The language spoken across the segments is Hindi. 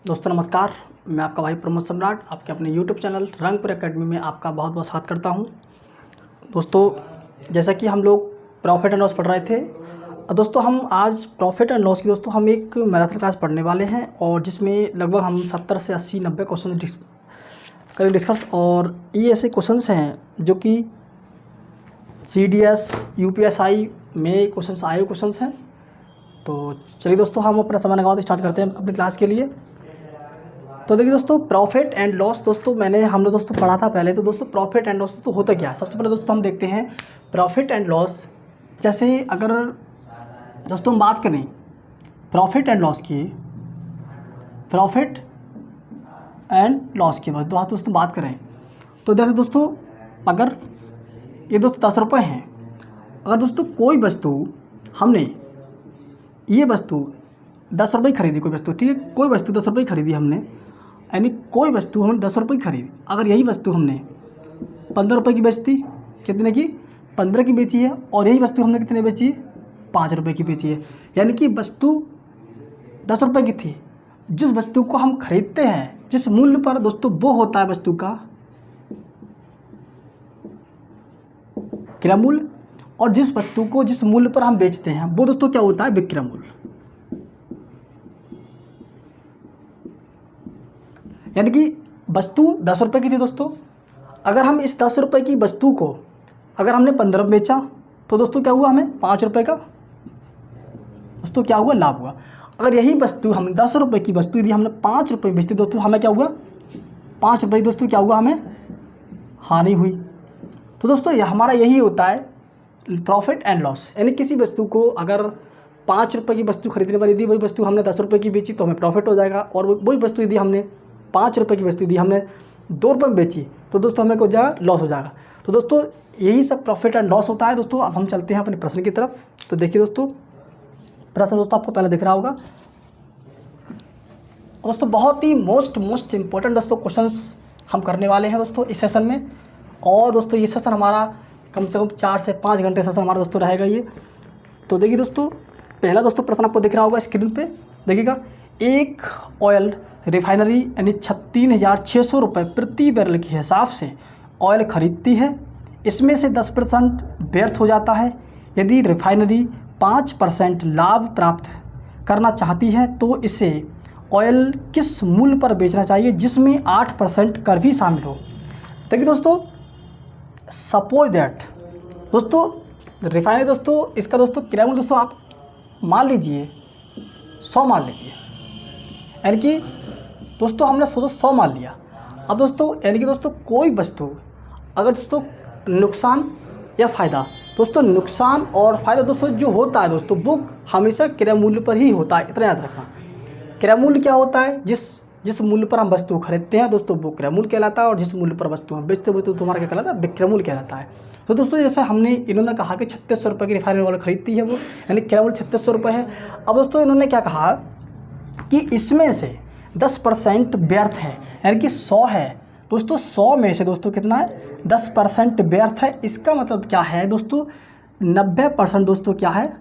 दोस्तों नमस्कार, मैं आपका भाई प्रमोद सम्राट आपके अपने यूट्यूब चैनल रंगपुर एकेडमी में आपका बहुत बहुत स्वागत करता हूं। दोस्तों जैसा कि हम लोग प्रॉफिट एंड लॉस पढ़ रहे थे, दोस्तों हम आज प्रॉफिट एंड लॉस की दोस्तों हम एक मैराथन क्लास पढ़ने वाले हैं और जिसमें लगभग हम 70 से 80 90 क्वेश्चन करेंगे डिस्कस। और ये ऐसे क्वेश्चंस हैं जो कि CDS UPSI में क्वेश्चंस आए हुए क्वेश्चंस हैं। तो चलिए दोस्तों हम अपना समय लगाते स्टार्ट करते हैं अपनी क्लास के लिए। तो देखिए दोस्तों, प्रॉफिट एंड लॉस दोस्तों हम लोग दोस्तों पढ़ा था पहले। तो दोस्तों प्रॉफिट एंड लॉस तो होता क्या है, सबसे पहले दोस्तों हम देखते हैं प्रॉफिट एंड लॉस। जैसे अगर दोस्तों हम बात करें प्रॉफिट एंड लॉस की, प्रॉफिट एंड लॉस की दोस्तों बात करें तो जैसे दोस्तों अगर ये दोस्तों 10 रुपये हैं, अगर दोस्तों कोई वस्तु हमने ये वस्तु 10 रुपये खरीदी, कोई वस्तु, ठीक है, कोई वस्तु 10 रुपये खरीदी हमने, यानी कोई वस्तु हमने 10 रुपये की खरीदी। अगर यही वस्तु हमने 15 रुपये की बेचती, कितने की, 15 की बेची है, और यही वस्तु हमने कितने बेची है, 5 रुपये की बेची है। यानी कि वस्तु 10 रुपये की थी। जिस वस्तु को हम खरीदते हैं जिस मूल्य पर दोस्तों, वो होता है वस्तु का क्रय मूल्य, और जिस वस्तु को जिस मूल्य पर हम बेचते हैं वो दोस्तों क्या होता है, विक्रय मूल्य। यानी कि वस्तु 10 रुपये की थी दोस्तों, अगर हम इस 10 रुपये की वस्तु को अगर हमने 15 में बेचा तो दोस्तों क्या हुआ, हमें 5 रुपये का दोस्तों क्या हुआ, लाभ हुआ। अगर यही वस्तु हम 10 रुपये की वस्तु यदि हमने 5 रुपये बेचती दोस्तों, हमें क्या हुआ, 5 रुपये दोस्तों क्या हुआ, हमें हानि हुई। तो दोस्तों हमारा यही होता है प्रॉफिट एंड लॉस। यानी किसी वस्तु को अगर 5 रुपये की वस्तु खरीदने पर यदि वही वस्तु हमने 10 रुपये की बेची तो हमें प्रॉफिट हो जाएगा, और वही वस्तु यदि हमने 5 रुपये की वस्तु यदि हमने 2 रुपये में बेची तो दोस्तों हमें कुछ जाएगा, लॉस हो जाएगा। तो दोस्तों यही सब प्रॉफिट एंड लॉस होता है। दोस्तों अब हम चलते हैं अपने प्रश्न की तरफ। तो देखिए दोस्तों, प्रश्न दोस्तों आपको पहले दिख रहा होगा। दोस्तों बहुत ही मोस्ट इंपॉर्टेंट दोस्तों क्वेश्चंस हम करने वाले हैं दोस्तों इस सेशन में। और दोस्तों ये सेशन हमारा कम से कम 4 से 5 घंटे सेशन हमारा दोस्तों रहेगा ये। तो देखिए दोस्तों, पहला दोस्तों प्रश्न आपको दिख रहा होगा स्क्रीन पे, देखिएगा। एक ऑयल रिफाइनरी यानी 36,600 रुपये प्रति बैरल के हिसाब से ऑयल खरीदती है। इसमें से 10% व्यर्थ हो जाता है। यदि रिफाइनरी 5% लाभ प्राप्त करना चाहती है तो इसे ऑयल किस मूल्य पर बेचना चाहिए जिसमें 8% कर भी शामिल हो। देखिए दोस्तों, सपोज दैट दोस्तों रिफाइनरी दोस्तों इसका दोस्तों क्रय मूल्य दोस्तों आप मान लीजिए 100 मान लीजिए, यानी कि दोस्तों हमने 100 मान लिया। अब दोस्तों यानी कि दोस्तों कोई वस्तु अगर दोस्तों नुकसान या फ़ायदा, दोस्तों नुकसान और फ़ायदा दोस्तों जो होता है दोस्तों वो हमेशा क्रय मूल्य पर ही होता है, इतना याद रखना। क्रय मूल्य क्या होता है, जिस मूल्य पर हम वस्तु खरीदते हैं दोस्तों वो क्रय मूल्य कहलाता है, और जिस मूल्य पर वस्तु हम बेचते हैं तो तुम्हारा क्या कहलाता है, विक्रय मूल्य कहलाता है। तो दोस्तों जैसे हमने इन्होंने कहा कि 3600 रुपये की रिफाइनरी ऑयल खरीदती है वो, यानी क्रय मूल्य 3600 रुपये है। अब दोस्तों इन्होंने क्या कहा कि इसमें से 10% व्यर्थ है, यानी कि 100 है दोस्तों, 100 में से दोस्तों कितना है, 10% व्यर्थ है। इसका मतलब क्या है दोस्तों, 90% दोस्तों क्या है,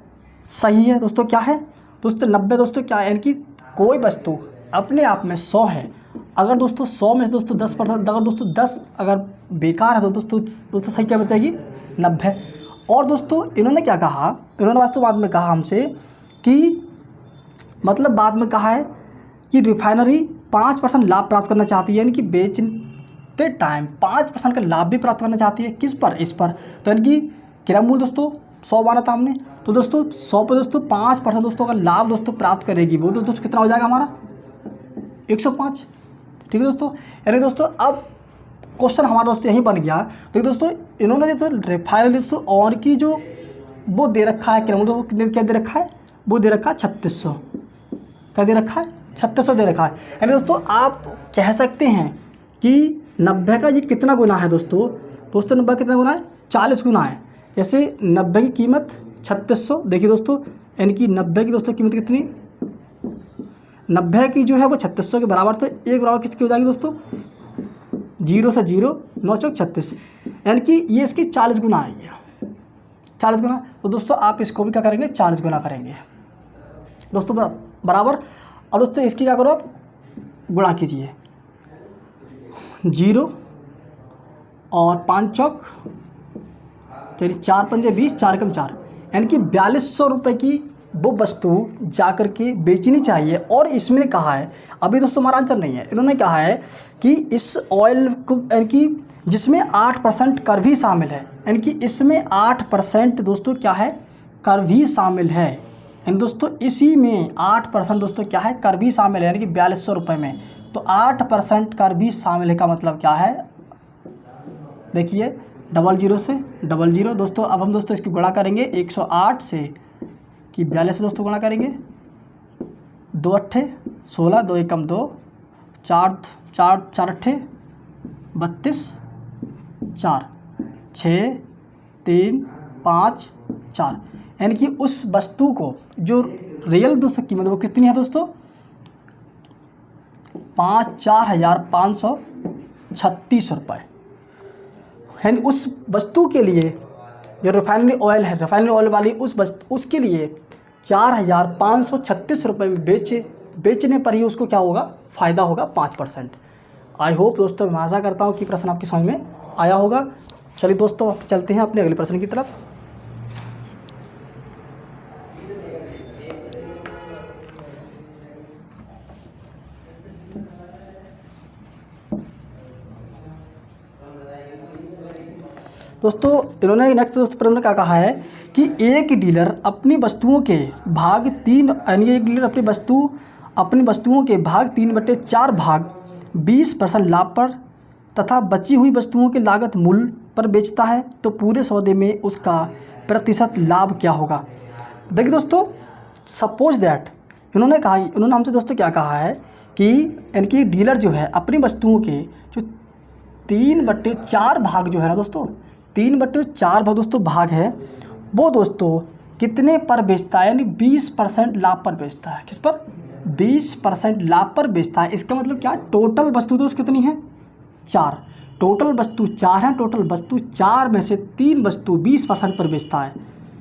सही है। दोस्तों क्या है दोस्तों, 90 दोस्तों क्या है, यानी कि कोई वस्तु अपने आप में 100 है। अगर दोस्तों 100 में से दोस्तों 10%, अगर दोस्तों 10 अगर बेकार है तो दोस्तों सही क्या बचेगी, 90। और दोस्तों इन्होंने क्या कहा, इन्होंने वास्तव बाद में कहा हमसे कि मतलब बाद में कहा है कि रिफाइनरी 5% लाभ प्राप्त करना चाहती है, यानी कि बेचते टाइम 5% का लाभ भी प्राप्त करना चाहती है। किस पर, इस पर। तो यानी कि क्रय मूल्य दोस्तों 100 माना था हमने, तो दोस्तों 100 पर दोस्तों 5% दोस्तों का लाभ दोस्तों प्राप्त करेगी वो तो दोस्तों कितना हो जाएगा हमारा, 105। ठीक है दोस्तों, यानी दोस्तों अब क्वेश्चन हमारा दोस्तों यही बन गया। तो दोस्तों इन्होंने जो रिफाइनरी दोस्तों और की जो वो दे रखा है क्रय मूल्य, वो कितने क्या दे रखा है, वो दे रखा है 3600। क्या दे रखा है, 3600 दे रखा है। यानी दोस्तों आप कह सकते हैं कि 90 का ये कितना गुना है दोस्तों, 90 कितना गुना है, 40 गुना है। जैसे 90 की कीमत 3600, देखिए दोस्तों, यानी कि 90 की दोस्तों कीमत कितनी, 90 की जो है वो 3600 के बराबर, तो एक बराबर किसकी हो जाएगी दोस्तों, 0 से 0 9 चौक 36, यानी कि ये इसकी 40 गुना आई है, 40 गुना। तो दोस्तों आप इसको भी क्या करेंगे, 40 गुना करेंगे दोस्तों बराबर। और दोस्तों इसकी क्या करो आप गुणा कीजिए, 0 और 5 चौक चलिए 4 पंजे 20, 4 कम 4, यानी कि 4200 रुपये की वो वस्तु जा कर के बेचनी चाहिए। और इसमें कहा है, अभी दोस्तों हमारा आंसर नहीं है, इन्होंने कहा है कि इस ऑयल को यानी कि जिसमें 8% कर भी शामिल है, यानी कि इसमें 8% दोस्तों क्या है, कर भी शामिल है। यानी दोस्तों इसी में 8% दोस्तों क्या है, कर भी शामिल है, यानी कि 4200 रुपये में तो 8% कर भी शामिल है का मतलब क्या है, देखिए 00 से 00 दोस्तों। अब हम दोस्तों इसकी गुणा करेंगे 108 से कि 42 से दोस्तों गुणा करेंगे, 2 अट्ठे 16, 2 एकम 2, 4 अट्ठे 32, 4 6 3 5 4, यानी कि उस वस्तु को जो रियल दोस्तों कीमत वो कितनी है दोस्तों, 4,536 रुपये। यानी उस वस्तु के लिए जो रिफाइनरी ऑयल है, रिफाइनरी ऑयल वाली उसके लिए 4,536 रुपये में बेचने पर ही उसको क्या होगा, फ़ायदा होगा 5%। आई होप दोस्तों, मैं आशा करता हूँ कि प्रश्न आपकी समझ में आया होगा। चलिए दोस्तों चलते हैं अपने अगले प्रश्न की तरफ। दोस्तों इन्होंने नेक्स्ट प्रश्न में क्या कहा है कि एक डीलर अपनी वस्तुओं के भाग 3 यानी एक डीलर अपनी वस्तुओं के भाग 3/4 भाग 20% लाभ पर तथा बची हुई वस्तुओं के लागत मूल्य पर बेचता है, तो पूरे सौदे में उसका प्रतिशत लाभ क्या होगा। देखिए दोस्तों, सपोज दैट इन्होंने हमसे दोस्तों क्या कहा है कि यानी कि डीलर जो है अपनी वस्तुओं के जो 3/4 भाग जो है ना दोस्तों, 3/4 भाग दोस्तों भाग है, वो दोस्तों कितने पर बेचता है, यानी 20% लाभ पर बेचता है। किस पर, 20% लाभ पर बेचता है। इसका मतलब क्या, टोटल वस्तु दोस्तों कितनी है, 4, टोटल वस्तु 4 है, टोटल वस्तु 4 में से 3 वस्तु 20% पर बेचता है,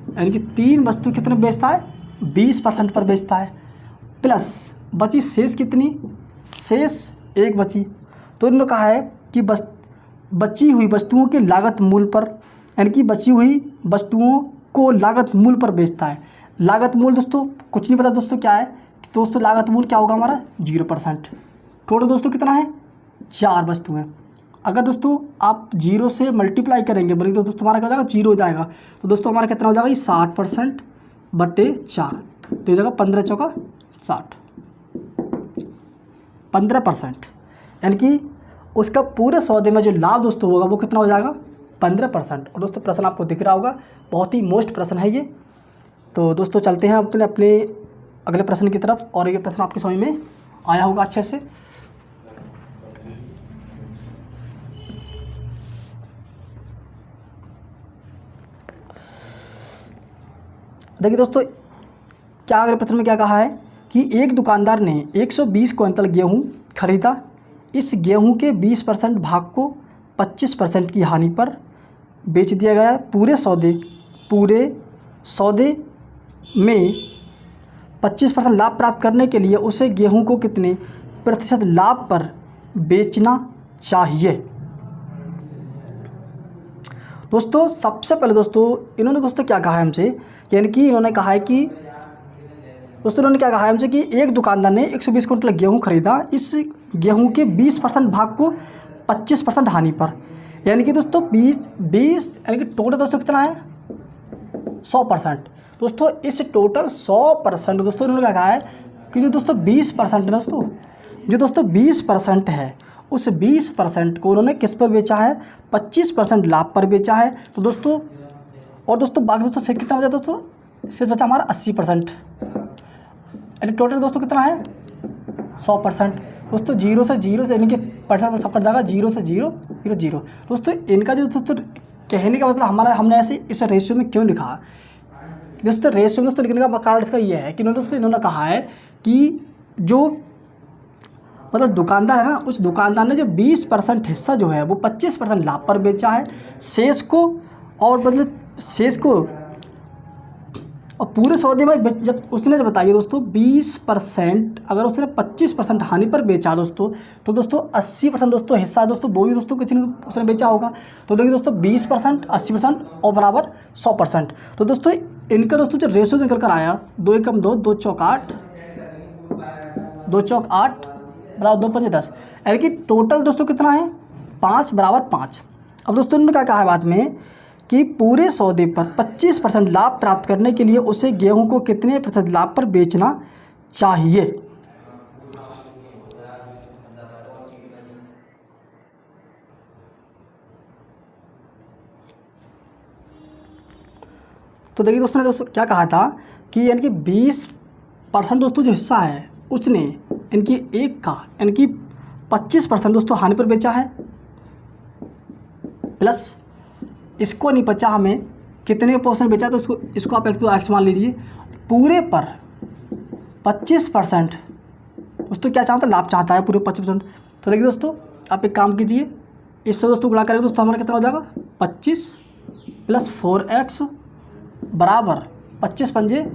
यानी कि 3 वस्तु कितने बेचता है, 20% पर बेचता है। प्लस बची शेष कितनी, शेष 1 बची, तो इन्होंने कहा है कि बची हुई वस्तुओं के लागत मूल्य पर, यानी कि बची हुई वस्तुओं को लागत मूल्य पर बेचता है। लागत मूल्य दोस्तों कुछ नहीं पता दोस्तों क्या है, दोस्तों लागत मूल्य क्या होगा हमारा 0%। टोटल दोस्तों कितना है, 4 वस्तुएं। अगर दोस्तों आप 0 से मल्टीप्लाई करेंगे बोलेंगे तो दोस्तों हमारा क्या हो जाएगा, 0 हो जाएगा। तो दोस्तों हमारा कितना हो जाएगा, ये 60% बटे 4, तो हो जाएगा 15 चौका 60, 15%, यानी कि उसका पूरे सौदे में जो लाभ दोस्तों होगा वो कितना हो जाएगा, 15%। और दोस्तों प्रश्न आपको दिख रहा होगा, बहुत ही मोस्ट प्रश्न है ये। तो दोस्तों चलते हैं अपने अगले प्रश्न की तरफ, और ये प्रश्न आपके समझ में आया होगा अच्छे से। देखिए दोस्तों, क्या अगले प्रश्न में क्या कहा है कि एक दुकानदार ने 120 क्विंटल गेहूँ खरीदा। इस गेहूं के 20% भाग को 25% की हानि पर बेच दिया गया। पूरे सौदे में 25% लाभ प्राप्त करने के लिए उसे गेहूं को कितने प्रतिशत लाभ पर बेचना चाहिए। दोस्तों सबसे पहले दोस्तों इन्होंने दोस्तों क्या कहा है हमसे, यानी कि इन्होंने कहा है कि दोस्तों इन्होंने क्या कहा है हमसे कि एक दुकानदार ने 120 क्विंटल गेहूँ खरीदा। इस गेहूँ के 20% भाग को 25% हानि पर, यानी कि दोस्तों 20 यानी कि टोटल दोस्तों कितना है 100%। दोस्तों इस टोटल 100% दोस्तों इन्होंने क्या कहा है कि जो दोस्तों 20% है दोस्तों, जो दोस्तों 20% है उस 20% को उन्होंने किस पर बेचा है, 25% लाभ पर बेचा है। तो दोस्तों और दोस्तों बाकी दोस्तों से कितना बचा दोस्तों, सिर्फ बचा हमारा 80%, यानी टोटल दोस्तों कितना है 100%। दोस्तों 0 से यानी कि परसेंट सब कट जाएगा, 0 से 0 0 0। दोस्तों इनका जो दोस्तों कहने का मतलब हमने ऐसे इस रेशियो में क्यों लिखा, दोस्तों रेशियो दोस्तों लिखने का कारण इसका ये है कि दोस्तों इन्होंने कहा है कि जो मतलब दुकानदार है ना, उस दुकानदार ने जो 20% हिस्सा जो है वो 25% लाभ पर बेचा है। शेष को और मतलब शेष को और पूरे सौदे में जब उसने जब बताइए दोस्तों 20%, अगर उसने 25% हानि पर बेचा दोस्तों, तो दोस्तों 80% दोस्तों हिस्सा दोस्तों वो भी दोस्तों किसी ने उसने बेचा होगा। तो देखिए दोस्तों 20%, 80% और बराबर 100%। तो दोस्तों इनका दोस्तों जो रेशो निकल कर आया 2 एकम 2, 2 चौक 8, 2 चौक 8 बराबर 2 पंजे 10, यानी कि टोटल दोस्तों कितना है 5 बराबर 5। अब दोस्तों इन्होंने क्या कहा है बाद में कि पूरे सौदे पर 25% लाभ प्राप्त करने के लिए उसे गेहूं को कितने प्रतिशत लाभ पर बेचना चाहिए। तो देखिए दोस्तों ने दोस्तों क्या कहा था कि यानी कि 20% दोस्तों जो हिस्सा है उसने इनकी एक का यानी कि 25% दोस्तों हानि पर बेचा है, प्लस इसको नहीं बचा हमें कितने परसेंट बेचा, तो इसको आप एक तो एक्स मान लीजिए। पूरे पर 25% दोस्तों क्या चाहता है, लाभ चाहता है पूरे 25%। तो देखिए दोस्तों आप एक काम कीजिए, इससे दोस्तों गुणा करेंगे दोस्तों हमारा कितना हो जाएगा 25 + 4x बराबर 25 पंजे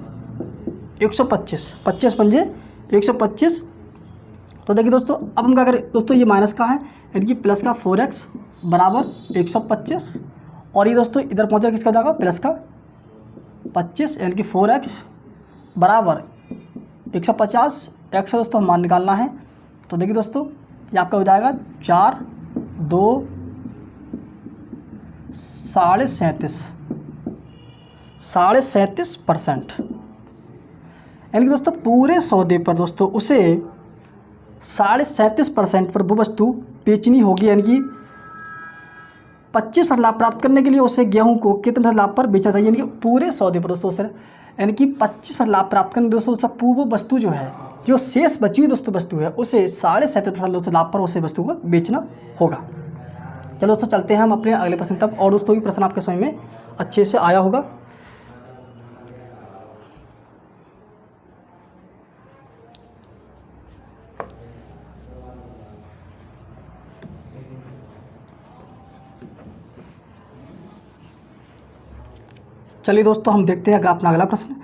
125, 25 पंजे 125। तो देखिए दोस्तों अब हम क्या करें दोस्तों, ये माइनस का है यानी कि प्लस का 4x बराबर 125, और ये दोस्तों इधर पहुंचा किसका जाएगा प्लस का 25 यानी कि 4x बराबर 150। x दोस्तों हम मान निकालना है। तो देखिए दोस्तों ये आपका हो जाएगा 4 2 37.5%, यानी कि दोस्तों पूरे सौदे पर दोस्तों उसे 37.5% पर वो वस्तु बेचनी होगी, यानी कि 25% लाभ प्राप्त करने के लिए उसे गेहूं को कितने लाभ पर बेचना चाहिए, यानी कि पूरे सौदे पर दोस्तों उसे यानी कि 25% लाभ प्राप्त करने दोस्तों उसका पूर्व वस्तु जो है, जो शेष बची हुई दोस्तों वस्तु है, उसे 37.5% दोस्तों लाभ पर उसे वस्तु को बेचना होगा। चलो दोस्तों चलते हैं हम अपने अगले प्रश्न तब, और दोस्तों ये प्रश्न आपके समझ में अच्छे से आया होगा। चलिए दोस्तों हम देखते हैं अपना अगला प्रश्न।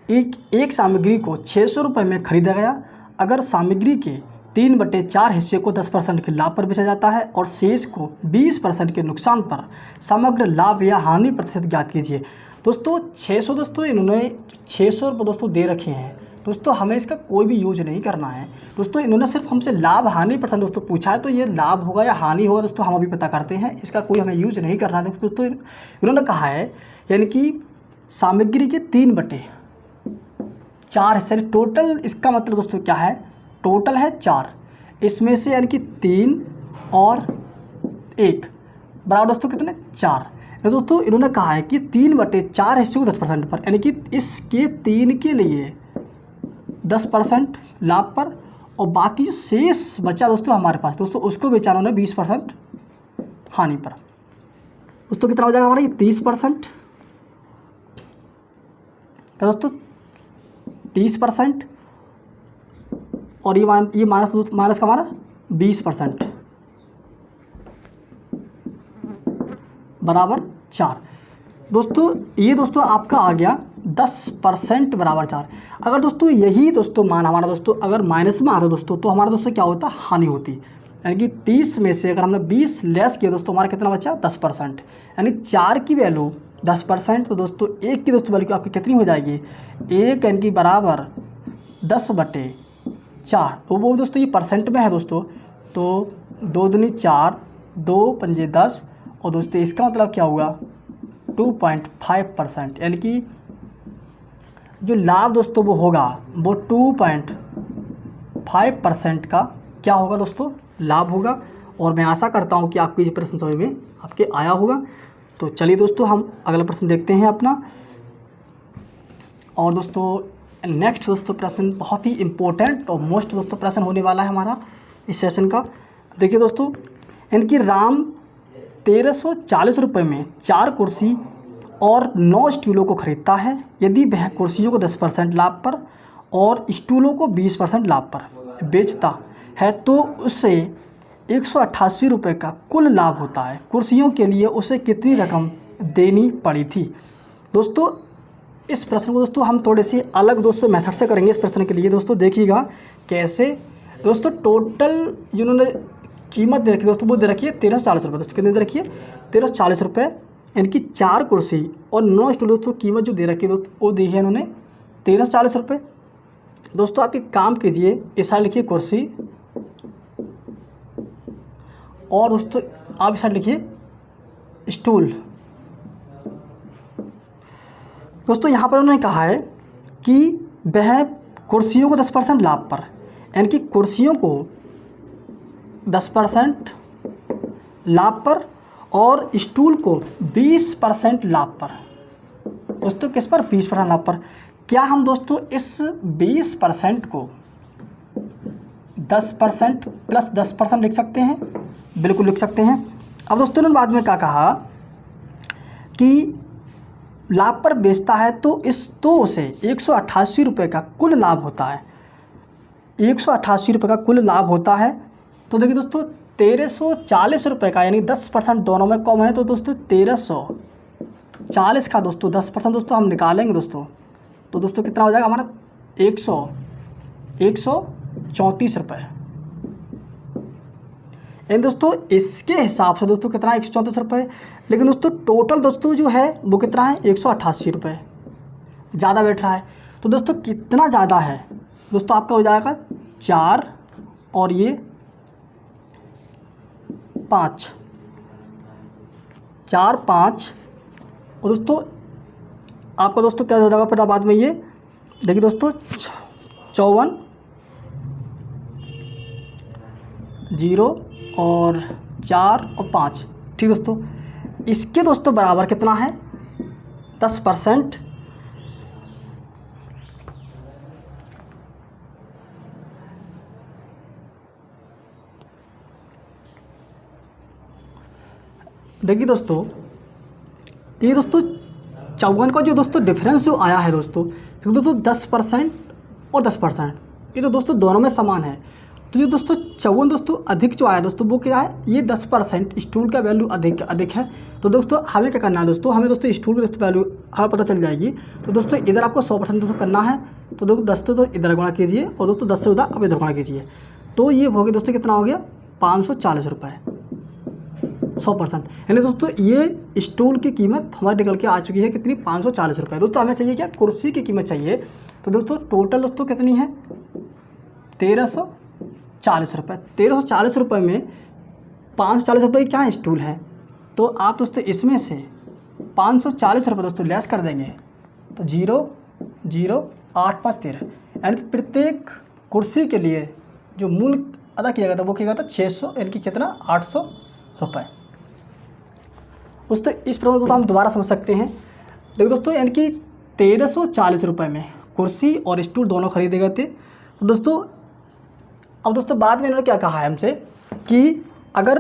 एक सामग्री को 600 रुपये में खरीदा गया। अगर सामग्री के 3/4 हिस्से को 10% के लाभ पर बेचा जाता है और शेष को 20% के नुकसान पर, समग्र लाभ या हानि प्रतिशत ज्ञात कीजिए। दोस्तों 600 दोस्तों इन्होंने 600 रुपये दोस्तों दे रखे हैं दोस्तों, हमें इसका कोई भी यूज नहीं करना है दोस्तों। इन्होंने सिर्फ हमसे लाभ हानि प्रतिशत दोस्तों पूछा है, तो ये लाभ होगा या हानि होगा दोस्तों हम अभी पता करते हैं, इसका कोई हमें यूज नहीं करना है दोस्तों। इन्होंने कहा है यानी कि सामग्री के 3/4 हिस्से, टोटल इसका मतलब दोस्तों क्या है, टोटल है 4, इसमें से यानी कि 3 और 1 बराबर दोस्तों कितने 4। दोस्तों इन्होंने कहा है कि 3/4 हिस्से को 10% पर, यानी कि इसके 3 के लिए 10% लाभ पर, और बाकी जो शेष बचा दोस्तों हमारे पास दोस्तों उसको बेचाना उन्हें 20% हानि पर। दोस्तों कितना हो जाएगा हमारा ये 30%, तो दोस्तों 30% और ये माइनस का हमारा 20% बराबर 4। दोस्तों ये दोस्तों आपका आ गया 10% बराबर 4। अगर दोस्तों यही दोस्तों मान हमारा दोस्तों अगर माइनस में आता दोस्तों, तो हमारा दोस्तों क्या होता, हानि होती। यानी कि 30 में से अगर हमने 20 लेस किया दोस्तों, हमारा कितना बचा 10%, यानी 4 की वैल्यू 10%। तो दोस्तों 1 की दोस्तों वैल्यू आपकी कितनी हो जाएगी 1, यानी कि बराबर 10/4। तो वो दोस्तों ये परसेंट में है दोस्तों, तो 2 दूनी 4, 2 पंजे 10, और दोस्तों इसका मतलब क्या हुआ 2.5%, यानी कि जो लाभ दोस्तों वो होगा वो 2.5% का क्या होगा दोस्तों लाभ होगा। और मैं आशा करता हूँ कि आपकी ये प्रश्न समझ में आपके आया होगा। तो चलिए दोस्तों हम अगला प्रश्न देखते हैं अपना। और दोस्तों नेक्स्ट दोस्तों प्रश्न बहुत ही इम्पोर्टेंट और मोस्ट दोस्तों प्रश्न होने वाला है हमारा इस सेशन का। देखिए दोस्तों इनकी राम 1340 रुपये में 4 कुर्सी और 9 स्टूलों को खरीदता है। यदि वह कुर्सियों को 10% लाभ पर और स्टूलों को 20% लाभ पर बेचता है तो उससे 188 रुपये का कुल लाभ होता है। कुर्सियों के लिए उसे कितनी रकम देनी पड़ी थी। दोस्तों इस प्रश्न को दोस्तों हम थोड़े से अलग दोस्तों मेथड से करेंगे। इस प्रश्न के लिए दोस्तों देखिएगा कैसे। दोस्तों टोटल जिन्होंने कीमत दे रखी है दोस्तों वो दे रखी है 1340 रुपये। दोस्तों कितने दे रखी है? 1340 रुपये। इनकी 4 कुर्सी और 9 स्टूल दोस्तों कीमत जो दे रखी है दोस्तों वो दी है इन्होंने 1340 रुपये। दोस्तों आप एक काम कीजिए, इस साइड लिखिए कुर्सी और दोस्तों आप इस साइड लिखिए स्टूल। दोस्तों यहाँ पर उन्होंने कहा है कि वह कुर्सियों को 10% लाभ पर, यानी कि कुर्सियों को 10% लाभ पर और स्टूल को 20% लाभ पर। दोस्तों किस पर? 20% लाभ पर। क्या हम दोस्तों इस 20% को 10% प्लस 10% लिख सकते हैं? बिल्कुल लिख सकते हैं। अब दोस्तों ने बाद में क्या कहा कि लाभ पर बेचता है तो उसे 188 रुपये का कुल लाभ होता है। 188 रुपये का कुल लाभ होता है। तो देखिए दोस्तों 1340 रुपये का, यानी 10% दोनों में कॉमन है, तो दोस्तों 1340 का दोस्तों 10% दोस्तों हम निकालेंगे दोस्तों, तो दोस्तों कितना हो जाएगा हमारा? 134 रुपये। यानी दोस्तों इसके हिसाब से दोस्तों कितना? 134 रुपये। लेकिन दोस्तों टोटल दोस्तों जो है वो कितना है? 188 रुपये। ज़्यादा बैठ रहा है। तो दोस्तों कितना ज़्यादा है? दोस्तों आपका हो जाएगा 4 और ये 5, 4 5 और दोस्तों आपका दोस्तों क्या हो जाएगा फिर बाद में? ये देखिए दोस्तों 54 0 और 4 और 5। ठीक दोस्तों, इसके दोस्तों बराबर कितना है? 10%। देखिए दोस्तों ये दोस्तों 54 का जो दोस्तों डिफरेंस जो आया है दोस्तों, तो दोस्तों 10% और 10%, ये तो दोस्तों दोनों में समान है। तो ये दोस्तों 54 दोस्तों अधिक जो आया दोस्तों वो क्या है? ये 10% स्टूल का वैल्यू अधिक है। तो दोस्तों हमें क्या करना है दोस्तों? हमें दोस्तों स्टूल की दोस्तों वैल्यू हमें पता चल जाएगी। तो दोस्तों इधर आपको 100% दोस्तों करना है। तो दोस्तों 10 तो इधर गुणा कीजिए और दोस्तों 10 से उधर अब इधर गुणा कीजिए। तो ये हो गया दोस्तों कितना हो गया? 540 रुपये 100%। यानी दोस्तों ये स्टूल की कीमत हमारी निकल के आ चुकी है कितनी? 540 रुपये। दोस्तों हमें चाहिए क्या? कुर्सी की कीमत चाहिए। तो दोस्तों टोटल दोस्तों कितनी है? 1340 रुपये। 1340 रुपये में 540 रुपये क्या है? स्टूल है। तो आप दोस्तों इसमें से 540 रुपये दोस्तों लेस कर देंगे तो 0 0 8 5 13, यानी प्रत्येक कुर्सी के लिए जो मूल्य अदा किया गया था वो किया गया था 600, यानी कि कितना? 800 रुपये। दोस्तों इस प्रश्न को तो हम दोबारा समझ सकते हैं। देखो दोस्तों यानी कि 1340 रुपये में कुर्सी और स्टूल दोनों खरीदे गए थे। तो दोस्तों अब दोस्तों बाद में इन्होंने क्या कहा है हमसे कि अगर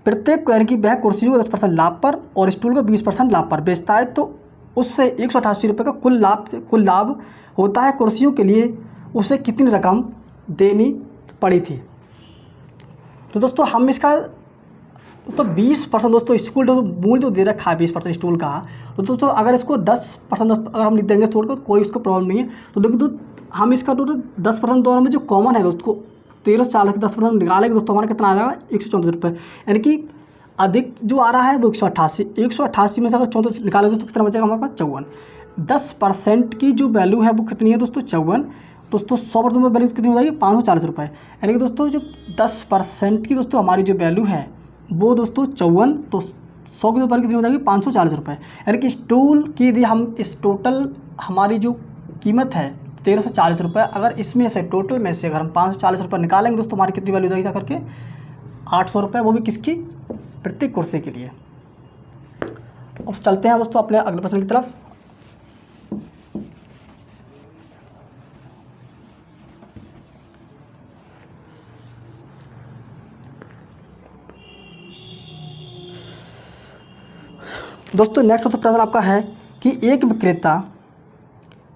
प्रत्येक यानी कि वह कुर्सी को 10% लाभ पर और स्टूल को 20% लाभ पर बेचता है तो उससे 188 रुपये का कुल लाभ होता है। कुर्सियों के लिए उसे कितनी रकम देनी पड़ी थी? तो दोस्तों हम इसका तो 20% दोस्तों स्टूल मूल्य जो दे रखा है 20% स्टूल का, तो दोस्तों अगर इसको 10% अगर हम लिख देंगे स्टूल को तो कोई उसको प्रॉब्लम नहीं है। तो देखो हम इसका टोटल 10% दोनों में जो कॉमन है दोस्तों 1340 के 10% निकालेंगे दोस्तों हमारा कितना आ जाएगा? 134 रुपये। यानी कि अधिक जो आ रहा है वो 188 में से अगर 34 निकालेंगे दोस्तों कितना बचेगा हमारे पास? 54। 10% की जो वैल्यू है वो कितनी है दोस्तों? 54। दोस्तों 100% में वैल्यू कितनी हो जाएगी? 540 रुपये। यानी कि दोस्तों जो 10% की दोस्तों हमारी जो वैल्यू है वो दोस्तों 54, तो 100 के ऊपर कितनी हो जाएगी? 540 रुपये। यानी कि स्टूल की यदि हम इस टोटल हमारी जो कीमत है 1340 रुपये, अगर इसमें से टोटल में से अगर हम 540 रुपये निकालेंगे दोस्तों हमारी कितनी वैल्यू जाएगी जा करके? 800 रुपये। वो भी किसकी? प्रत्येक कुर्सी के लिए। अब चलते हैं दोस्तों अपने अगले प्रश्न की तरफ। दोस्तों नेक्स्ट प्रश्न आपका है कि एक विक्रेता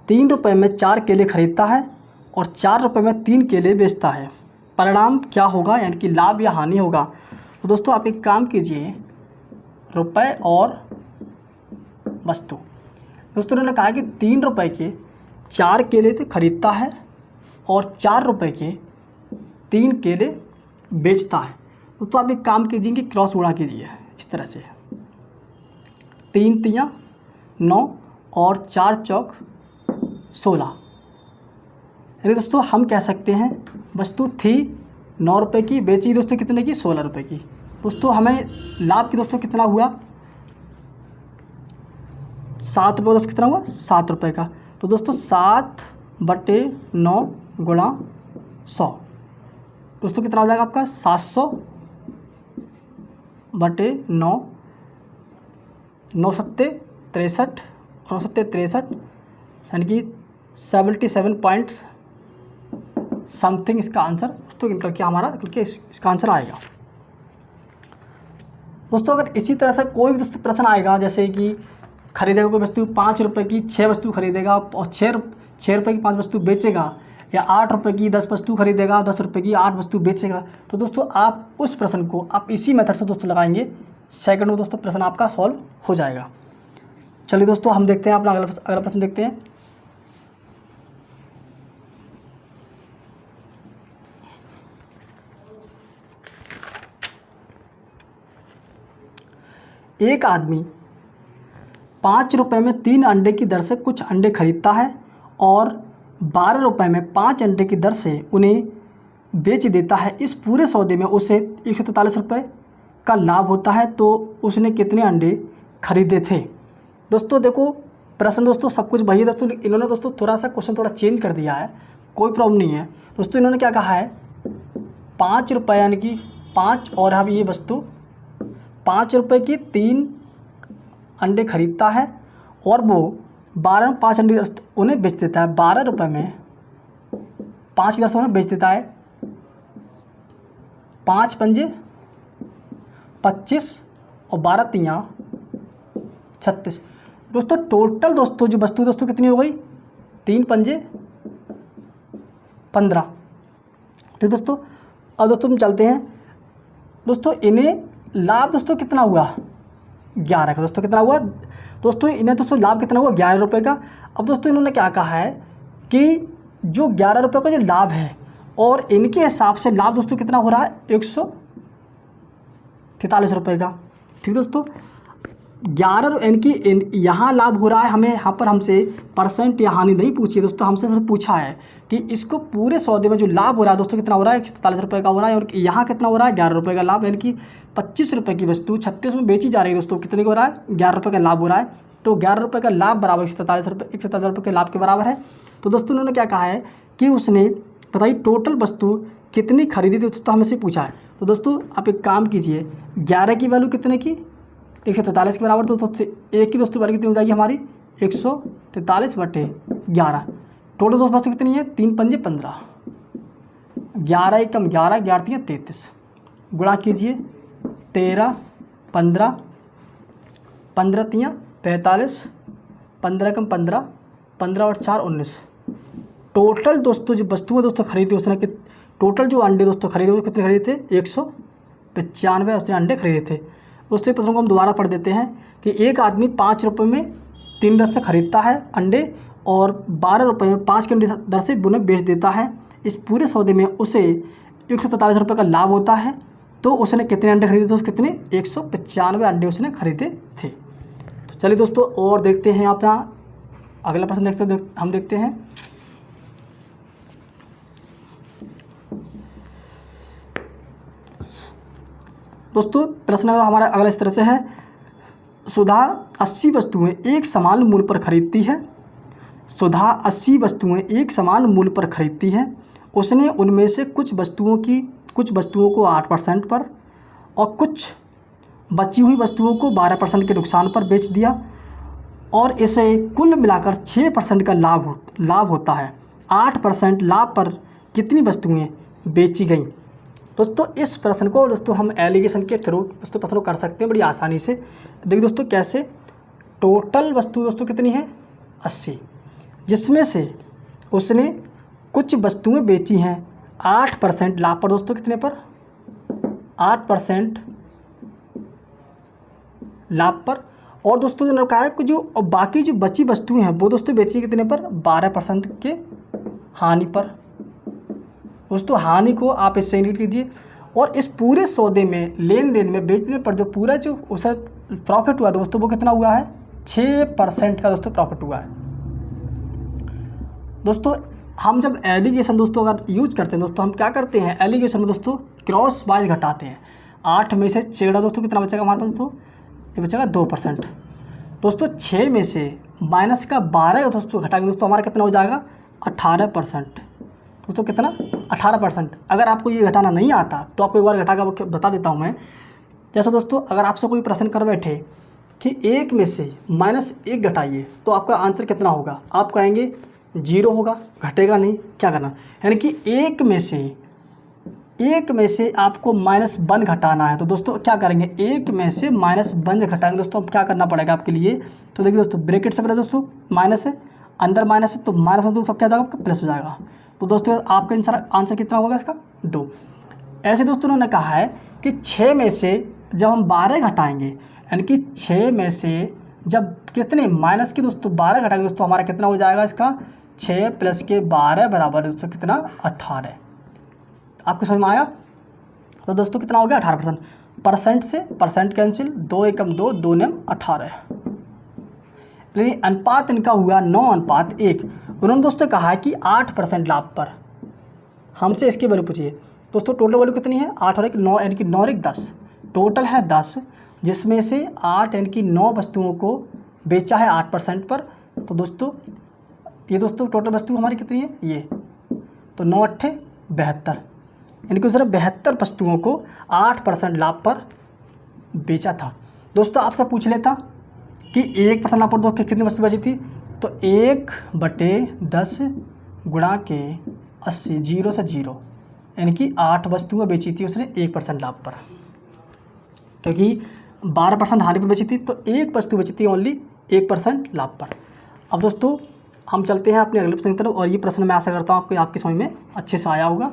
3 रुपये में 4 केले खरीदता है और 4 रुपये में 3 केले बेचता है, परिणाम क्या होगा? यानी कि लाभ या हानि होगा। तो दोस्तों आप एक काम कीजिए, रुपए और वस्तु दोस्तों इन्होंने कहा कि 3 रुपये के 4 केले तो खरीदता है और 4 रुपये के 3 केले बेचता है। तो आप एक काम कीजिए कि क्रॉस गुणा कीजिए इस तरह से, 3 तियाँ 9 और 4 चौक 16। यानी दोस्तों हम कह सकते हैं वस्तु थी 9 रुपये की, बेची दोस्तों कितने की, 16 रुपये की। दोस्तों हमें लाभ की दोस्तों कितना हुआ, 7 रुपये। दोस्तों कितना हुआ, 7 रुपये का। तो दोस्तों 7/9 गुणा 100 दोस्तों कितना हो जाएगा आपका, 700/9, 9 सत्ते 63 और 9 सत्ते 63, यानी कि 77 पॉइंट्स समथिंग इसका आंसर दोस्तों निकल के हमारा इसका आंसर आएगा। दोस्तों अगर इसी तरह से कोई भी दोस्तों प्रश्न आएगा, जैसे कि खरीदेगा कोई वस्तु 5 रुपये की 6 वस्तु खरीदेगा और 6 रुपये की 5 वस्तु बेचेगा, या 8 रुपये की 10 वस्तु खरीदेगा, 10 रुपये की 8 वस्तु बेचेगा, तो दोस्तों आप उस प्रश्न को आप इसी मेथड से दोस्तों लगाएंगे, सेकंड में दोस्तों प्रश्न आपका सॉल्व हो जाएगा। चलिए दोस्तों हम देखते हैं अपना अगला प्रश्न देखते हैं। एक आदमी 5 रुपये में 3 अंडे की दर से कुछ अंडे खरीदता है और 12 रुपये में 5 अंडे की दर से उन्हें बेच देता है। इस पूरे सौदे में उसे 143 रुपये का लाभ होता है, तो उसने कितने अंडे खरीदे थे। दोस्तों देखो प्रश्न दोस्तों सब कुछ वही है दोस्तों, इन्होंने दोस्तों थोड़ा सा क्वेश्चन थोड़ा चेंज कर दिया है, कोई प्रॉब्लम नहीं है। दोस्तों इन्होंने क्या कहा है, 5 रुपये यानी कि 5 और अब ये वस्तु 5 रुपये की 3 अंडे खरीदता है और वो 12 में 5 अंडे उन्हें बेच देता है। 12 रुपये में 5 की दर से उन्हें बेच देता है। 5 पंजे 25 और 12 तियाँ 36। दोस्तों टोटल दोस्तों जो वस्तु दोस्तों कितनी हो गई, 3 पंजे 15। ठीक दोस्तों, अब दोस्तों हम चलते हैं। दोस्तों इन्हें लाभ दोस्तों कितना हुआ, 11 का। दोस्तों कितना हुआ दोस्तों, इन्हें दोस्तों लाभ कितना हुआ, 11 रुपये का। अब दोस्तों इन्होंने क्या कहा है कि जो 11 रुपये का जो लाभ है और इनके हिसाब से लाभ दोस्तों कितना हो रहा है, 143 रुपये का। ठीक दोस्तों, 11 इनकी यहाँ लाभ हो रहा है, हमें यहाँ पर हमसे परसेंट या हानि नहीं पूछी है दोस्तों, हमसे सिर्फ पूछा है कि इसको पूरे सौदे में जो लाभ हो रहा है दोस्तों कितना हो रहा है, 143 रुपये का हो रहा है। और यहाँ कितना हो रहा है, 11 रुपये का लाभ, यानी कि 25 रुपये की वस्तु 36 में बेची जा रही है दोस्तों, कितने का हो रहा है, 11 रुपये का लाभ हो रहा है। तो 11 रुपये का लाभ बराबर 143 रुपये के लाभ के बराबर है। तो दोस्तों उन्होंने क्या कहा है कि उसने बताइए टोटल वस्तु कितनी खरीदी थी, तो हमसे पूछा है। तो दोस्तों आप एक काम कीजिए, 11 की वैल्यू कितने की, 143 के बराबर, तो एक की दोस्तों वैल्यू कितनी हो जाएगी हमारी, 143/11। टोटल दोस्तों वस्तु कितनी है, 3 पंजे 15, 11 एकम 11, 11 तियाँ 33, गुणा कीजिए 13 15, 15 तियाँ 45, 15 एकम 15, 15 और 4 19। टोटल दोस्तों जो वस्तुएं दोस्तों खरीदी उसने कि टोटल जो अंडे दोस्तों खरीदे वो कितने खरीदे थे, 195 उसने अंडे खरीदे थे। उससे प्रश्न को हम दोबारा पढ़ देते हैं कि एक आदमी 5 रुपये में 3 दर से खरीदता है अंडे और 12 रुपये में 5 के अंडे दर से उन्हें बेच देता है। इस पूरे सौदे में उसे 143 रुपये का लाभ होता है। तो उसने कितने अंडे खरीदे थे, उसने कितने 195 अंडे उसने खरीदे थे। तो चलिए दोस्तों और देखते हैं अपना अगला प्रश्न हम देखते हैं। दोस्तों प्रश्न हमारा अगला इस तरह से है, सुधा 80 वस्तुएं एक समान मूल्य पर खरीदती है। सुधा 80 वस्तुएं एक समान मूल्य पर खरीदती है। उसने उनमें से कुछ वस्तुओं को 8% पर और कुछ बची हुई वस्तुओं को 12% के नुकसान पर बेच दिया और इसे कुल मिलाकर 6% का लाभ होता है। 8% लाभ पर कितनी वस्तुएं बेची गईं। दोस्तों इस प्रश्न को दोस्तों हम एलिगेशन के थ्रू दोस्तों प्रश्न को कर सकते हैं बड़ी आसानी से। देखिए दोस्तों कैसे, टोटल वस्तु दोस्तों कितनी है 80, जिसमें से उसने कुछ वस्तुएं बेची हैं 8% लाभ पर दोस्तों, कितने पर 8% लाभ पर, और दोस्तों जो कहा है कि जो बाकी जो बची वस्तुएं हैं वो दोस्तों बेची कितने पर, 12% के हानि पर। दोस्तों हानि को आप इससे इंडिकेट कीजिए। और इस पूरे सौदे में, लेन देन में, बेचने पर जो पूरा जो उसे प्रॉफिट हुआ दोस्तों वो कितना हुआ है, 6% का दोस्तों प्रॉफिट हुआ है। दोस्तों हम जब एलिगेशन दोस्तों अगर यूज करते हैं दोस्तों, हम क्या करते हैं एलिगेशन में दोस्तों, क्रॉस वाइज घटाते हैं। 8 में से 6 दोस्तों कितना बचेगा हमारे पास दोस्तों, ये बचेगा 2%। दोस्तों 6 में से माइनस का 12 दोस्तों घटाएंगे दोस्तों, हमारा कितना हो जाएगा 18%। दोस्तों कितना 18%। अगर आपको ये घटाना नहीं आता तो आपको एक बार घटा कर बता देता हूँ मैं। जैसा दोस्तों अगर आपसे कोई प्रश्न कर बैठे कि 1 में से -1 घटाइए तो आपका आंसर कितना होगा, आप कहेंगे 0 होगा, घटेगा नहीं, क्या करना, यानी कि 1 में से आपको -1 घटाना है। तो दोस्तों क्या करेंगे, 1 में से -1 घटाएंगे दोस्तों। अब क्या करना पड़ेगा आपके लिए, तो देखिए दोस्तों ब्रैकेट से पहले दोस्तों माइनस है, अंदर माइनस है, तो माइनस में दोस्तों क्या जाएगा आपका प्लस हो जाएगा। तो दोस्तों आपका आंसर कितना होगा इसका 2। ऐसे दोस्तों उन्होंने कहा है कि 6 में से जब हम 12 घटाएंगे, यानी कि 6 में से जब कितने माइनस के दोस्तों 12 घटाएंगे दोस्तों, हमारा कितना हो जाएगा इसका 6 + के 12 बराबर दोस्तों कितना 18। आपको समझ में आया। तो दोस्तों कितना हो गया 18%। परसेंट से परसेंट कैंसिल, 2 एकम 2, 2 नेम 18। यानी अनुपात इनका हुआ 9:1। उन्होंने दोस्तों कहा है कि 8% लाभ पर हमसे इसकी वैल्यू पूछिए। दोस्तों टोटल वैल्यू कितनी है, 8 और 1 9, यानी कि 9 और 1 10, टोटल है 10, जिसमें से 8 यानी कि 9 वस्तुओं को बेचा है 8% पर। तो दोस्तों ये दोस्तों टोटल वस्तु हमारी कितनी है, ये तो 9 8 72, यानी कि सिर्फ 72 वस्तुओं को 8% लाभ पर बेचा था। दोस्तों आपसे पूछ लेता कि 1% लाभ पर दोस्तों कितनी वस्तु बची थी, तो 1/10 गुणा के 80, 0 से 0, यानी कि 8 वस्तुएं बेची थी उसने 1% लाभ पर, क्योंकि 12% हानि पर बेची थी, तो 1 वस्तु बेची थी ओनली 1% लाभ पर। अब दोस्तों हम चलते हैं अपने अगले प्रश्न की तरफ, और ये प्रश्न मैं आशा करता हूँ आपकी समझ में अच्छे से आया होगा।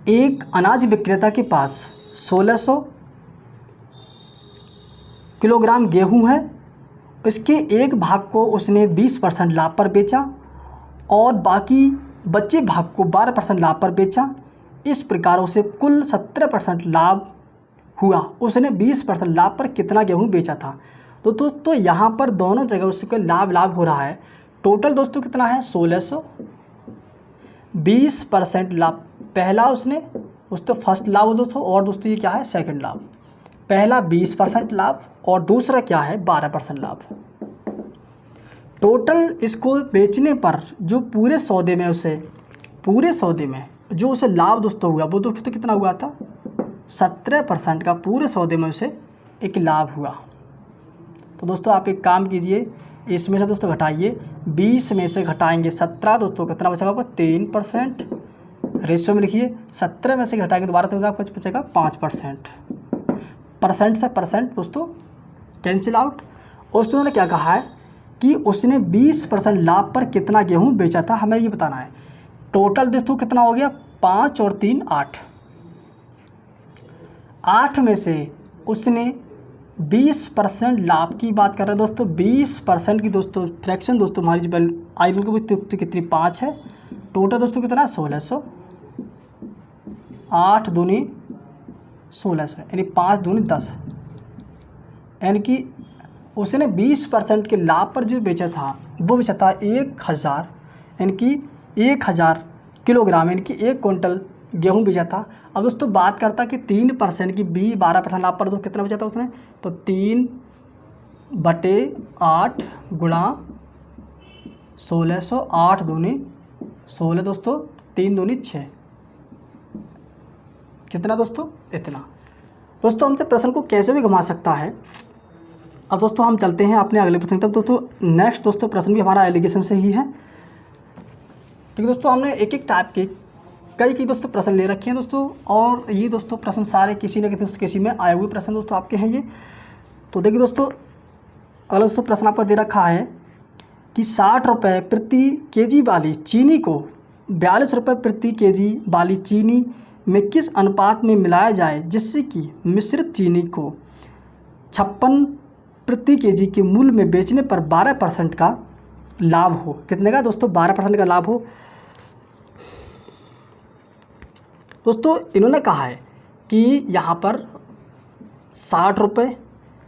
एक अनाज विक्रेता के पास 1600 किलोग्राम गेहूं है। इसके एक भाग को उसने 20% लाभ पर बेचा और बाकी बचे भाग को 12% लाभ पर बेचा। इस प्रकार उसे कुल 17% लाभ हुआ। उसने 20% लाभ पर कितना गेहूं बेचा था। तो दोस्तों यहाँ पर दोनों जगह उसके लाभ हो रहा है। टोटल दोस्तों कितना है 1600, 20% लाभ पहला उसने तो फर्स्ट लाभ दोस्तों, और दोस्तों ये क्या है सेकंड लाभ। पहला 20% लाभ और दूसरा क्या है 12% लाभ। टोटल इसको बेचने पर जो पूरे सौदे में जो उसे लाभ दोस्तों हुआ वो दोस्तों कितना हुआ था 17% का पूरे सौदे में उसे एक लाभ हुआ। तो दोस्तों आप एक काम कीजिए, इसमें से दोस्तों घटाइए, 20 में से घटाएंगे 17 दोस्तों कितना बचेगा आपको 3%। रेशियो में लिखिए 17 में से घटाएंगे दोबारा तो आपको बचेगा 5%। परसेंट से परसेंट दोस्तों कैंसिल आउट। दोस्तों उन्होंने क्या कहा है कि उसने 20% लाभ पर कितना गेहूं बेचा था, हमें ये बताना है। टोटल दोस्तों कितना हो गया 5 और 3 8। 8 में से उसने 20% लाभ की बात कर रहे हैं दोस्तों। 20% की दोस्तों फ्रैक्शन दोस्तों हमारी जो आई को कितनी 5 है। टोटल दोस्तों कितना 1600, 8 दूनी 1600, यानी 5 दूनी 10, यानी कि उसने 20% के लाभ पर जो बेचा था वो बेचा था 1000, यानी कि 1000 किलोग्राम, यानी कि 1 क्विंटल गेहूं बेचा था। अब दोस्तों बात करता कि 3% की 12% लाभ पर तो कितना बेचा था उसने, तो 3/8 गुणा 1600, 8 दूनी 16 दोस्तों, 3 दूनी 6, कितना दोस्तों इतना। दोस्तों हमसे प्रश्न को कैसे भी घुमा सकता है। अब दोस्तों हम चलते हैं अपने अगले प्रश्न तक। दोस्तों नेक्स्ट दोस्तों प्रश्न भी हमारा एलिगेशन से ही है। ठीक है दोस्तों, हमने एक एक टाइप के कई दोस्तों प्रश्न ले रखे हैं दोस्तों, और ये दोस्तों प्रश्न सारे किसी न किसी में आए हुए प्रश्न दोस्तों आपके हैं ये। तो देखिए दोस्तों अगला दोस्तों प्रश्न आपका दे रखा है कि 60 रुपये प्रति kg वाली चीनी को 42 रुपये प्रति केजी वाली चीनी में किस अनुपात में मिलाया जाए जिससे कि मिश्रित चीनी को 56 प्रति केजी के मूल्य में बेचने पर 12% का लाभ हो। कितने का दोस्तों? 12% का लाभ हो। दोस्तों इन्होंने कहा है कि यहाँ पर 60 रुपये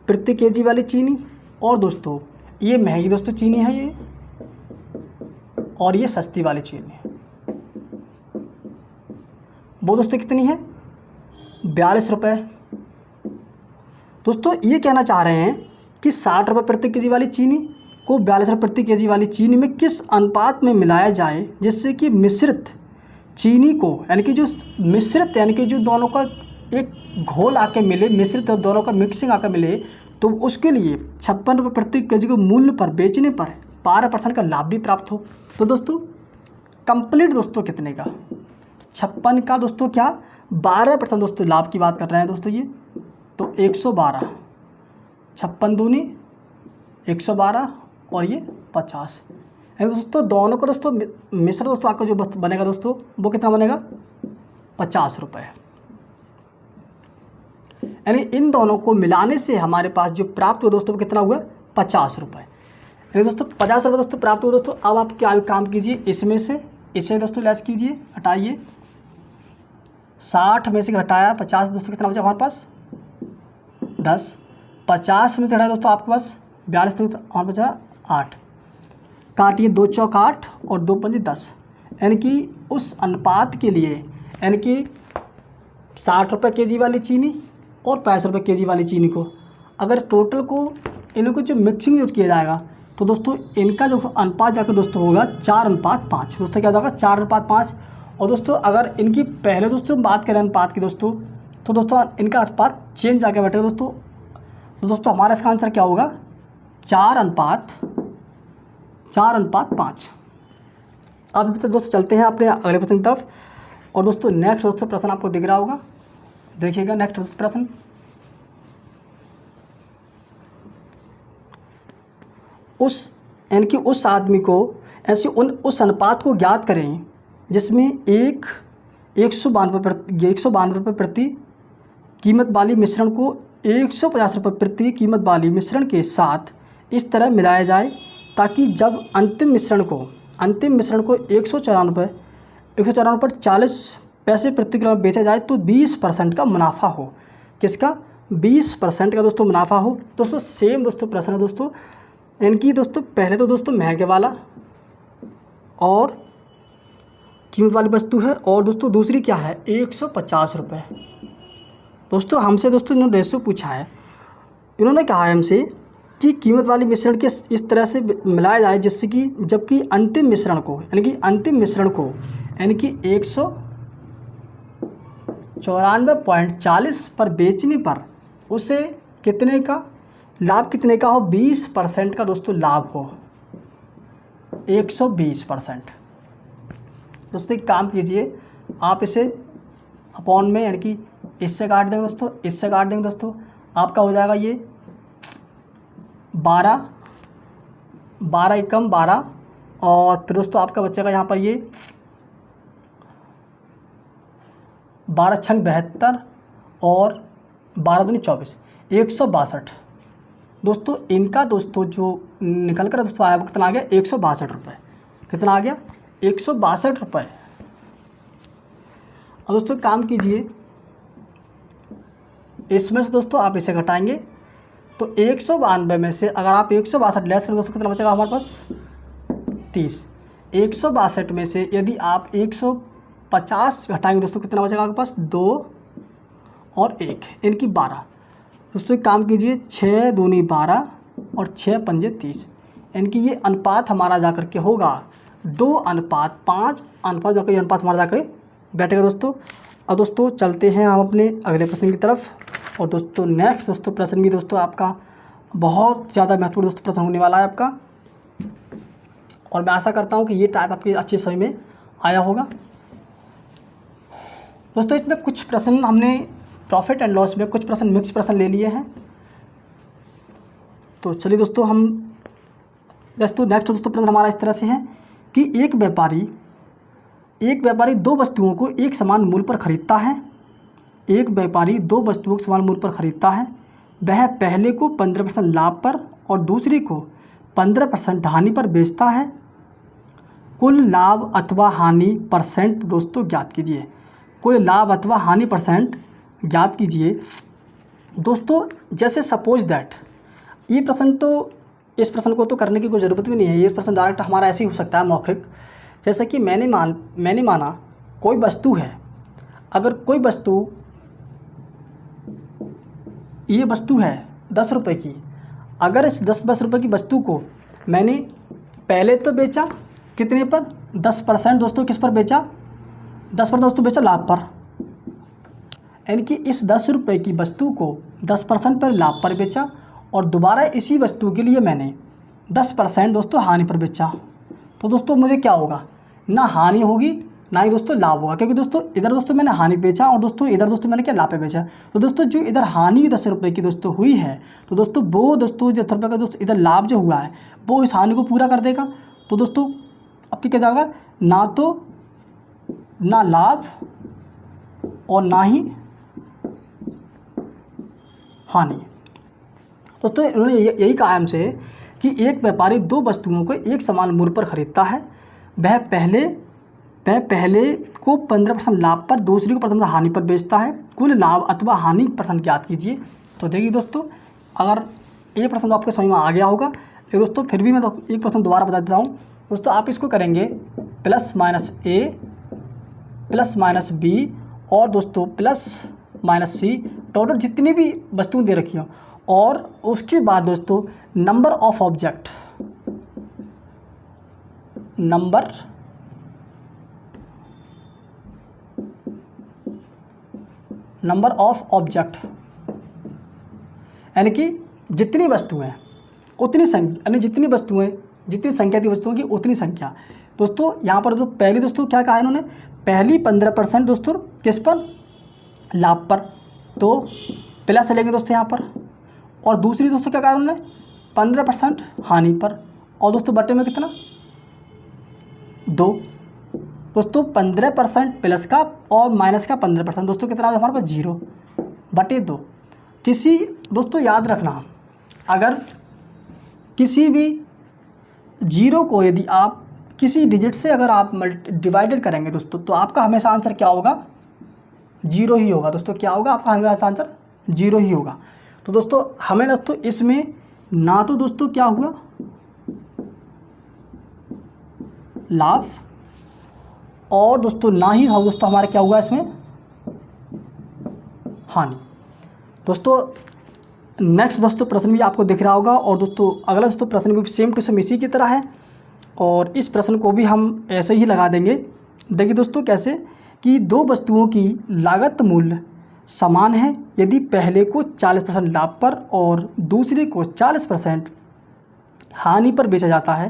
प्रति केजी वाली चीनी, और दोस्तों ये महंगी दोस्तों चीनी है ये, और ये सस्ती वाली चीनी है। वो दोस्तों कितनी है? 42 रुपये। दोस्तों ये कहना चाह रहे हैं कि 60 रुपये प्रति केजी वाली चीनी को 42 रुपये प्रति केजी वाली चीनी में किस अनुपात में मिलाया जाए जिससे कि मिश्रित चीनी को, यानी कि जो मिश्रित यानी कि जो दोनों का एक घोल आके मिले, मिश्रित और दोनों का मिक्सिंग आकर मिले, तो उसके लिए 56 रुपये प्रति केजी के मूल्य पर बेचने पर 12% का लाभ भी प्राप्त हो। तो दोस्तों कंप्लीट दोस्तों कितने का? 56 का दोस्तों क्या 12% दोस्तों लाभ की बात कर रहे हैं दोस्तों ये, तो 112, 56 दूनी 112 और ये 50। दोस्तों दोनों को दोस्तों मिश्र दोस्तों आपका जो बनेगा दोस्तों वो कितना बनेगा? 50 रुपये। यानी इन दोनों को मिलाने से हमारे पास जो प्राप्त हुआ दोस्तों वो कितना हुआ? 50 रुपये। यानी दोस्तों 50 रुपये दोस्तों प्राप्त हुआ दोस्तों। अब आप क्या काम कीजिए, इसमें से इसे दोस्तों लेस कीजिए, हटाइए। 60 में से घटाया 50 दोस्तों कितना बचा हमारे पास? 10। 50 में से घटाया दोस्तों आपके पास 42 तो और बचा 8। काटिए, 2 चौक 8 और 2 पंजे 10। यानी कि उस अनुपात के लिए, यानी कि 60 रुपये केजी वाली चीनी और 65 रुपये केजी वाली चीनी को अगर टोटल को इनको जो मिक्सिंग यूज किया जाएगा तो दोस्तों इनका जो अनुपात जाकर दोस्तों होगा 4:5। दोस्तों क्या होगा? 4:5। और दोस्तों अगर इनकी पहले दोस्तों बात करें अनुपात की दोस्तों, तो दोस्तों इनका अनुपात चेंज जाके बैठेगा दोस्तों। तो दोस्तों हमारा इसका आंसर क्या होगा? 4:5। अब दोस्तों चलते हैं अपने अगले प्रश्न की तरफ। और दोस्तों नेक्स्ट दोस्तों प्रश्न आपको दिख रहा होगा, देखिएगा नेक्स्ट प्रश्न। यानी कि उस आदमी को ऐसे उस अनुपात को ज्ञात करें जिसमें 192 रुपये प्रति कीमत वाली मिश्रण को 150 रुपये प्रति कीमत वाली मिश्रण के साथ इस तरह मिलाया जाए ताकि जब अंतिम मिश्रण को 194 पर 40 पैसे प्रति किलो बेचा जाए तो 20% का मुनाफा हो। किसका? 20% का दोस्तों मुनाफा हो। दोस्तों सेम दोस्तों प्रश्न है दोस्तों। इनकी दोस्तों पहले तो दोस्तों महंगे वाला और कीमत वाली वस्तु है, और दोस्तों दूसरी क्या है? 150 रुपये। दोस्तों हमसे दोस्तों इन्होंने रेशो पूछा है। इन्होंने कहा है हमसे कि कीमत वाली मिश्रण के इस तरह से मिलाया जाए जिससे कि जबकि अंतिम मिश्रण को यानी कि 194.40 पर बेचने पर उसे कितने का लाभ हो? 20% का दोस्तों लाभ हो, 120%। दोस्तों एक काम कीजिए, आप इसे अपॉन में यानी कि इससे काट देंगे दोस्तों, इससे काट देंगे दोस्तों, आपका हो जाएगा ये 12 एकम 12, और फिर दोस्तों आपका बचेगा यहाँ पर ये 12 छंग 72 और 12 दूनी 24, 162। दोस्तों इनका दोस्तों जो निकल कर दोस्तों आया वो कितना आ गया? 162 रुपये। कितना आ गया? 162 रुपये। अब दोस्तों काम कीजिए, इसमें से दोस्तों आप इसे घटाएंगे तो 192 में से अगर आप 162 लेस करें दोस्तों कितना बचेगा हमारे पास? 30। 162 में से यदि आप 150 घटाएंगे दोस्तों कितना बचेगा आपके पास? 2 और 1 इनकी 12। दोस्तों एक काम कीजिए, 6 दूनी 12 और 6 पंजे 30। इनकी ये अनुपात हमारा जाकर के होगा 2:5 अनुपात, जाकर ये अनुपात हमारा जाकर बैठेगा दोस्तों। अब दोस्तों चलते हैं हम अपने अगले प्रश्न की तरफ। और दोस्तों नेक्स्ट दोस्तों प्रश्न भी दोस्तों आपका बहुत ज़्यादा महत्वपूर्ण दोस्तों प्रश्न होने वाला है आपका, और मैं आशा करता हूँ कि ये टाइप आपकी अच्छी समझ में आया होगा। दोस्तों इसमें कुछ प्रश्न हमने प्रॉफिट एंड लॉस में कुछ प्रश्न मिक्स प्रश्न ले लिए हैं। तो चलिए दोस्तों हम नेक्स्ट दोस्तों प्रश्न हमारा इस तरह से है कि एक व्यापारी एक व्यापारी दो वस्तुओं को एक समान मूल्य पर खरीदता है। एक व्यापारी दो वस्तुओं को समान मूल्य पर खरीदता है। वह पहले को 15% लाभ पर और दूसरी को 15% हानि पर बेचता है। कुल लाभ अथवा हानि परसेंट दोस्तों ज्ञात कीजिए। कुल लाभ अथवा हानि परसेंट ज्ञात कीजिए। दोस्तों जैसे सपोज दैट, ये प्रश्न तो, इस प्रश्न को तो करने की कोई ज़रूरत भी नहीं है, ये प्रश्न डायरेक्ट हमारा ऐसे ही हो सकता है मौखिक। जैसे कि मैंने माना कोई वस्तु है, अगर कोई वस्तु, ये वस्तु है 10 रुपये की, अगर इस 10 रुपये की वस्तु को मैंने पहले तो बेचा कितने पर, 10% दोस्तों, किस पर बेचा, 10% दोस्तों बेचा लाभ पर, यानी कि इस 10 रुपये की वस्तु को 10% पर लाभ पर बेचा और दोबारा इसी वस्तु के लिए मैंने 10% दोस्तों हानि पर बेचा। तो दोस्तों मुझे क्या होगा, ना हानि होगी ना ही दोस्तों लाभ होगा, क्योंकि दोस्तों इधर दोस्तों मैंने हानि बेचा और दोस्तों इधर दोस्तों मैंने क्या लाभ पे बेचा। तो दोस्तों जो इधर हानि 10 रुपये की दोस्तों हुई है, तो दोस्तों वो दोस्तों जो 10 रुपये का दोस्तों इधर लाभ जो हुआ है वो इस हानि को पूरा कर देगा। तो दोस्तों अब क्या जाएगा, ना लाभ और ना ही हानि। दोस्तों उन्होंने यही कहा हमसे कि एक व्यापारी दो वस्तुओं को एक समान मूल्य पर खरीदता है। वह पहले को 15% लाभ पर, दूसरी को 15% हानि पर बेचता है। कुल लाभ अथवा हानि परसेंट ज्ञात कीजिए। तो देखिए दोस्तों, अगर ये प्रश्न तो आपके समझ में आ गया होगा, लेकिन दोस्तों फिर भी मैं तो एक प्रश्न दोबारा बता देता हूँ। दोस्तों आप इसको करेंगे plus minus A plus minus B और दोस्तों प्लस माइनस सी, टोटल जितनी भी वस्तुएं दे रखी हो, और उसके बाद दोस्तों number of object, number of object, यानी कि जितनी वस्तुएं उतनी संख्या, यानी जितनी संख्या थी वस्तुओं की उतनी संख्या। दोस्तों यहाँ पर जो पहली दोस्तों क्या कहा इन्होंने, पहली 15% दोस्तों किस पर, लाभ पर, तो प्लस लेंगे दोस्तों यहाँ पर, और दूसरी दोस्तों क्या कहा उन्होंने 15% हानि पर, और दोस्तों बटे में कितना 2। दोस्तों 15% प्लस का और माइनस का 15% दोस्तों कितना है हमारे पास 0 बटे 2। किसी दोस्तों याद रखना, अगर किसी भी 0 को यदि आप किसी डिजिट से अगर आप डिवाइडेड करेंगे दोस्तों, तो आपका हमेशा आंसर क्या होगा, 0 ही होगा। दोस्तों क्या होगा आपका हमेशा आंसर 0 ही होगा। तो दोस्तों हमें दोस्तों इसमें ना तो दोस्तों क्या हुआ लाभ, और दोस्तों ना ही दोस्तों हमारा क्या हुआ इसमें हानि। दोस्तों नेक्स्ट दोस्तों प्रश्न भी आपको दिख रहा होगा, और दोस्तों अगला दोस्तों प्रश्न भी सेम टू सेम इसी की तरह है, और इस प्रश्न को भी हम ऐसे ही लगा देंगे। देखिए दोस्तों कैसे कि दो वस्तुओं की लागत मूल्य समान है यदि पहले को 40% लाभ पर और दूसरे को 40% हानि पर बेचा जाता है,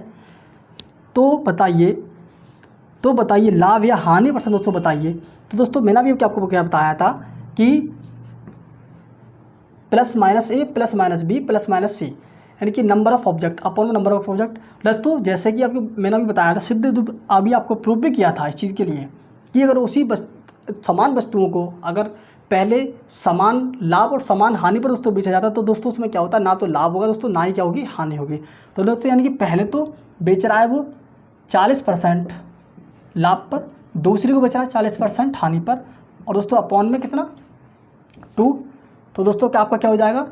तो बताइए लाभ या हानि परसेंट दोस्तों बताइए। तो दोस्तों मैंने भी आपको क्या बताया था कि plus minus A plus minus B plus minus C, यानी कि number of object upon number of object. दोस्तों जैसे कि आपको मैंने भी बताया था, सिद्ध अभी आपको प्रूव भी किया था इस चीज़ के लिए कि अगर उसी समान वस्तुओं को अगर पहले समान लाभ और समान हानि पर दोस्तों बेचा जाता है, तो दोस्तों उसमें क्या होता है, ना तो लाभ होगा दोस्तों, ना ही क्या होगी हानि होगी। तो दोस्तों यानी कि पहले तो बेच रहा है वो 40% लाभ पर, दूसरी को बेच रहा है 40% हानि पर, और दोस्तों अपॉन में कितना 2। तो दोस्तों क्या आपका क्या हो जाएगा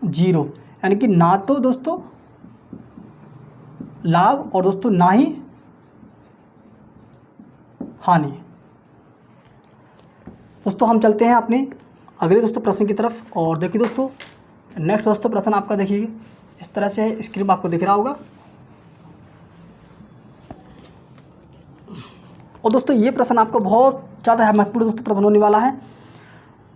0, यानी कि ना तो दोस्तों लाभ और दोस्तों ना ही हानि। दोस्तों हम चलते हैं अपने अगले दोस्तों प्रश्न की तरफ, और देखिए दोस्तों नेक्स्ट दोस्तों प्रश्न आपका देखिए इस तरह से है, स्क्रीन आपको दिख रहा होगा। और दोस्तों ये प्रश्न आपको बहुत ज़्यादा महत्वपूर्ण दोस्तों प्रश्न होने वाला है।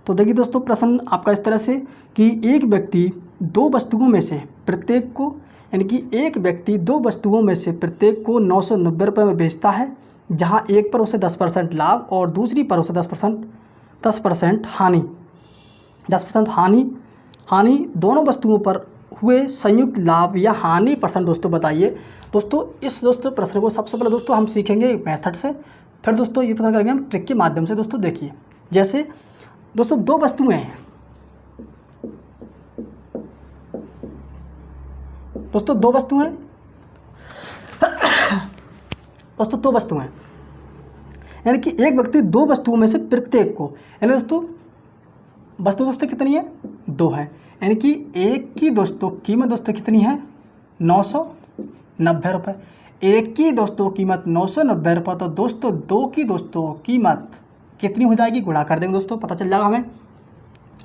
तो देखिए दोस्तों प्रश्न आपका इस तरह से कि एक व्यक्ति दो वस्तुओं में से प्रत्येक को, यानी कि एक व्यक्ति दो वस्तुओं में से प्रत्येक को 990 रुपये में बेचता है, जहां एक पर उसे 10% लाभ और दूसरी पर उसे 10% हानि, 10% हानि दोनों वस्तुओं पर हुए संयुक्त लाभ या हानि परसेंट दोस्तों बताइए। दोस्तों इस दोस्तों प्रश्न को सबसे पहले दोस्तों हम सीखेंगे मेथड से। फिर दोस्तों ये प्रश्न करेंगे हम ट्रिक के माध्यम से। दोस्तों देखिए, जैसे दोस्तों दो वस्तुएं हैं, दोस्तों दो वस्तुएं दोस्तों दो वस्तुएं, यानी कि एक व्यक्ति दो वस्तुओं में से प्रत्येक को, यानी दोस्तों वस्तु दोस्तों कितनी है, दो है, यानी कि एक की दोस्तों कीमत दोस्तों कितनी है 990 रुपये। एक की दोस्तों कीमत 990 रुपये, तो दोस्तों दो की दोस्तों कीमत कितनी हो जाएगी, गुणा कर देंगे दोस्तों, पता चल जाएगा हमें।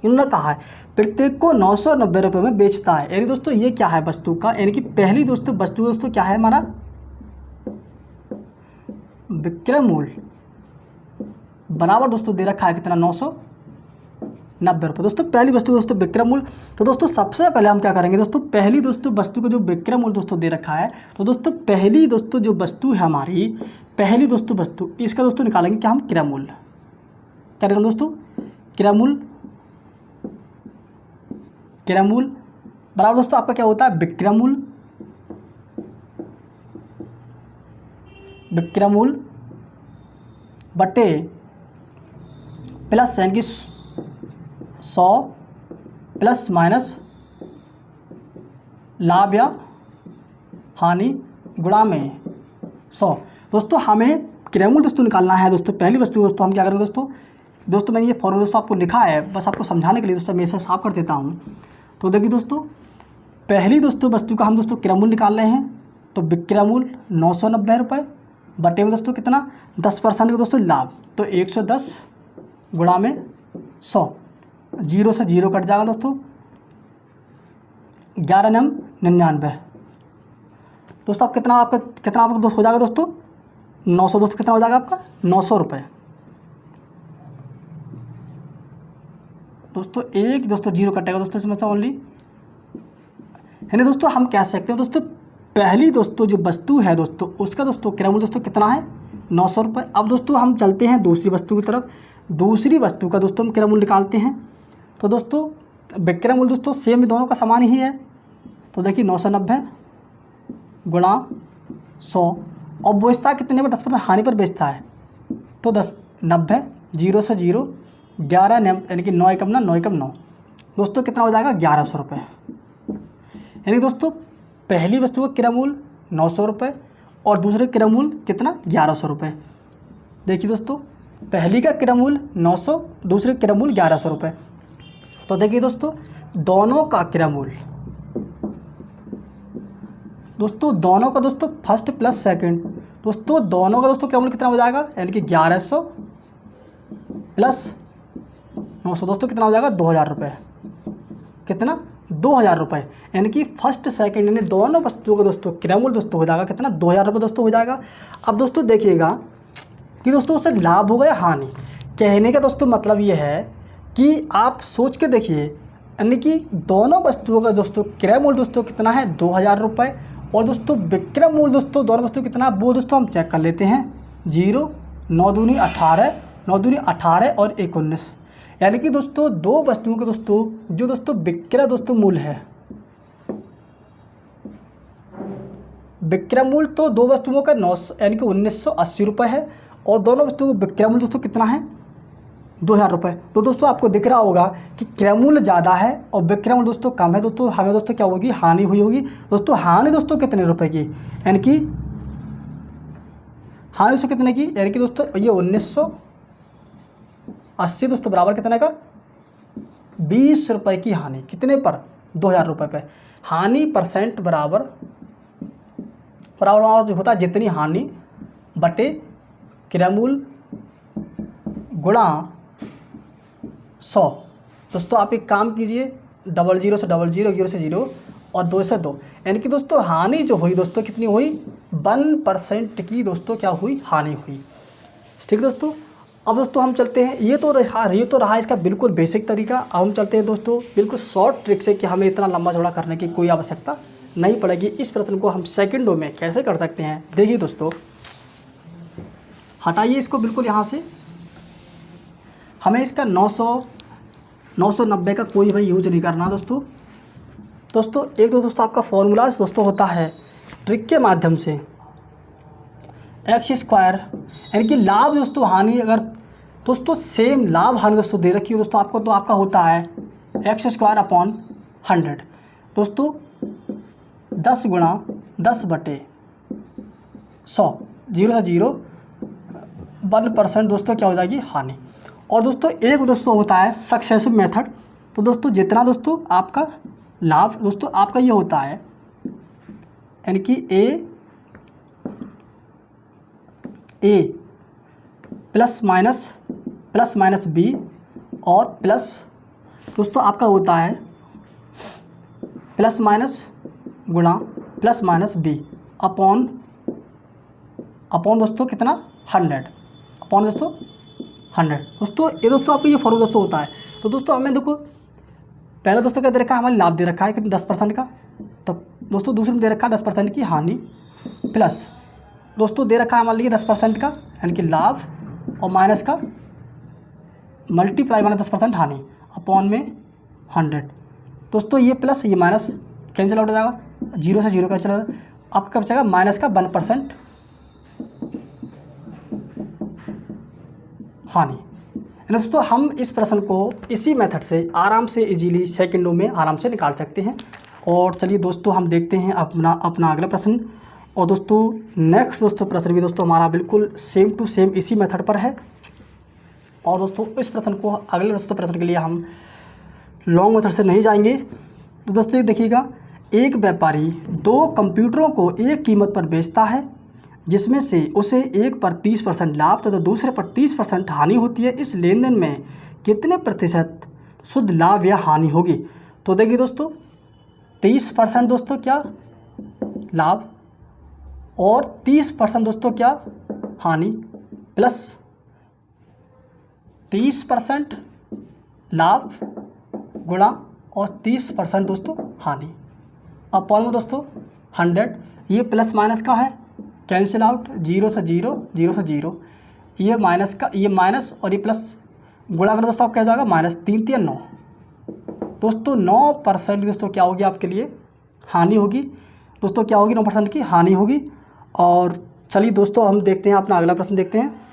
इन्होंने कहा है प्रत्येक को 990 रुपये में बेचता है, यानी दोस्तों ये क्या है वस्तु का, यानी कि पहली दोस्तों वस्तु दोस्तों क्या है हमारा विक्रय मूल्य बराबर दोस्तों दे रखा है कितना 990 रुपये। दोस्तों पहली वस्तु दोस्तों विक्रय मूल्य, तो दोस्तों सबसे पहले हम क्या करेंगे दोस्तों, पहली दोस्तों वस्तु का जो विक्रय मूल्य दोस्तों दे रखा है, तो दोस्तों पहली दोस्तों जो वस्तु है हमारी, पहली दोस्तों वस्तु, इसका दोस्तों निकालेंगे क्या हम क्रय मूल्य, क्या करेंगे दोस्तों क्रय मूल्य, क्रय मूल्य बराबर दोस्तों आपका क्या होता है विक्रय मूल्य, विक्रय मूल्य बटे प्लस, यानी कि 100 प्लस माइनस लाभ या हानि गुणा में 100। दोस्तों हमें क्रय मूल्य दोस्तों निकालना है दोस्तों पहली वस्तु। दोस्तों हम क्या करेंगे दोस्तों मैंने ये फॉर्मूला दोस्तों आपको लिखा है, बस आपको समझाने के लिए दोस्तों मैं इसे साफ कर देता हूँ। तो देखिए दोस्तों पहली दोस्तों वस्तु का हम दोस्तों क्रय मूल्य निकाल रहे हैं, तो विक्रय मूल्य 990 रुपये बटे में दोस्तों कितना 10% का दोस्तों लाभ, तो 110 गुणा में 100, जीरो से जीरो कट जाएगा दोस्तों, 11 नम 99। दोस्तों आप कितना आपका दोस्त हो जाएगा दोस्तों 900, दोस्तों कितना हो जाएगा आपका 900 रुपये। दोस्तों एक दोस्तों जीरो कटेगा दोस्तों इसमें से ओनली, यानी दोस्तों हम कह सकते हैं दोस्तों पहली दोस्तों जो वस्तु है दोस्तों उसका दोस्तों क्रय मूल्य दोस्तों कितना है 900 रुपये। अब दोस्तों हम चलते हैं दूसरी वस्तु की तरफ, दूसरी वस्तु का दोस्तों हम क्रय मूल्य निकालते हैं। तो दोस्तों विक्रय मूल्य दोस्तों सेम दोनों का समान ही है, तो देखिए 990 गुणा 100, और बेचता है कितने पर 10% हानि पर बेचता है, तो 90 जीरो से जीरो 11 नम, यानी कि 9 एकम 9 दोस्तों कितना हो जाएगा 1100 रुपये। यानी दोस्तों पहली वस्तु का क्रय मूल्य 900 रुपये और दूसरे क्रय मूल्य कितना 1100 रुपये। देखिए दोस्तों पहली का क्रय मूल्य 900, दूसरे क्रय मूल्य 1100 रुपये। तो देखिए दोस्तों दोनों का क्रय मूल्य, दोस्तों दोनों का दोस्तों फर्स्ट प्लस सेकंड, दोस्तों दोनों का दोस्तों क्रय मूल्य कितना हो जाएगा, यानी कि 1100 प्लस 900 दोस्तों कितना हो जाएगा 2000 रुपये, कितना 2000 रुपये। यानी कि फर्स्ट सेकंड यानी दोनों वस्तुओं का दोस्तों क्रय मूल्य दोस्तों हो जाएगा कितना 2000 रुपये दोस्तों हो जाएगा। अब दोस्तों देखिएगा कि दोस्तों उससे लाभ हो गया हानि, कहने का दोस्तों मतलब ये है कि आप सोच के देखिए, यानी कि दोनों वस्तुओं का दोस्तों क्रय मूल्य दोस्तों कितना है 2000 रुपये, और दोस्तों विक्रय मूल्य दोस्तों दोनों वस्तु कितना वो दोस्तों हम चेक कर लेते हैं, 0 9 दूनी 18 9 दूनी 18 और 19, यानी कि दोस्तों दो वस्तुओं के दोस्तों जो दोस्तों विक्रय दोस्तों मूल्य है, विक्रय मूल्य तो दो वस्तुओं का 9 यानी कि 1980 रुपये है, और दोनों वस्तुओं का विक्रय मूल्य दोस्तों कितना है 2000 रुपये। तो दोस्तों आपको दिख रहा होगा कि क्रय मूल्य ज़्यादा है और विक्रय मूल्य दोस्तों कम है, दोस्तों हमें दोस्तों क्या होगी हानि हुई होगी। दोस्तों हानि दोस्तों कितने रुपए की, यानी कि हानि दोस्तों कितने की, यानी कि दोस्तों ये 1980 दोस्तों बराबर कितने का 20 रुपये की हानि, कितने पर 2000 रुपये पे। हानि परसेंट बराबर होता है जितनी हानि बटे क्रय मूल्य गुणा 100। दोस्तों आप एक काम कीजिए, 00 से 00 0 से 0 और 2 से 2, यानी कि दोस्तों हानि जो हुई दोस्तों कितनी हुई 1% की दोस्तों क्या हुई हानि हुई। ठीक है दोस्तों, अब दोस्तों हम चलते हैं, ये तो रहा इसका बिल्कुल बेसिक तरीका। अब हम चलते हैं दोस्तों बिल्कुल शॉर्ट ट्रिक से कि हमें इतना लंबा चौड़ा करने की कोई आवश्यकता नहीं पड़ेगी। इस प्रश्न को हम सेकंडों में कैसे कर सकते हैं, देखिए दोस्तों हटाइए इसको बिल्कुल यहाँ से, हमें इसका 990 का कोई भाई यूज नहीं करना दोस्तों। एक दोस्तों आपका फॉर्मूला दोस्तों होता है ट्रिक के माध्यम से, एक्स स्क्वायर, यानी कि लाभ दोस्तों हानि अगर दोस्तों सेम लाभ हानि दोस्तों दे रखी हो दोस्तों आपको, तो आपका होता है एक्स स्क्वायर अपॉन 100 दोस्तों, 10 गुणा 10/100, 0 से 0 1% दोस्तों क्या हो जाएगी हानि। और दोस्तों एक दोस्तों होता है सक्सेसिव मेथड, तो दोस्तों जितना दोस्तों आपका लाभ दोस्तों आपका ये होता है, यानी कि ए प्लस माइनस बी और प्लस दोस्तों आपका होता है प्लस माइनस गुणा प्लस माइनस बी अपॉन दोस्तों कितना 100 अपॉन दोस्तों 100 दोस्तों, ये दोस्तों आपका ये फॉर्मूला दोस्तों होता है। तो दोस्तों हमें देखो पहले दोस्तों क्या दे रखा है, हमारे लाभ दे रखा है कितने 10% का, तब दोस्तों दूसरे में दे रखा है 10% की हानि, प्लस दोस्तों दे रखा है हमारे लिए 10% का यानी कि लाभ, और माइनस का मल्टीप्लाई माइनस 10% हानि अपॉन में 100 दोस्तों, ये प्लस ये माइनस कैंसिल आउट हो जाएगा, 0 से 0 कैंसिल हो जाएगा, आपका बचेगा माइनस का 1% हानि। दोस्तों हम इस प्रश्न को इसी मेथड से आराम से इजीली सेकंडों में आराम से निकाल सकते हैं। और चलिए दोस्तों हम देखते हैं अपना अगला प्रश्न। और दोस्तों नेक्स्ट दोस्तों प्रश्न भी दोस्तों हमारा बिल्कुल सेम टू सेम इसी मेथड पर है। और दोस्तों इस प्रश्न को अगले दोस्तों प्रश्न के लिए हम लॉन्ग मेथड से नहीं जाएंगे। तो दोस्तों ये देखिएगा, एक व्यापारी 2 कंप्यूटरों को एक कीमत पर बेचता है, जिसमें से उसे एक पर 30% लाभ तथा दूसरे पर 30% हानि होती है। इस लेन देन में कितने प्रतिशत शुद्ध लाभ या हानि होगी? तो देखिए दोस्तों 30% दोस्तों क्या लाभ और 30% दोस्तों क्या हानि, प्लस 30% लाभ गुणा और 30% दोस्तों हानि अपॉन में दोस्तों 100, ये प्लस माइनस का है कैंसिल आउट, 0 से 0 0 से 0, ये माइनस का ये माइनस और ये प्लस गुणा कर दोस्तों आप क्या हो जाएगा माइनस 3 3 9 दोस्तों 9% दोस्तों क्या होगी आपके लिए हानि होगी दोस्तों, क्या होगी 9% की हानि होगी। और चलिए दोस्तों हम देखते हैं अपना अगला प्रश्न देखते हैं।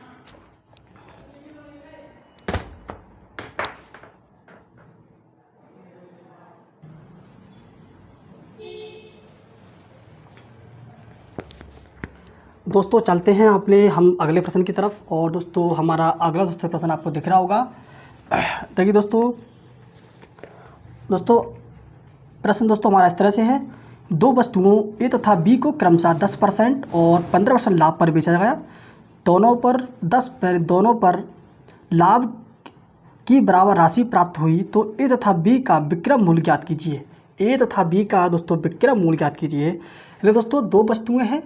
दोस्तों चलते हैं हम अगले प्रश्न की तरफ। और दोस्तों हमारा अगला दोस्तों प्रश्न आपको दिख रहा होगा। देखिए दोस्तों प्रश्न दोस्तों हमारा इस तरह से है, 2 वस्तुओं ए तथा बी को क्रमशः 10% और 15% लाभ पर बेचा गया। दोनों पर लाभ की बराबर राशि प्राप्त हुई, तो ए तथा बी का विक्रय मूल्य ज्ञात कीजिए। ए तथा बी का दोस्तों विक्रय मूल्य ज्ञात कीजिए। यानी दोस्तों 2 वस्तुएं हैं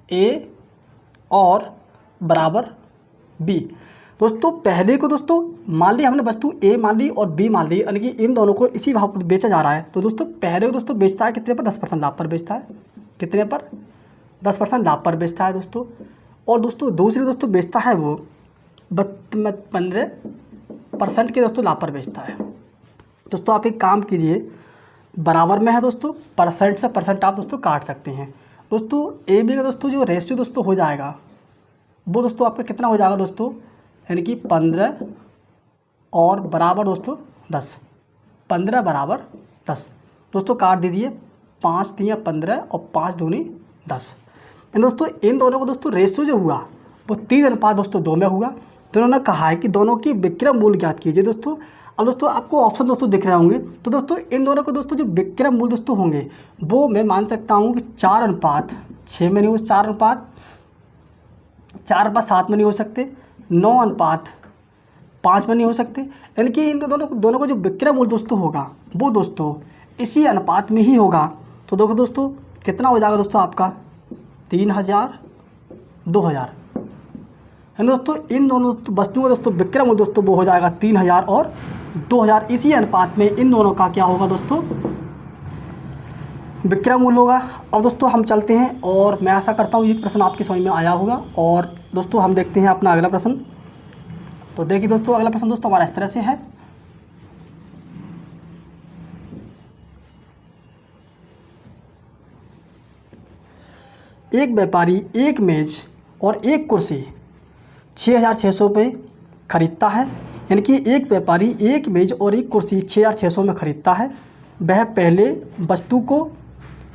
ए और बराबर बी। दोस्तों पहले को दोस्तों मान ली हमने वस्तु ए मान ली और बी मान ली, यानी कि इन दोनों को इसी भाव पर बेचा जा रहा है। तो दोस्तों पहले को दोस्तों बेचता है कितने पर 10% लाभ पर बेचता है, कितने पर 10% लाभ पर बेचता है दोस्तों। और दोस्तों दूसरे दोस्तों बेचता है वो 15% के दोस्तों लाभ पर बेचता है। दोस्तों आप एक काम कीजिए, बराबर में है दोस्तों, परसेंट से परसेंट आप दोस्तों काट सकते हैं। दोस्तों ए बी का दोस्तों जो रेशियो दोस्तों हो जाएगा वो दोस्तों आपका कितना हो जाएगा दोस्तों, यानी कि 15 और बराबर दोस्तों 10, 15 बराबर 10 दोस्तों काट दीजिए, 5 3 15 और 5 दूनी 10। दोस्तों इन दोनों को दोस्तों रेशियो जो हुआ वो 3:2 दोस्तों 2 में हुआ। तो उन्होंने कहा है कि दोनों की विक्रय मूल्य ज्ञात कीजिए दोस्तों। अब दोस्तों आपको ऑप्शन दोस्तों दिख रहे होंगे, तो दोस्तों इन दोनों को दोस्तों जो विक्रय मूल्य दोस्तों होंगे वो मैं मान सकता हूँ कि 4:6 में नहीं हो, 4:7 में नहीं हो सकते, 9:5 में नहीं हो सकते। यानी कि इन दोनों को जो विक्रय मूल्य दोस्तों होगा वो दोस्तों इसी अनुपात में ही होगा। तो देखो दोस्तों कितना हो जाएगा दोस्तों आपका 3000 2000। है दोस्तों इन दोनों वस्तुओं का दोस्तों विक्रय मूल्य दोस्तों वो हो जाएगा 3000 और 2000, इसी अनुपात में इन दोनों का क्या होगा दोस्तों विक्रय मूल्य होगा। अब दोस्तों हम चलते हैं और मैं आशा करता हूँ ये प्रश्न आपके समझ में आया होगा। और दोस्तों हम देखते हैं अपना अगला प्रश्न। तो देखिए दोस्तों अगला प्रश्न दोस्तों हमारा इस तरह से है, एक व्यापारी एक मेज़ और एक कुर्सी 6,600 रुपये खरीदता है, यानी कि एक व्यापारी एक मेज़ और एक कुर्सी 6,600 में ख़रीदता है। वह पहले वस्तु को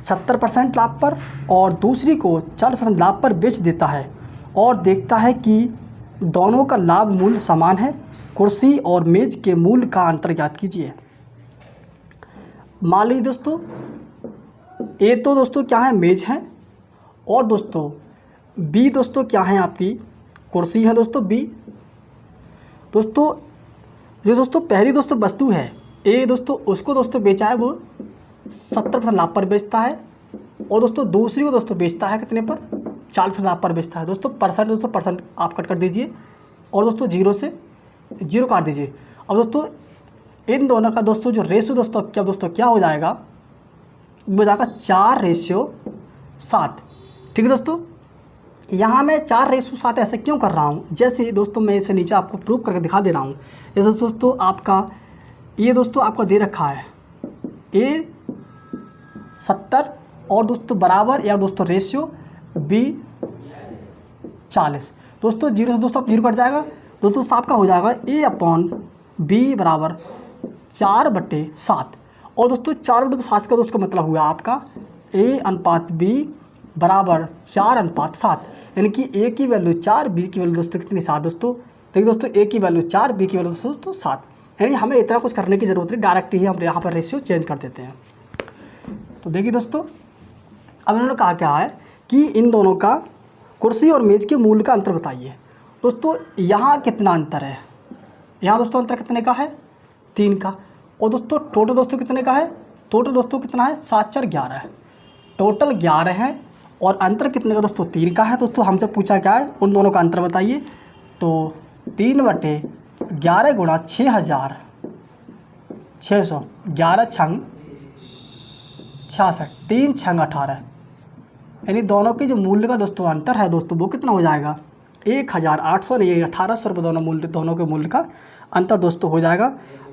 70% लाभ पर और दूसरी को 40% लाभ पर बेच देता है और देखता है कि दोनों का लाभ मूल्य समान है। कुर्सी और मेज़ के मूल्य का अंतर ज्ञात कीजिए। मान लीजिए दोस्तों, ए तो दोस्तों क्या है, मेज़ है, और दोस्तों बी दोस्तों क्या है, आपकी कुर्सी है दोस्तों बी। दोस्तों ये दोस्तों पहली दोस्तों वस्तु है ए दोस्तों, उसको दोस्तों बेचा है वो 70% लाभ पर बेचता है, और दोस्तों दूसरी को दोस्तों बेचता है कितने पर, 40% लाभ पर बेचता है। दोस्तों परसेंट आप कट कर दीजिए और दोस्तों 0 से 0 काट दीजिए। अब दोस्तों इन दोनों का दोस्तों जो रेशियो दोस्तों क्या हो जाएगा, वो हो जाएगा 4:7। ठीक है दोस्तों, यहाँ मैं 4:7 ऐसे क्यों कर रहा हूँ, जैसे दोस्तों मैं इसे नीचे आपको प्रूव करके दिखा दे रहा हूँ। जैसे दोस्तों आपका ये दोस्तों आपका दे रखा है ए 70 और दोस्तों बराबर या दोस्तों रेशियो बी 40। दोस्तों 0 से दोस्तों 0 कट जाएगा। दोस्तों आपका हो जाएगा A/B बराबर 4/7, और दोस्तों 4/7 का दोस्तों मतलब हुआ आपका A/B बराबर 4/7, यानी कि A की वैल्यू 4, B की वैल्यू दोस्तों कितनी 7। दोस्तों देखिए दोस्तों A की वैल्यू 4, B की वैल्यू दोस्तों 7, यानी हमें इतना कुछ करने की ज़रूरत नहीं, डायरेक्ट ही हम यहाँ पर रेशियो चेंज कर देते हैं। तो देखिए दोस्तों, अब इन्होंने कहा क्या है कि इन दोनों का कुर्सी और मेज़ के मूल्य का अंतर बताइए। दोस्तों यहाँ कितना अंतर है, यहाँ दोस्तों अंतर कितने का है, 3 का, और दोस्तों टोटल दोस्तों कितने का है, टोटल दोस्तों कितना है, 7×4 है, टोटल 11 है, और अंतर कितने का दोस्तों, 3 का है। दोस्तों हमसे पूछा क्या है, उन दोनों का अंतर बताइए। तो 3/11 गुणा 6,600, 11 छंग 66, 3 छंग 18, यानी दोनों के जो मूल्य का दोस्तों अंतर है दोस्तों वो कितना हो जाएगा, 1,800 नहीं 1,800 रुपये दोनों के मूल्य का अंतर दोस्तों हो जाएगा।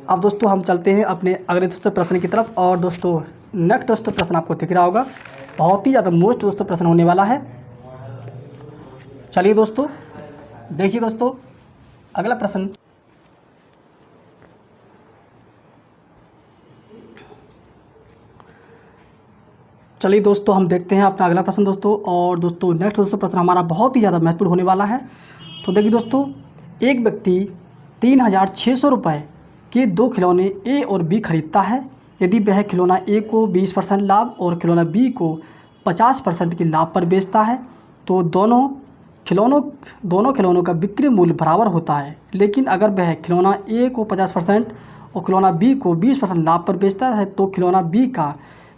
अब दोस्तों हम चलते हैं अपने अगले दोस्तों प्रश्न की तरफ, और दोस्तों नेक्स्ट दोस्तों प्रश्न आपको दिख रहा होगा, बहुत ही ज़्यादा मोस्ट दोस्तों प्रश्न होने वाला है। चलिए दोस्तों देखिए दोस्तों अगला प्रश्न। चलिए दोस्तों हम देखते हैं अपना अगला प्रश्न दोस्तों, और दोस्तों नेक्स्ट दोस्तों प्रश्न हमारा बहुत ही ज़्यादा महत्वपूर्ण होने वाला है। तो देखिए दोस्तों, एक व्यक्ति 3,600 रुपये के 2 खिलौने ए और बी खरीदता है। यदि वह खिलौना ए को 20% लाभ और खिलौना बी को 50% की लाभ पर बेचता है तो दोनों खिलौनों का बिक्री मूल्य बराबर होता है। लेकिन अगर वह खिलौना ए को 50% और खिलौना बी को 20% लाभ पर बेचता है तो खिलौना बी का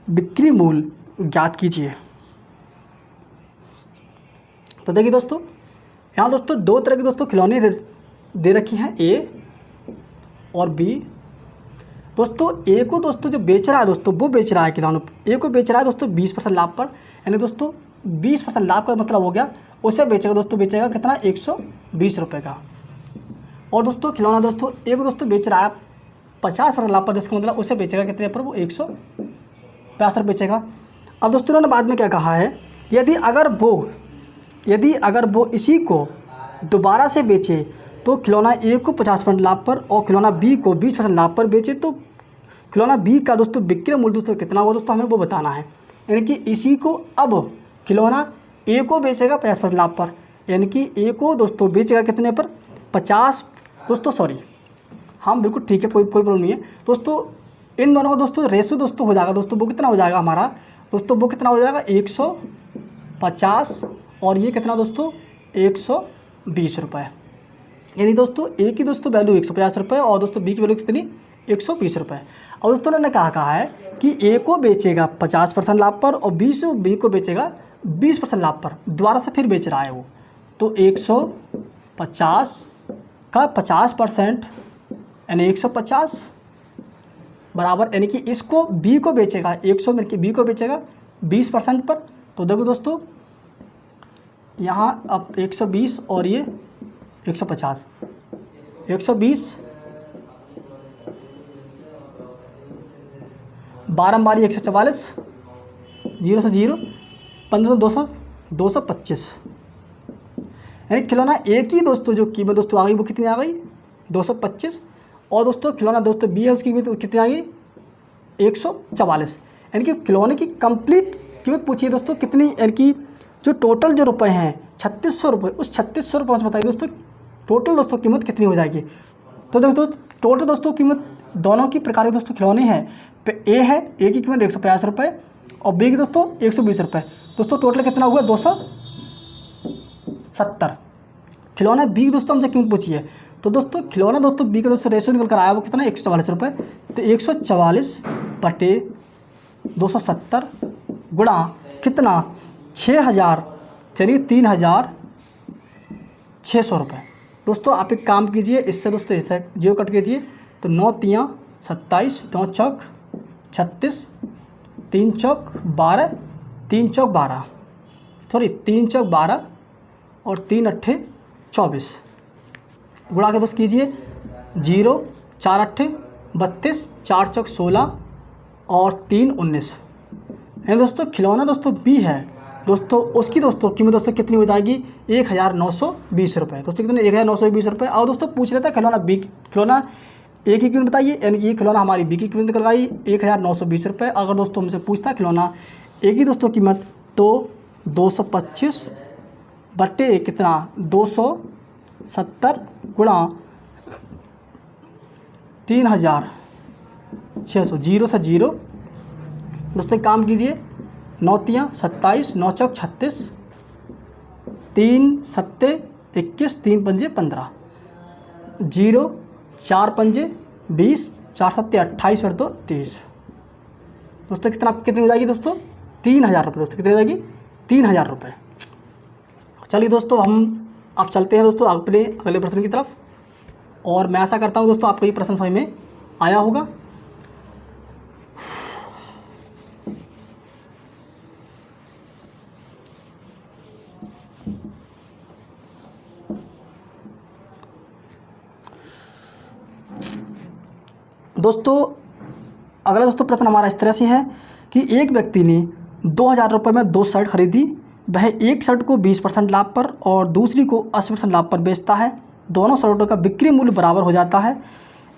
बिक्री मूल्य ज्ञात कीजिए। तो देखिए दोस्तों, यहाँ दोस्तों 2 तरह के दोस्तों खिलौने दे रखी हैं, ए और बी। दोस्तों ए को दोस्तों जो बेच रहा है दोस्तों वो बेच रहा है खिलौनों, ए को बेच रहा है दोस्तों 20% लाभ पर, यानी दोस्तों 20% लाभ का मतलब हो गया उसे बेचेगा कितना, 120 रुपये का। और दोस्तों खिलौना दोस्तों ए को दोस्तों बेच रहा है 50% लाभ पर, जिसका मतलब उसे बेचेगा कितने पर, वो 150 रुपये बेचेगा। अब दोस्तों उन्होंने बाद में क्या कहा है, यदि अगर वो इसी को दोबारा से बेचे तो खिलौना ए को 50% लाभ पर और खिलौना बी को 20% लाभ पर बेचे तो खिलौना बी का दोस्तों विक्रय मूल्य दोस्तों कितना होगा, दोस्तों हमें वो बताना है। यानी कि इसी को अब खिलौना ए को बेचेगा 50% लाभ पर, यानी कि ए को दोस्तों बेचेगा कितने पर, 50 दोस्तों, सॉरी हम बिल्कुल ठीक है, कोई प्रॉब्लम नहीं है दोस्तों। इन दोनों का दोस्तों रेशो दोस्तों हो जाएगा दोस्तों, वो कितना हो जाएगा हमारा दोस्तों, वो कितना हो जाएगा 150, और ये कितना दोस्तों 120 रुपये, यानी दोस्तों ए की दोस्तों वैल्यू 150 रुपये और दोस्तों बी की वैल्यू कितनी 120 रुपये। और दोस्तों उन्होंने कहा है कि ए को बेचेगा 50% लाभ पर और बी को बेचेगा 20% लाभ पर, दोबारा से फिर बेच रहा है वो, तो 150 का 50% यानी 150 बराबर, यानी कि इसको बी को बेचेगा 100 में, बी को बेचेगा 20% पर। तो देखो दोस्तों यहाँ अब 120 और ये 150, 120 12 144, 0 से 0, 15 200, 225, यानी खिलौना एक ही दोस्तों जो कीमत दोस्तों आ गई वो कितनी आ गई 225। और दोस्तों खिलौना दोस्तों बी है उसकी कीमत कितनी आ गई 144, यानी कि खिलौने की कंप्लीट कीमत पूछिए दोस्तों कितनी, यानी कि जो टोटल जो रुपए हैं 3600 रुपये, उस 3600 रुपये से बताइए दोस्तों टोटल दोस्तों कीमत कितनी हो जाएगी। तो दोस्तों टोटल दोस्तों कीमत दोनों की प्रकार के दोस्तों खिलौने हैं, ए है, ए की कीमत 150 रुपये और बी की दोस्तों 120 रुपये। दोस्तों टोटल कितना हुआ 270। खिलौना बी की दोस्तों हमसे कीमत पूछी है, तो दोस्तों खिलौना दोस्तों बी का दोस्तों रेशो निकल कर आया वो कितना 144 रुपये। तो 144 बटे 270 गुणा कितना 6000, चलिए 3600 रुपये। दोस्तों आप एक काम कीजिए, इससे दोस्तों इसे जीरो कट कीजिए, तो 9 तियाँ 27, 9 चौक 36, 3 चौक 12, 3 चौक 12, सॉरी 3 चौक 12 और 3 अट्ठे 24, गुणा के दोस्त कीजिए 0, 4 अट्ठे 32, 4 चौक 16 और 3 19। है दोस्तों खिलौना दोस्तों बी है दोस्तों, उसकी दोस्तों कीमत दोस्तों कितनी हो जाएगी 1920 रुपये। दोस्तों कितने 1920 रुपये। और दोस्तों पूछ रहे थे खिलौना बी, खिलौना ए की कीमत बताइए, यानी कि ये खिलौना हमारी बी की कीमत निकल गई 1920 रुपये। अगर दोस्तों हमसे पूछता खिलौना ए की दोस्तों कीमत तो 225 बटे कितना 270 गुणा 3600, जीरो से जीरो। दोस्तों एक काम कीजिए 9 तियाँ 27, 9 चौक 36, 3 सत्ते 21, 3 पंजे 15, 0, 4 पंजे 20, 4 सत्ते 28 और 2 23। दोस्तों कितना कितनी हो जाएगी दोस्तों 3000 रुपये। दोस्तों कितनी हो जाएगी 3000 रुपये। चलिए दोस्तों हम अब चलते हैं दोस्तों अपने अगले प्रश्न की तरफ, और मैं आशा करता हूँ दोस्तों आपको ये प्रश्न समझ में आया होगा। दोस्तों अगला दोस्तों प्रश्न हमारा इस तरह से है कि एक व्यक्ति ने 2000 रुपये में 2 शर्ट खरीदी, वह एक शर्ट को 20% लाभ पर और दूसरी को 80% लाभ पर बेचता है। दोनों शर्टों का बिक्री मूल्य बराबर हो जाता है,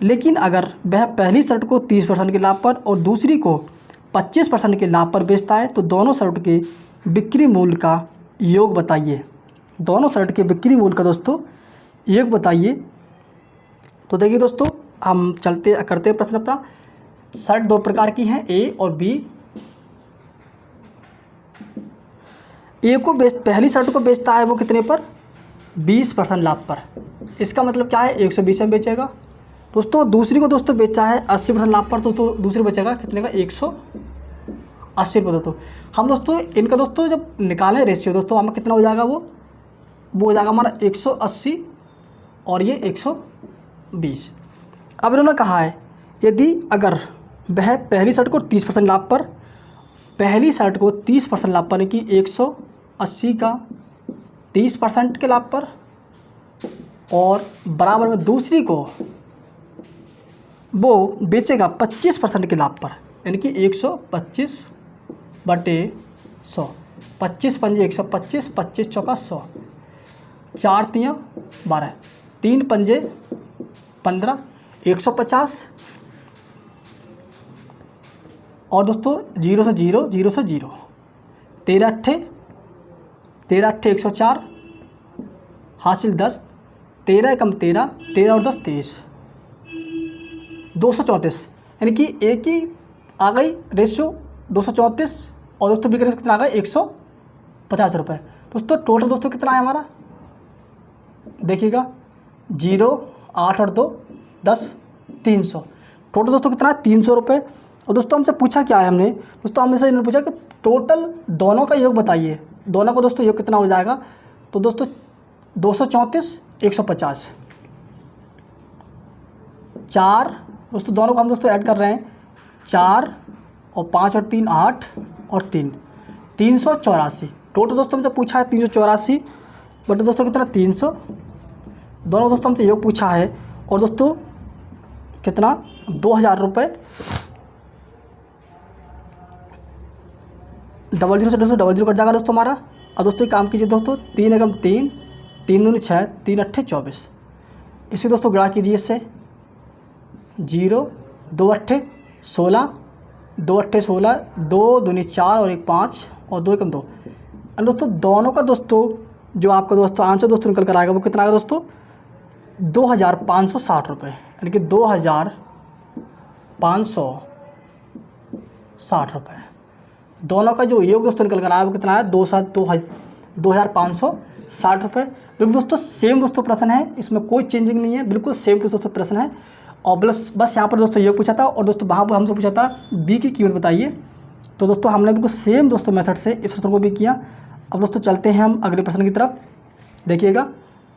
लेकिन अगर वह पहली शर्ट को 30% के लाभ पर और दूसरी को 25% के लाभ पर बेचता है तो दोनों शर्ट के बिक्री मूल्य का योग बताइए। दोनों शर्ट के बिक्री मूल्य का दोस्तों योग बताइए। तो देखिए दोस्तों हम करते हैं प्रश्न अपना। शर्ट 2 प्रकार की हैं, ए और बी। ए को पहली शर्ट को बेचता है वो कितने पर 20% लाभ पर, इसका मतलब क्या है 120 में बेचेगा। दोस्तों दूसरी को दोस्तों बेचा है 80% लाभ पर, तो दूसरी बचेगा कितने का 180 रुपये। दोस्तों हम दोस्तों इनका दोस्तों जब निकालें रेशियो दोस्तों हमें कितना हो जाएगा, वो हो जाएगा हमारा 180 और ये 120। अब इन्होंने कहा है यदि अगर वह पहली शर्ट को 30% लाभ पर, पहली शर्ट को 30% लाभ पर, कि 180 का 30% के लाभ पर, और बराबर में दूसरी को वो बेचेगा 25% के लाभ पर, यानी कि 125 बटे 100, 25 पंजे 125, 25 चौका 100, 4 तियाँ 12, 3 पंजे 15, 150 और दोस्तों 0 से 0, 0 से 0, 13 अट्ठे 104, हासिल 10, 13 कम 13, 13 और 10 23, 234, यानी कि एक ही आ गई रेशियो 234 और दोस्तों बिक्री कितना आ गया 150 रुपये। दोस्तों टोटल दोस्तों कितना है हमारा, देखिएगा 0, 8 और 2 10, 300। टोटल दोस्तों कितना है 300 रुपये। और दोस्तों हमसे पूछा क्या है, हमने दोस्तों हमसे इन्होंने पूछा कि टोटल दोनों का योग बताइए। दोनों को दोस्तों योग कितना हो जाएगा, तो दोस्तों 234 150, 4 दोस्तों दोनों को हम दोस्तों ऐड कर रहे हैं, 4 और 5 और 3 8 और 3 384। टोटल दोस्तों हमसे पूछा है 384 बट दोस्तों कितना 300। दोनों दोस्तों हमसे योग पूछा है और दोस्तों कितना 2000 रुपये डबल जीरो से दोस्तों डबल जीरो कट जाएगा दोस्तों हमारा। अब दोस्तों एक काम कीजिए दोस्तों, 3 एकम 3, 3 दूनी 6, 3 अट्ठे 24। इसे दोस्तों गुणा कीजिए इससे, 0 2 अट्ठे 16, 2 अट्ठे 16, 2 दूनी 4 और 1 5 और 2 एकम 2। और दोस्तों दोनों का दोस्तों जो आपका दोस्तों आंसर दोस्तों निकल कर आएगा वो कितना आएगा दोस्तों, 2560 रुपये, यानी कि 2560 रुपये। दोनों का जो योग दोस्तों निकल कर आया वो कितना है, 2560 रुपये। बिल्कुल दोस्तों सेम दोस्तों प्रश्न है, इसमें कोई चेंजिंग नहीं है, बिल्कुल सेम दोस्तों प्रश्न है। और बस यहाँ पर दोस्तों योग पूछा था और दोस्तों वहाँ पर हमसे पूछा था बी की कीमत बताइए। तो दोस्तों हमने बिल्कुल सेम दोस्तों मेथड से इस प्रश्न को भी किया। अब दोस्तों चलते हैं हम अगले प्रश्न की तरफ। देखिएगा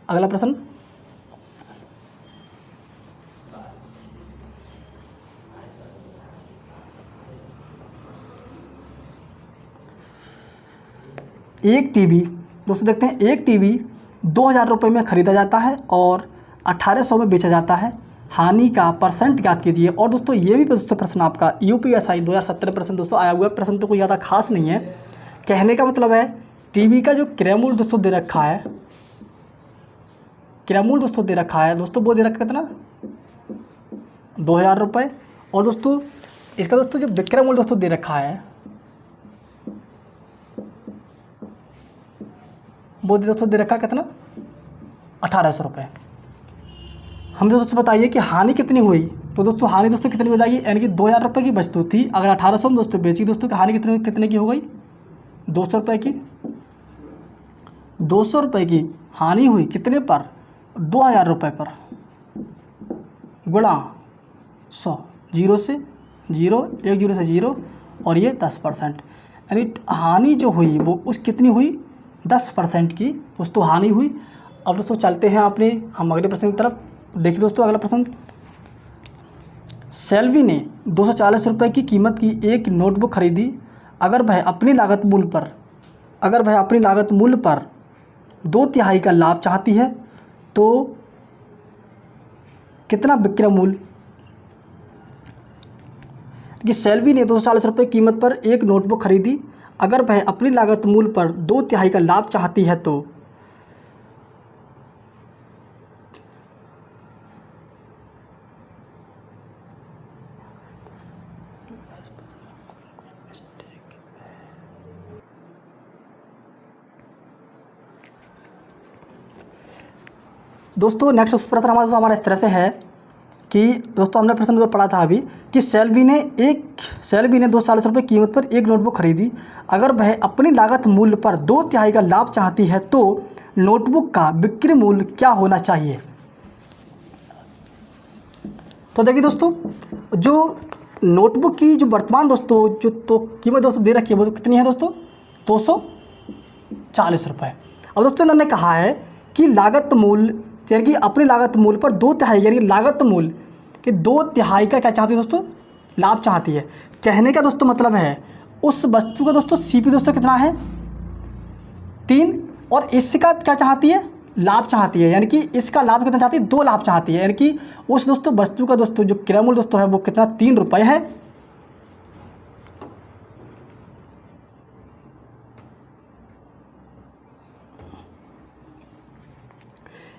अगला प्रश्न, एक टीवी दोस्तों देखते हैं, एक टीवी 2000 रुपये में ख़रीदा जाता है और 1800 में बेचा जाता है, हानि का परसेंट ज्ञात कीजिए। और दोस्तों ये भी दोस्तों प्रश्न आपका यूपीएसआई 2017 प्रश्न दोस्तों आया हुआ है। प्रश्न तो कोई ज़्यादा खास नहीं है, कहने का मतलब है टीवी का जो क्रय मूल्य दोस्तों दे रखा है, क्रय मूल्य दोस्तों दे रखा है दोस्तों, वो दे रखा कितना, 2000 रुपये। और दोस्तों इसका दोस्तों जो विक्रय मूल्य दोस्तों दे रखा है वो दोस्तों दे रखा है कितना, 1800 रुपये। हम दोस्तों बताइए कि हानि कितनी हुई। तो दोस्तों हानि दोस्तों कितनी हो जाएगी, यानी कि 2000 रुपये की वस्तु थी, अगर 1800 में दोस्तों बेची दोस्तों की हानि कितने की हो गई, 200 रुपये की। 200 रुपये की हानि हुई कितने पर, 2000 रुपये पर, गुणा 100, 0 से 0, 1 0 से 0 और ये 10%, यानी हानि जो हुई वो उस कितनी हुई, 10% की दोस्तों हानि हुई। अब दोस्तों चलते हैं हम अगले प्रश्न की तरफ। देखिए दोस्तों अगला प्रश्न, सेल्वी ने 240 रुपये की कीमत की एक नोटबुक खरीदी, अगर वह अपनी लागत मूल्य पर 2/3 का लाभ चाहती है तो कितना विक्रय मूल्य। कि सेल्वी ने 240 रुपये कीमत पर एक नोटबुक खरीदी, अगर वह अपनी लागत मूल्य पर 2/3 का लाभ चाहती है तो दोस्तों नेक्स्ट प्रश्न हमारा इस तरह से है कि दोस्तों हमने प्रश्न जो पढ़ा था अभी कि सेल्वी ने 240 रुपये कीमत पर एक नोटबुक खरीदी, अगर वह अपनी लागत मूल्य पर 2/3 का लाभ चाहती है तो नोटबुक का बिक्री मूल्य क्या होना चाहिए। तो देखिए दोस्तों जो नोटबुक की जो वर्तमान दोस्तों जो तो कीमत दोस्तों दे रखी है वो कितनी है दोस्तों, 240 रुपये। अब दोस्तों इन्होंने कहा है कि लागत मूल्य यानी कि अपनी लागत मूल्य पर 2/3 यानी लागत मूल्य कि 2/3 का क्या चाहती है दोस्तों, लाभ चाहती है। कहने का दोस्तों मतलब है उस वस्तु का दोस्तों सीपी दोस्तों कितना है, 3, और इसका क्या चाहती है, लाभ चाहती है, यानी कि इसका लाभ कितना चाहती है, 2 लाभ चाहती है, यानी कि उस दोस्तों वस्तु का दोस्तों जो क्रय मूल्य दोस्तों है वो कितना, 3 रुपये है।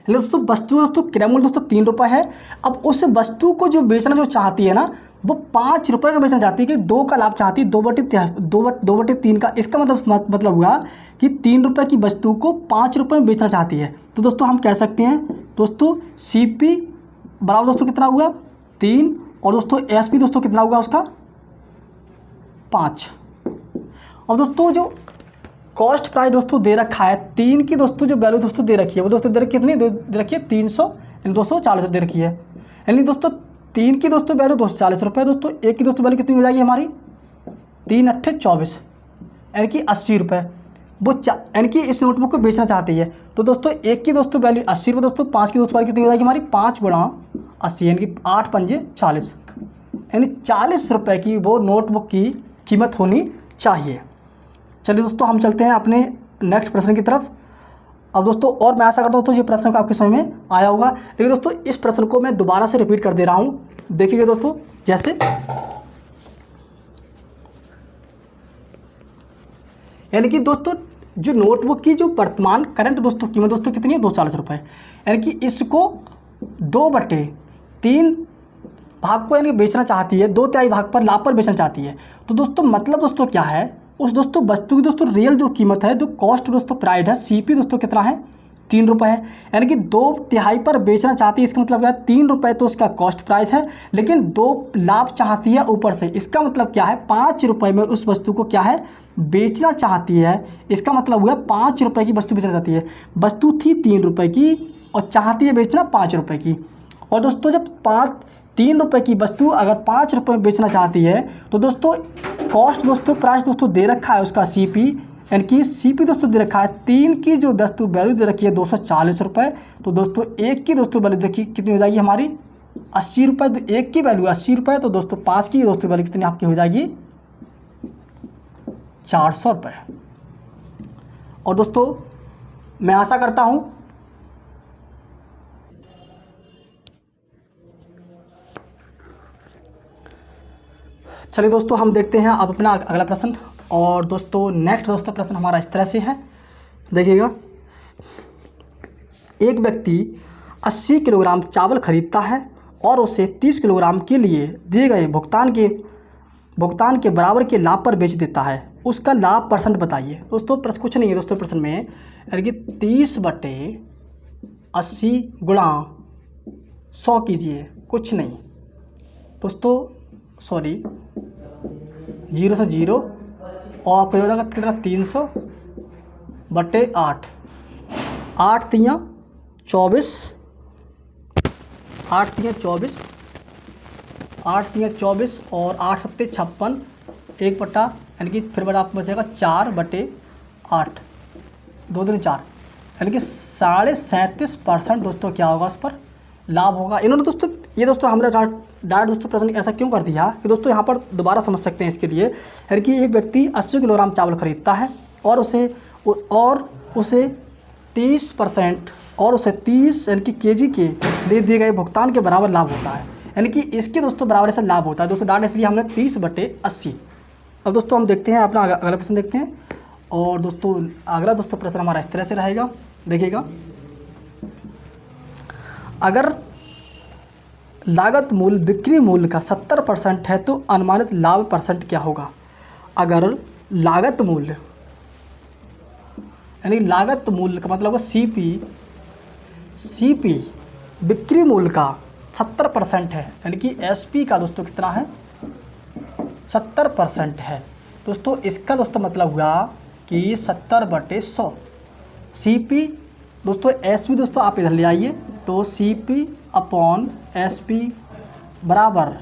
दोस्तों वस्तु दोस्तों क्रय मूल्य दोस्तों 3 रुपये है। अब उस वस्तु को जो बेचना जो चाहती है ना वो 5 रुपये का बेचना चाहती है, कि 2 का लाभ चाहती है, 2/3 का। इसका मतलब हुआ कि 3 रुपये की वस्तु को 5 रुपये में बेचना चाहती है। तो दोस्तों हम कह सकते हैं दोस्तों सीपी बराबर दोस्तों कितना हुआ, 3, और दोस्तों एसपी दोस्तों कितना होगा उसका, 5। और दोस्तों जो कॉस्ट प्राइस दोस्तों दे रखा है 3 की दोस्तों जो वैल्यू दोस्तों दे रखी है वो दोस्तों दे रखी है कितनी दे रखी है, 300 यानी 240 दे रखी है, यानी दोस्तों 3 की दोस्तों वैल्यू 240 रुपये। दोस्तों 1 की दोस्तों वैल्यू कितनी हो जाएगी हमारी, 3 अट्ठे 24 यानी कि 80 रुपये। वो यानी कि इस नोटबुक को बेचना चाहती है। तो दोस्तों 1 की दोस्तों वैल्यू 80 रुपये, दोस्तों 5 की दोस्तों वैल्यू कितनी हो जाएगी हमारी, 5 गुणा 80 यानी कि 8 पंजे 40, यानी 40 रुपये की वो नोटबुक की कीमत होनी चाहिए। चलिए दोस्तों हम चलते हैं अपने नेक्स्ट प्रश्न की तरफ। अब दोस्तों और मैं आशा करता हूँ दोस्तों ये प्रश्न का आपके समझ में आया होगा, लेकिन दोस्तों इस प्रश्न को मैं दोबारा से रिपीट कर दे रहा हूँ। देखिएगा दोस्तों, जैसे यानी कि दोस्तों जो नोटबुक की जो वर्तमान करंट दोस्तों कीमत दोस्तों कितनी है, 240 रुपये। यानी कि इसको 2/3 भाग को यानी बेचना चाहती है, 2/3 भाग पर लाभ पर बेचना चाहती है। तो दोस्तों मतलब दोस्तों क्या है, उस दोस्तों वस्तु की दोस्तों रियल जो कीमत है, जो कॉस्ट दोस्तों प्राइस है, CP दोस्तों कितना है, 3 रुपये है। यानी कि 2/3 पर बेचना चाहती है, इसका मतलब क्या है, 3 रुपये तो उसका कॉस्ट प्राइस है, लेकिन 2 लाभ चाहती है ऊपर से। इसका मतलब क्या है, 5 रुपये में उस वस्तु को क्या है, बेचना चाहती है। इसका मतलब हुआ 5 रुपये की वस्तु बेचना चाहती है। वस्तु थी 3 रुपये की और चाहती है बेचना 5 रुपये की। और दोस्तों जब 3 रुपये की वस्तु अगर 5 रुपये में बेचना चाहती है तो दोस्तों कॉस्ट दोस्तों प्राइस दोस्तों दे रखा है उसका CP, यानी कि CP दोस्तों दे रखा है 3 की जो दोस्तों वैल्यू दे रखी है 240 रुपये। तो दोस्तों 1 की दोस्तों वैल्यू देखिए कितनी हो जाएगी हमारी, 80 रुपये। तो 1 की वैल्यू 80 रुपये, तो दोस्तों 5 की दोस्तों वैल्यू कितनी आपकी हो जाएगी, 400 रुपये। और दोस्तों मैं आशा करता हूँ चलिए दोस्तों हम देखते हैं अब अपना अगला प्रश्न। और दोस्तों नेक्स्ट दोस्तों प्रश्न हमारा इस तरह से है, देखिएगा। एक व्यक्ति 80 किलोग्राम चावल खरीदता है और उसे 30 किलोग्राम के लिए दिए गए भुगतान के बराबर के लाभ पर बेच देता है। उसका लाभ % बताइए। दोस्तों प्रश्न कुछ नहीं है दोस्तों, प्रश्न में यानी कि 30/80 गुणा 100 कीजिए, कुछ नहीं दोस्तों, सॉरी 0 से 0 और आपको हो जाएगा कितना, 300/8, 8 तियाँ 24, 8 तियाँ 24, 8 तियाँ 24 और 8 सत्ते 56, 1 बटा यानी कि फिर बड़ा आपको बचेगा 4/8, 2 दूनी 4, यानी कि 37.5% दोस्तों क्या होगा उस पर लाभ होगा। इन्होंने दोस्तों ये दोस्तों हमने डायरेक्ट दोस्तों प्रश्न ऐसा क्यों कर दिया कि दोस्तों यहाँ पर दोबारा समझ सकते हैं इसके लिए। यानी कि एक व्यक्ति 80 किलोग्राम चावल खरीदता है और उसे 30% और उसे 30 यानी कि केजी के लिए दिए गए भुगतान के बराबर लाभ होता है। यानी कि इसके दोस्तों बराबर से लाभ होता है दोस्तों, डायरेक्ट इसलिए हमने 30/80। अब दोस्तों हम देखते हैं अपना अगला प्रश्न देखते हैं। और दोस्तों अगला दोस्तों प्रश्न हमारा इस तरह से रहेगा, देखिएगा। अगर लागत मूल्य बिक्री मूल्य का 70% है तो अनुमानित लाभ % क्या होगा। अगर लागत मूल्य यानी लागत मूल्य का मतलब CP बिक्री मूल्य का 70% है, यानी कि SP का दोस्तों कितना है, 70% है दोस्तों। इसका दोस्तों मतलब हुआ कि 70/100 CP दोस्तों, SP दोस्तों आप इधर ले आइए, तो CP/SP बराबर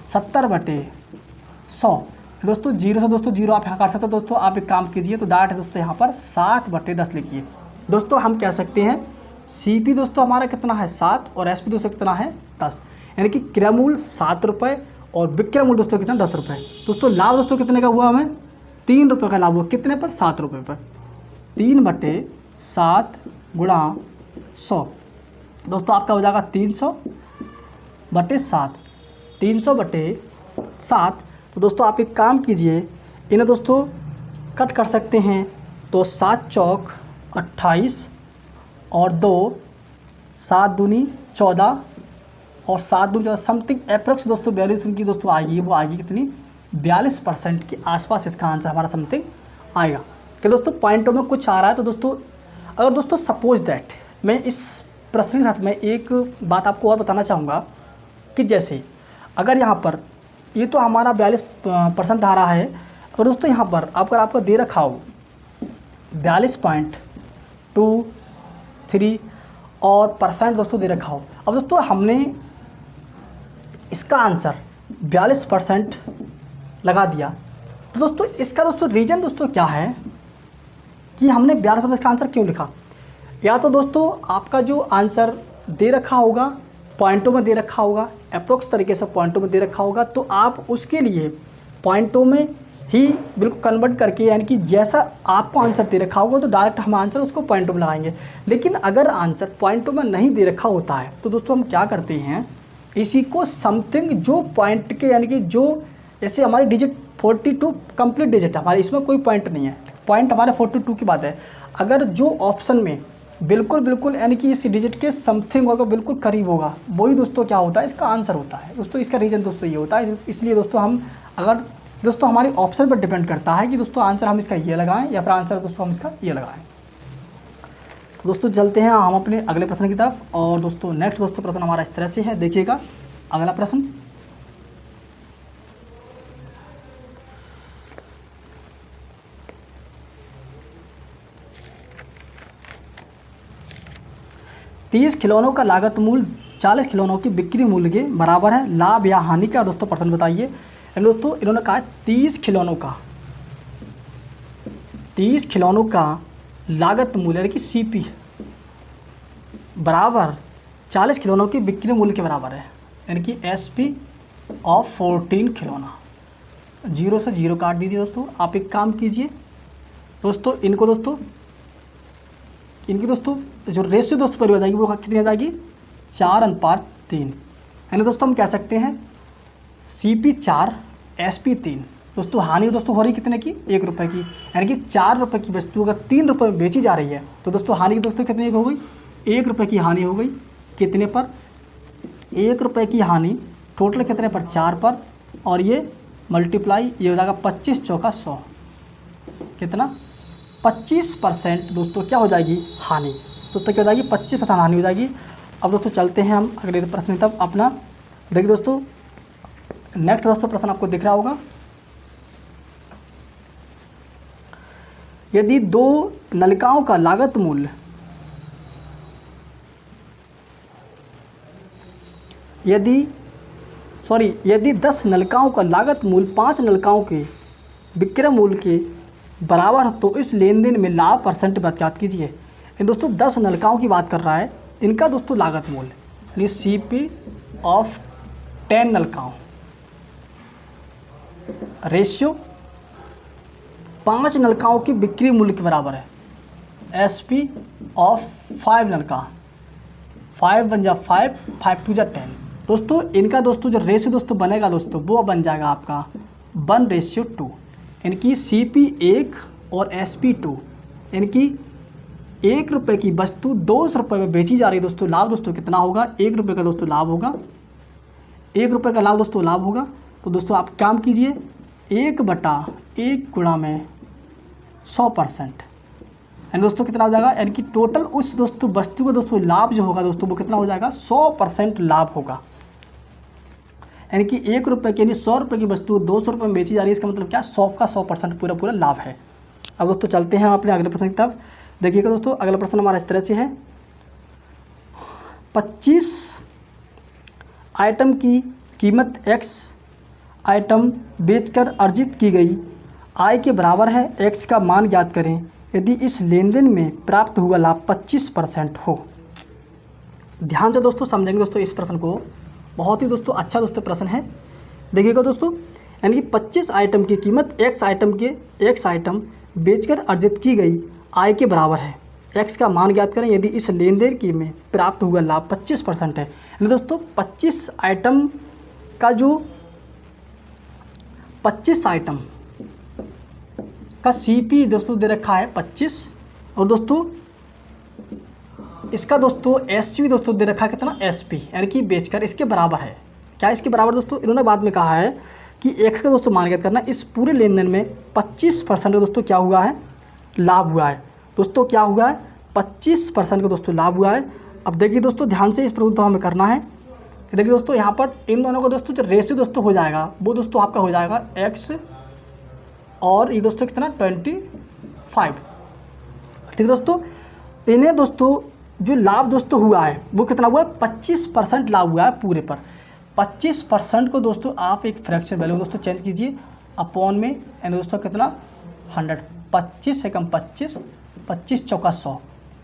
70/100। दोस्तों 0 से दोस्तों 0 आप यहाँ काट सकते हो। दोस्तों आप एक काम कीजिए, तो डायरेक्ट दोस्तों यहाँ पर 7/10 लिखिए। दोस्तों हम कह सकते हैं CP दोस्तों हमारा कितना है 7 और SP दोस्तों कितना है 10, यानी कि क्रय मूल्य 7 रुपये और विक्रय मूल्य दोस्तों कितना 10 रुपये। दोस्तों लाभ दोस्तों कितने का हुआ, हमें 3 रुपये का लाभ हुआ, कितने पर, 7 रुपये पर। 3/7 गुणा 100 दोस्तों आपका हो जाएगा 300/7, 300/7। तो दोस्तों आप एक काम कीजिए, इन्हें दोस्तों कट कर सकते हैं, तो 7 चौक 28 और 2 7 दूनी 14 और 7 दूनी 14 समथिंग अप्रोक्स दोस्तों वैल्यू की दोस्तों आएगी, वो आएगी कितनी, 42% के आसपास इसका आंसर हमारा समथिंग आएगा। कि दोस्तों पॉइंटों में कुछ आ रहा है। तो दोस्तों अगर दोस्तों सपोज दैट मैं इस प्रश्न के साथ में एक बात आपको और बताना चाहूँगा कि जैसे अगर यहाँ पर ये तो हमारा 42% आ रहा है, और दोस्तों यहाँ पर आपको दे रखा हो 42.23 और % दोस्तों दे रखा हो। अब दोस्तों हमने इसका आंसर 42% लगा दिया, तो दोस्तों इसका दोस्तों रीज़न दोस्तों क्या है कि हमने 42% का आंसर क्यों लिखा। या तो दोस्तों आपका जो आंसर दे रखा होगा पॉइंटों में दे रखा होगा, अप्रोक्स तरीके से पॉइंटों में दे रखा होगा, तो आप उसके लिए पॉइंटों में ही बिल्कुल कन्वर्ट करके, यानी कि जैसा आपको आंसर दे रखा होगा तो डायरेक्ट हम आंसर उसको पॉइंटों में लगाएंगे। लेकिन अगर आंसर पॉइंटों में नहीं दे रखा होता है तो दोस्तों हम क्या करते हैं, इसी को समथिंग जो पॉइंट के, यानी कि जो जैसे हमारी डिजिट 42 कंप्लीट डिजिट है हमारे, इसमें कोई पॉइंट नहीं है, पॉइंट हमारे 42 की बात है। अगर जो ऑप्शन में बिल्कुल यानी कि इस डिजिट के समथिंग होगा, बिल्कुल करीब होगा, वही दोस्तों क्या होता है, इसका आंसर होता है दोस्तों। इसका रीज़न दोस्तों ये होता है। इसलिए दोस्तों हम अगर दोस्तों हमारी ऑप्शन पर डिपेंड करता है कि दोस्तों आंसर हम इसका ये लगाएं या फिर आंसर दोस्तों हम इसका ये लगाएं। दोस्तों चलते हैं हम अपने अगले प्रश्न की तरफ। और दोस्तों नेक्स्ट दोस्तों प्रश्न हमारा इस तरह से है, देखिएगा अगला प्रश्न। तीस खिलौनों का लागत मूल्य 40 खिलौनों की बिक्री मूल्य के बराबर है, लाभ या हानि का दोस्तों प्रश्न बताइए। दोस्तों इन्होंने कहा 30 खिलौनों का लागत मूल्य यानी कि CP बराबर 40 खिलौनों की बिक्री मूल्य के बराबर है, यानी कि SP ऑफ 14 खिलौना। 0 से 0 काट दीजिए दोस्तों। आप एक काम कीजिए दोस्तों, इनकी दोस्तों जो रेशियो दोस्तों पर हो जाएगी वो कितनी आ जाएगी, 4:3। यानी दोस्तों हम कह सकते हैं CP 4 SP 3। दोस्तों हानि दोस्तों हो रही कितने की, 1 रुपये की, यानी कि 4 रुपये की वस्तु अगर 3 रुपये में बेची जा रही है तो दोस्तों हानि दोस्तों कितनी हो गई, 1 रुपये की हानि हो गई। कितने पर, 1 रुपये की हानि, टोटल कितने पर, 4 पर, और ये मल्टीप्लाई ये हो जाएगा 25 चौका 100, कितना 25% दोस्तों क्या हो जाएगी, हानि। दोस्तों क्या हो जाएगी, 25% हानि हो जाएगी। अब दोस्तों चलते हैं हम अगले प्रश्न तब अपना। देखिए दोस्तों नेक्स्ट दोस्तों प्रश्न आपको दिख रहा होगा। यदि 2 नलिकाओं का लागत मूल्य यदि 10 नलिकाओं का लागत मूल्य 5 नलिकाओं के विक्रय मूल्य के बराबर तो इस लेन देन में लाभ परसेंट ज्ञात कीजिए। इन दोस्तों 10 नलिकाओं की बात कर रहा है, इनका दोस्तों लागत मूल्य यानी CP ऑफ 10 नलिकाओं रेशियो 5 नलिकाओं की बिक्री मूल्य के बराबर है, SP ऑफ 5 नलिका, 5 बन जा 5, 5 2 जा 10। दोस्तों इनका दोस्तों जो रेशियो दोस्तों बनेगा दोस्तों वो बन जाएगा आपका 1:2, यानी कि CP 1 और SP 2, यानी कि 1 रुपये की वस्तु 200 रुपये में बेची जा रही है दोस्तों। लाभ दोस्तों कितना होगा, 1 रुपये का दोस्तों लाभ होगा, 1 रुपये का लाभ दोस्तों लाभ होगा। तो दोस्तों आप काम कीजिए 1/1 गुणा में 100%, यानी दोस्तों कितना हो जाएगा, यानी कि टोटल उस दोस्तों वस्तु का दोस्तों लाभ जो होगा दोस्तों वो कितना हो जाएगा, 100% लाभ होगा। यानी कि 1 रुपये की यानी 100 रुपये की वस्तु 200 रुपये में बेची जा रही है, इसका मतलब क्या, 100 का 100% पूरा लाभ है। अब दोस्तों चलते हैं हम अपने अगले प्रश्न की तरफ। देखिएगा दोस्तों अगला प्रश्न हमारा इस तरह से है, 25 आइटम की कीमत X आइटम बेचकर अर्जित की गई आय के बराबर है, X का मान ज्ञात करें यदि इस लेन देन में प्राप्त हुआ लाभ 25% हो। ध्यान से दोस्तों समझेंगे दोस्तों इस प्रश्न को, बहुत ही दोस्तों अच्छा दोस्तों प्रश्न है। देखिएगा दोस्तों, यानी कि 25 आइटम की कीमत X आइटम बेचकर अर्जित की गई आय के बराबर है, X का मान ज्ञात करें यदि इस लेन देन की में प्राप्त हुआ लाभ 25% है। यानी दोस्तों 25 आइटम का जो 25 आइटम का CP दोस्तों दे रखा है 25, और दोस्तों इसका दोस्तों SP दोस्तों दे रखा है कितना, SP, यानी कि बेचकर इसके बराबर है। क्या इसके बराबर दोस्तों, इन्होंने बाद में कहा है कि X का दोस्तों मान ज्ञात करना, इस पूरे लेन देन में 25% दोस्तों क्या हुआ है, लाभ हुआ है। दोस्तों क्या हुआ है, 25% का दोस्तों लाभ हुआ है। अब देखिए दोस्तों ध्यान से इस प्रयोग हमें करना है। देखिए दोस्तों यहाँ पर इन दोनों का दोस्तों जो रेशियो दोस्तों हो जाएगा वो दोस्तों आपका हो जाएगा X और ये दोस्तों कितना 25। ठीक दोस्तों, इन्हें दोस्तों जो लाभ दोस्तों हुआ है वो कितना हुआ है, 25% लाभ हुआ है पूरे पर। 25% को दोस्तों आप एक फ्रैक्शन वैल्यू दोस्तों चेंज कीजिए अपॉन में, यानी दोस्तों कितना 100, 25 से कम 25, 25 चौका 100,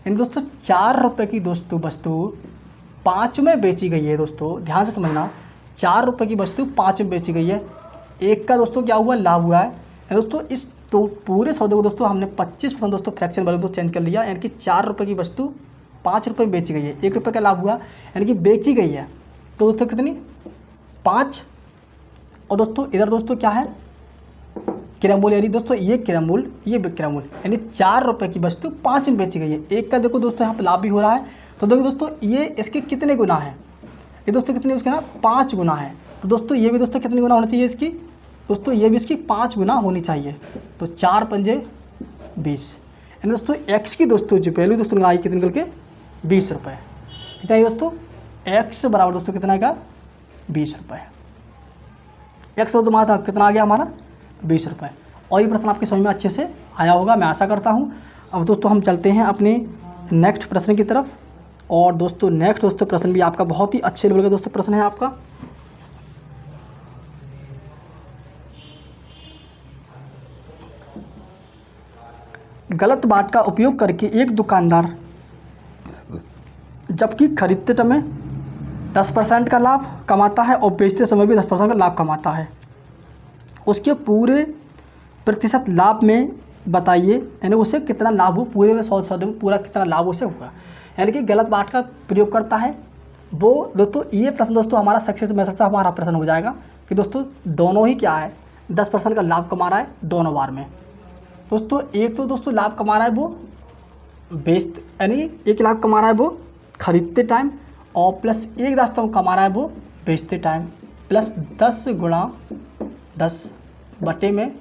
यानी दोस्तों 4 रुपये की दोस्तों वस्तु 5 में बेची गई है। दोस्तों ध्यान से समझना, 4 रुपये की वस्तु 5 में बेची गई है, 1 का दोस्तों क्या हुआ, लाभ हुआ है। दोस्तों इस तो पूरे सौदे को दोस्तों हमने 25% दोस्तों फ्रैक्शन वैल्यू दोस्तों चेंज कर लिया, यानी कि 4 रुपये की वस्तु 5 रुपये में बेची गई है, 1 रुपये का लाभ हुआ, यानी कि बेची गई है तो दोस्तों कितनी 5, और दोस्तों इधर दोस्तों क्या है क्रय मूल्य, यानी दोस्तों ये क्रय मूल्य, ये क्रय मूल्य, यानी 4 रुपये की वस्तु 5 में बेची गई है। एक का देखो दोस्तों यहाँ पर लाभ भी हो रहा है, तो देखो दोस्तों ये इसके कितने गुना है, ये दोस्तों कितने उसके ना 5 गुना है। तो दोस्तों ये भी दोस्तों कितनी गुना होनी चाहिए इसकी, दोस्तों ये भी इसकी 5 गुना होनी चाहिए। तो 4 पंजे 20, यानी दोस्तों एक्स की दोस्तों जो वैल्यू दोस्तों आई कितनी निकल के 20 रुपये। कितना है दोस्तों, एक्स बराबर दोस्तों कितना का 20 रुपये। एक्स तो तुम्हारा कितना आ गया हमारा 20 रुपये। और ये प्रश्न आपके समझ में अच्छे से आया होगा, मैं आशा करता हूँ। अब दोस्तों हम चलते हैं अपने नेक्स्ट प्रश्न की तरफ। और दोस्तों नेक्स्ट दोस्तों प्रश्न भी आपका बहुत ही अच्छे लेवल का दोस्तों प्रश्न है आपका। गलत बाट का उपयोग करके एक दुकानदार जबकि खरीदते समय 10% का लाभ कमाता है और बेचते समय भी 10% का लाभ कमाता है, उसके पूरे प्रतिशत लाभ में बताइए, यानी उसे कितना लाभ हो, पूरे में 100 में पूरा कितना लाभ उसे होगा। यानी कि गलत बाट का प्रयोग करता है वो। दोस्तों ये प्रश्न दोस्तों हमारा सक्सेस मेथड से हमारा प्रश्न हो जाएगा कि दोस्तों दोनों ही क्या है 10% का लाभ कमा रहा है दोनों बार में। दोस्तों एक तो दोस्तों लाभ कमा रहा है वो बेचते, यानी 1 लाख कमा रहा है वो खरीदते टाइम, और प्लस 1 दोस्तों कमा रहा है वो बेचते टाइम, प्लस 10 गुणा 10 बटे में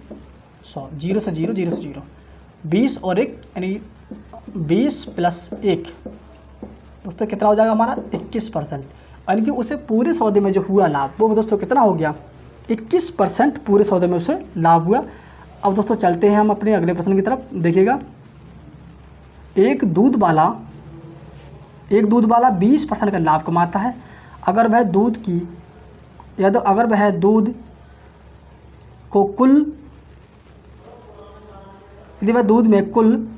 100, 0 से 0, 0 से 0, 20 और 1, यानी 20 प्लस 1 दोस्तों कितना हो जाएगा हमारा 21%। यानी कि उसे पूरे सौदे में जो हुआ लाभ वो दोस्तों कितना हो गया 21% पूरे सौदे में उसे लाभ हुआ। अब दोस्तों चलते हैं हम अपने अगले प्रश्न की तरफ। देखिएगा, एक दूध वाला 20% का लाभ कमाता है अगर वह दूध की या तो अगर वह दूध को कुल यदि वह दूध में कुल,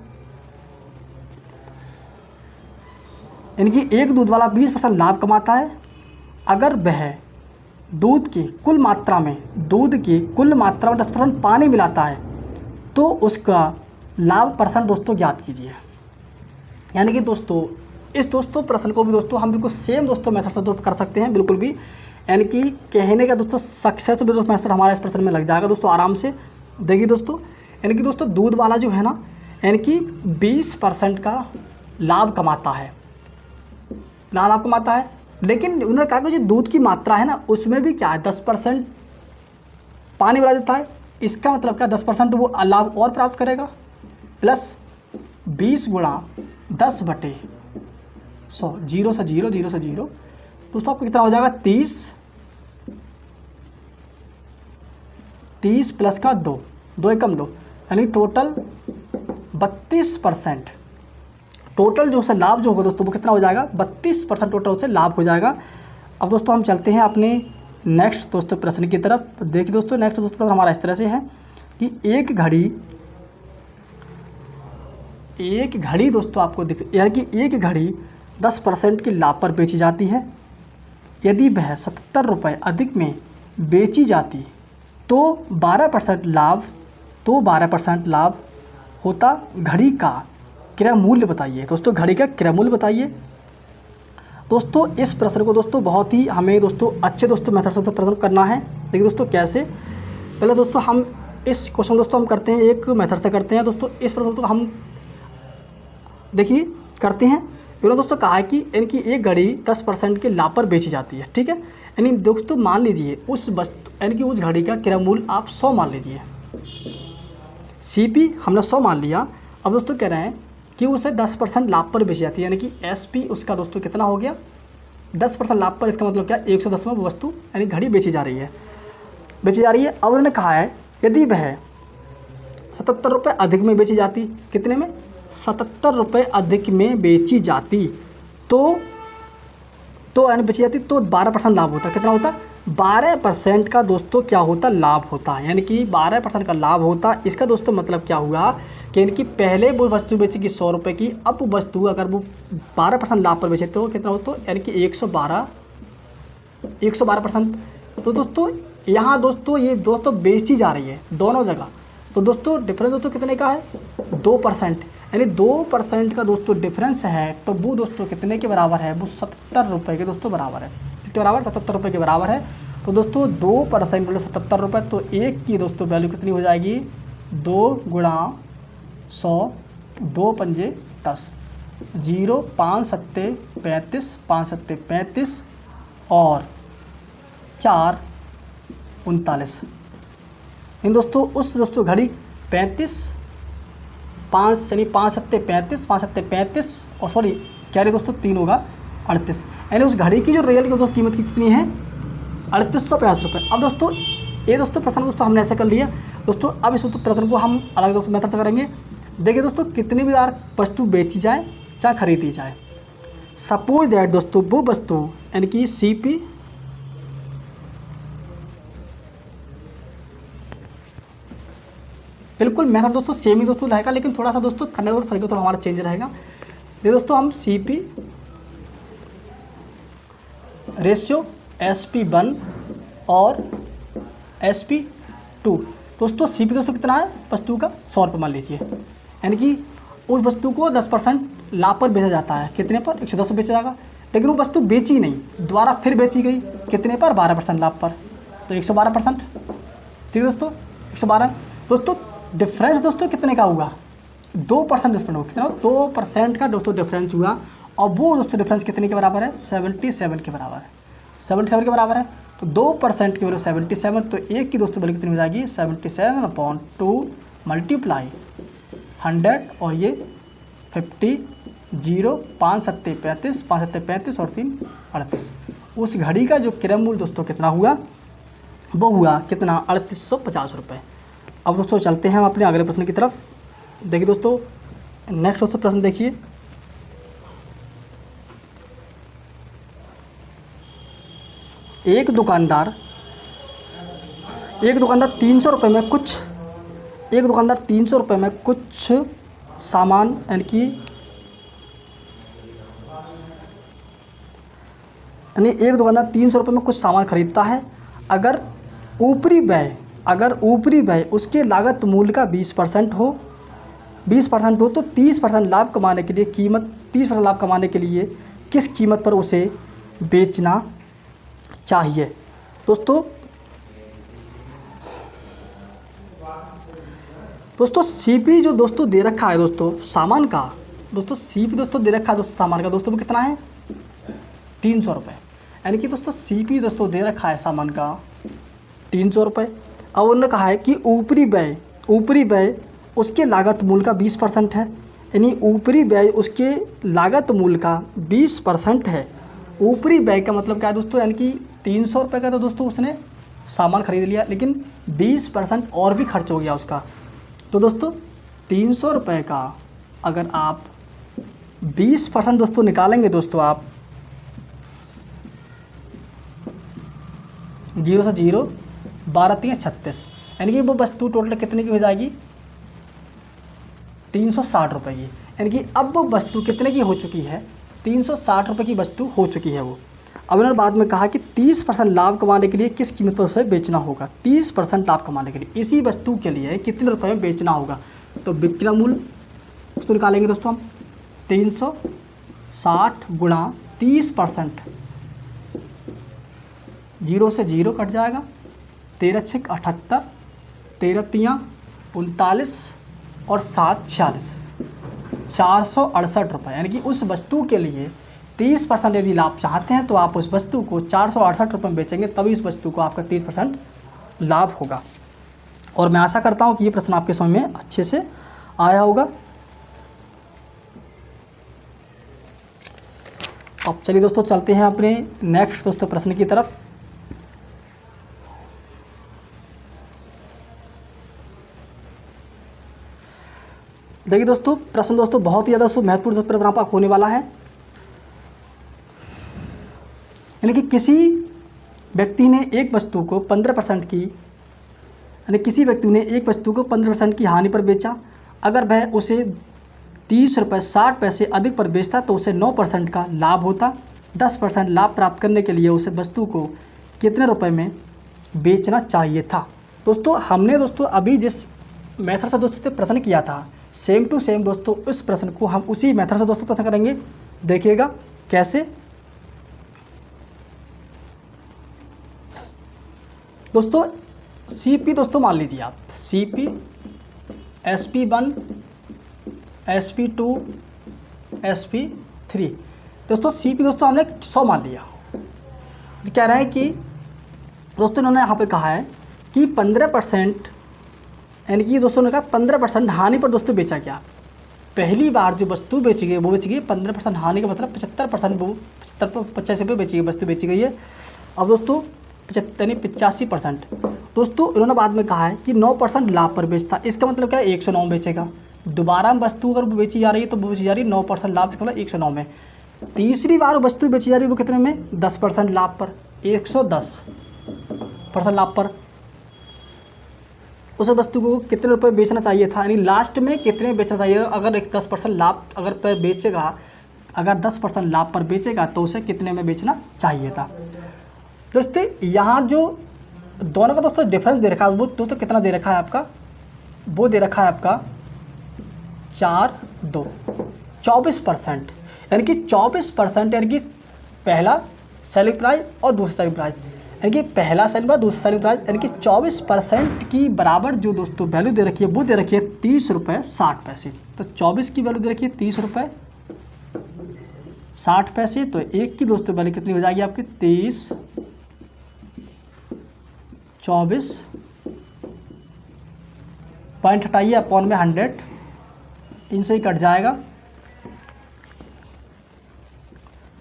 यानी कि एक दूध वाला 20% लाभ कमाता है अगर वह दूध की कुल मात्रा में 10% पानी मिलाता है तो उसका लाभ परसेंट दोस्तों ज्ञात कीजिए। यानी कि दोस्तों इस दोस्तों प्रश्न को भी दोस्तों हम बिल्कुल सेम दोस्तों मेथड से कर सकते हैं बिल्कुल भी, यानी कि कहने का दोस्तों सक्सेस भी दोस्तों मेथड हमारा इस प्रश्न में लग जाएगा दोस्तों आराम से। देखिए दोस्तों, यानी कि दोस्तों दूध वाला जो है ना, यानी कि 20% का लाभ कमाता है, लाभ कमाता है, लेकिन उन्होंने कहा कि जो दूध की मात्रा है ना उसमें भी क्या है 10% पानी मिला देता है। इसका मतलब क्या 10% वो लाभ और प्राप्त करेगा, प्लस 20 गुणा 10 बटे 100, 0 से 0, 0 से 0 दोस्तों आपको कितना हो जाएगा 30 प्लस का 2, 2 एकम 2, यानी टोटल 32%। टोटल जो उसे लाभ जो होगा दोस्तों वो कितना हो जाएगा 32% टोटल उसे लाभ हो जाएगा। अब दोस्तों हम चलते हैं अपने नेक्स्ट दोस्तों प्रश्न की तरफ। देखिए दोस्तों नेक्स्ट दोस्तों प्रश्न हमारा इस तरह से है कि एक घड़ी दोस्तों आपको यानी कि एक घड़ी 10% के लाभ पर बेची जाती है। यदि वह 77 रुपये अधिक में बेची जाती तो 12% लाभ होता। घड़ी का क्रय मूल्य बताइए। दोस्तों घड़ी का क्रय मूल्य बताइए। दोस्तों इस प्रश्न को दोस्तों बहुत ही हमें दोस्तों अच्छे दोस्तों मेथड से प्रश्न करना है। देखिए दोस्तों कैसे, पहले दोस्तों हम इस क्वेश्चन दोस्तों हम करते हैं एक मेथड से करते हैं दोस्तों। इस प्रश्न को हम देखिए करते हैं। इन्होंने दोस्तों कहा है कि इनकी एक घड़ी 10% के लाभ पर बेची जाती है, ठीक है। यानी दोस्तों मान लीजिए उस वस्तु यानी कि उस घड़ी का क्रय मूल्य आप 100 मान लीजिए, CP हमने 100 मान लिया। अब दोस्तों कह रहे हैं कि उसे 10% लाभ पर बेची जाती है, यानी कि SP उसका दोस्तों कितना हो गया 10% लाभ पर। इसका मतलब क्या 110 में वो वस्तु यानी घड़ी बेची जा रही है। अब उन्होंने कहा है यदि वह 77 रुपये अधिक में बेची जाती, कितने में 77 रुपये अधिक में बेची जाती तो यानी बेची जाती तो 12% लाभ होता। कितना होता 12% का दोस्तों क्या होता लाभ होता, यानी कि 12% का लाभ होता। इसका दोस्तों मतलब क्या हुआ कि इनकी पहले वो वस्तु बेचेगी 100 रुपये की, अब वो वस्तु अगर वो 12% लाभ पर बेचे तो कितना होता यानी कि 112%। तो दोस्तों यहाँ दोस्तों ये दोस्तों बेची जा रही है दोनों जगह, तो दोस्तों डिफरेंस दोस्तों कितने का है 2%, यानी 2% का दोस्तों डिफरेंस है। तो वो दोस्तों कितने के बराबर है, वो 77 रुपये के दोस्तों बराबर है। किसके बराबर 77 रुपये के बराबर है। तो दोस्तों 2% मतलब 77 रुपये, तो एक की दोस्तों वैल्यू कितनी हो जाएगी, 2 गुणा 100, 2 पंजे 10, 0 5 सत्ते 35, 5 सत्ते 35 और 4 39। इन दोस्तों उस दोस्तों घड़ी 35, 5 यानी 5 सत्ते 35, 5 सत्ते 35 और सॉरी क्या रही दोस्तों 3 होगा 38, यानी उस घड़ी की जो रियल की दोस्तों कीमत कितनी है 3850 रुपये। अब दोस्तों ये दोस्तों प्रश्न दोस्तों हमने ऐसे कर लिया दोस्तों। अब इस प्रश्न को हम अलग दोस्तों मेथड से करेंगे। देखिए दोस्तों कितनी भी बार वस्तु बेची जाए चाहे खरीदी जाए, सपोज दैट दोस्तों वो वस्तु यानी कि CP बिल्कुल मेथड दोस्तों सेम ही दोस्तों रहेगा, लेकिन थोड़ा सा दोस्तों करने का तरीका थोड़ा हमारा चेंज रहेगा। ये दोस्तों हम CP रेशियो SP1 और SP2, दोस्तों CP दोस्तों कितना है वस्तु का 100 रुपये मान लीजिए, यानी कि उस वस्तु को 10% लाभ पर बेचा जाता है, कितने पर 110 बेचा जाएगा, लेकिन वो वस्तु बेची नहीं, दोबारा फिर बेची गई कितने पर 12% लाभ पर, तो 112%। ठीक है दोस्तों 112। दोस्तों डिफरेंस दोस्तों कितने का होगा 2% डिफरेंस होगा, कितना 2% का दोस्तों डिफरेंस हुआ, और वो दोस्तों डिफरेंस कितने के बराबर है 77 के बराबर है, 77 के बराबर है। तो 2% की वैल्यू 77, तो एक की दोस्तों वैल्यू कितनी हो जाएगी 77/2 मल्टीप्लाई 100 और ये 50, 0 5 सत्ते 35, 5 सत्ते 35 और 3 38। उस घड़ी का जो क्रय मूल्य दोस्तों कितना हुआ, वो हुआ कितना 3850 रुपये। अब दोस्तों चलते हैं हम अपने अगले प्रश्न की तरफ। देखिए दोस्तों नेक्स्ट दोस्तों प्रश्न देखिए, एक दुकानदार 300 रुपये में कुछ सामान यानी एक दुकानदार 300 रुपये में कुछ सामान खरीदता है। अगर ऊपरी व्यय उसके लागत मूल्य का 20% हो तो 30% लाभ कमाने के लिए 30% लाभ कमाने के लिए किस कीमत पर उसे बेचना चाहिए। दोस्तों CP जो दोस्तों दे रखा है दोस्तों सामान का, दोस्तों CP दोस्तों दे रखा है दोस्तों सामान का, दोस्तों वो कितना है 300 रुपये, यानी कि दोस्तों CP दोस्तों दे रखा है सामान का 300 रुपये। अब उन्होंने कहा है कि ऊपरी व्यय उसके लागत मूल्य का 20% है, यानी ऊपरी व्यय उसके लागत मूल्य का 20% है। ऊपरी व्यय का मतलब क्या है दोस्तों, यानी कि 300 रुपये का तो दोस्तों उसने सामान खरीद लिया, लेकिन 20% और भी खर्च हो गया उसका। तो दोस्तों 300 रुपये का अगर आप 20% दोस्तों निकालेंगे दोस्तों, आप 0 से 0 12 3 36, यानी कि वो वस्तु टोटल कितने की हो जाएगी 360 रुपये की, यानी कि अब वो वस्तु कितने की हो चुकी है 360 रुपये की वस्तु हो चुकी है वो। अब उन्होंने बाद में कहा कि 30% लाभ कमाने के लिए किस कीमत पर उसे बेचना होगा। 30% लाभ कमाने के लिए इसी वस्तु के लिए कितने रुपए में बेचना होगा, तो विक्रय मूल्य उसको निकालेंगे दोस्तों हम 360 गुणा 30%, 0 से 0 कट जाएगा, 13 छक 78, 13 तियाँ 39 और 7 46, 468 रुपये, यानी कि उस वस्तु के लिए 30% यदि लाभ चाहते हैं तो आप उस वस्तु को 468 रुपये में बेचेंगे, तभी इस वस्तु को आपका 30% लाभ होगा। और मैं आशा करता हूं कि ये प्रश्न आपके समझ में अच्छे से आया होगा। अब चलिए दोस्तों चलते हैं अपने नेक्स्ट दोस्तों प्रश्न की तरफ। देखिए दोस्तों प्रश्न दोस्तों बहुत ही ज़्यादा महत्वपूर्ण प्रश्न आपका होने वाला है। यानी कि किसी व्यक्ति ने एक वस्तु को 15% की, यानी किसी व्यक्ति ने एक वस्तु को 15% की हानि पर बेचा। अगर वह उसे 30 रुपये 60 पैसे अधिक पर बेचता तो उसे 9% का लाभ होता। 10% लाभ प्राप्त करने के लिए उसे वस्तु को कितने रुपए में बेचना चाहिए था। दोस्तों हमने दोस्तों अभी जिस मेथड से दोस्तों प्रश्न किया था, सेम टू सेम दोस्तों इस प्रश्न को हम उसी मेथड से दोस्तों प्रश्न करेंगे। देखिएगा कैसे। दोस्तों CP दोस्तों मान लीजिए आप CP, SP1, SP2, SP3। दोस्तों CP दोस्तों हमने 100 मान लिया। तो कह रहे हैं कि दोस्तों इन्होंने यहाँ पे कहा है कि 15%, यानी कि दोस्तों ने कहा 15% हानि पर दोस्तों बेचा गया। पहली बार जो वस्तु बेची गई वो बेची गई 15% हानि का मतलब 75%, वो 85 पे बेची गई वस्तु बेची गई है। अब दोस्तों 85%। दोस्तों इन्होंने बाद में कहा है कि 9% लाभ पर बेचता। इसका मतलब क्या है, 109 बेचेगा। दोबारा वस्तु अगर बेची जा रही है तो वो बेची जा रही है 9% लाभ से, मतलब 109 में। तीसरी बार वस्तु बेची जा रही है वो कितने में, 10% लाभ पर, 110% लाभ पर। उस वस्तु को कितने रुपए बेचना चाहिए था, यानी लास्ट में कितने बेचना चाहिए। अगर 10% लाभ अगर पर बेचेगा, अगर 10% लाभ पर बेचेगा तो उसे कितने में बेचना चाहिए था। दोस्तों यहाँ जो दोनों का दोस्तों डिफरेंस दे रखा है वो दोस्तों कितना दे रखा है आपका, वो दे रखा है आपका 4-2 24%, यानी कि 24%, यानी कि पहला सेलिंग प्राइस और दूसरा सेलिंग प्राइस, यानी कि पहला सेलिंग प्राइस दूसरा सेलिंग प्राइस, यानी कि 24% की बराबर जो दोस्तों वैल्यू दे रखी है वो दे रखी है 30 रुपये 60 पैसे। तो 24 की वैल्यू दे रखी है 30 रुपये 60 पैसे। तो एक की दोस्तों वैल्यू कितनी हो जाएगी आपकी, 30, 24 पॉइंट हटाइए अपॉन में 100, इनसे ही कट जाएगा।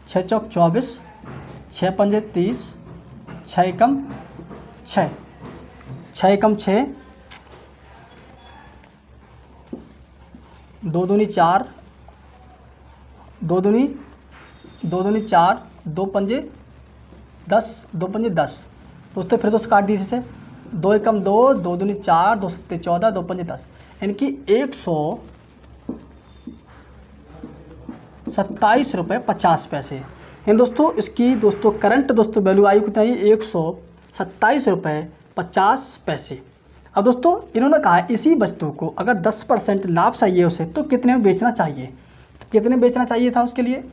6 चौक 24, 6 पंजे 30, 6 एकम 6, 6 एकम 6, 2 दूनी 4, 2 दूनी 4, 2 पंजे 10, 2 पंजे 10। दोस्तों फिर दोस्तों काट दीजिए इसे, 2 एकम 2, 2 दूनी 4, 2 सत्ते 14, 2 पंजे 10, यानी कि 127 रुपये 50 पैसे। यानी दोस्तों इसकी दोस्तों करंट दोस्तों वैल्यू आई कितना है, 127 रुपये 50 पैसे। अब दोस्तों इन्होंने कहा इसी वस्तु को अगर 10% लाभ चाहिए उसे तो कितने में बेचना चाहिए। तो कितने में बेचना चाहिए था उसके लिए,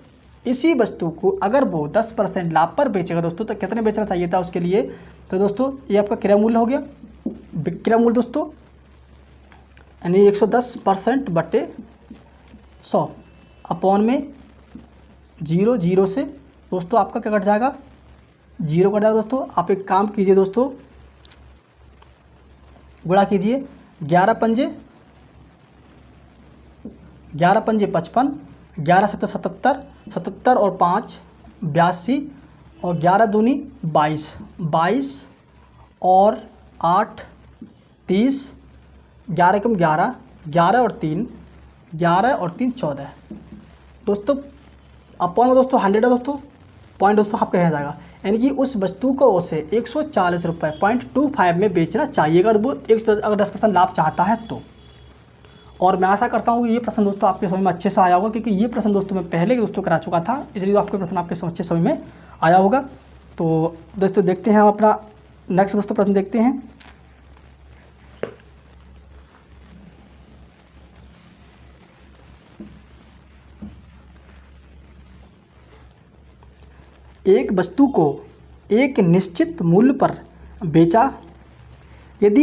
इसी वस्तु को अगर वो 10% लाभ पर बेचेगा दोस्तों तो कितने बेचना चाहिए था उसके लिए। तो दोस्तों ये आपका क्रय मूल्य हो गया, विक्रय मूल्य दोस्तों, यानी 110% बटे 100 अपॉन में 0 से दोस्तों आपका क्या कट जाएगा, 0 कट जाएगा। दोस्तों आप एक काम कीजिए दोस्तों, गुणा कीजिए, 11 पंजे 55, 11 सत्तर 77, 77 और 5 82, और 11 दूनी 22, 22 और 8 30, 11 एकम 11, 11 और 3 14। दोस्तों अपॉन में दोस्तों 100 है दोस्तों, पॉइंट दोस्तों आपका कहा जाएगा, यानी कि उस वस्तु को उसे 140 रुपये 0.25 में बेचना चाहिए अगर वो अगर 10% लाभ चाहता है तो। और मैं आशा करता हूँ कि ये प्रश्न दोस्तों आपके समझ में अच्छे से आया होगा, क्योंकि ये प्रश्न दोस्तों मैं पहले दोस्तों करा चुका था, इसलिए आपके प्रश्न आपके अच्छे समझ में आया होगा। तो दोस्तों देखते हैं हम अपना नेक्स्ट दोस्तों प्रश्न देखते हैं। एक वस्तु को एक निश्चित मूल्य पर बेचा, यदि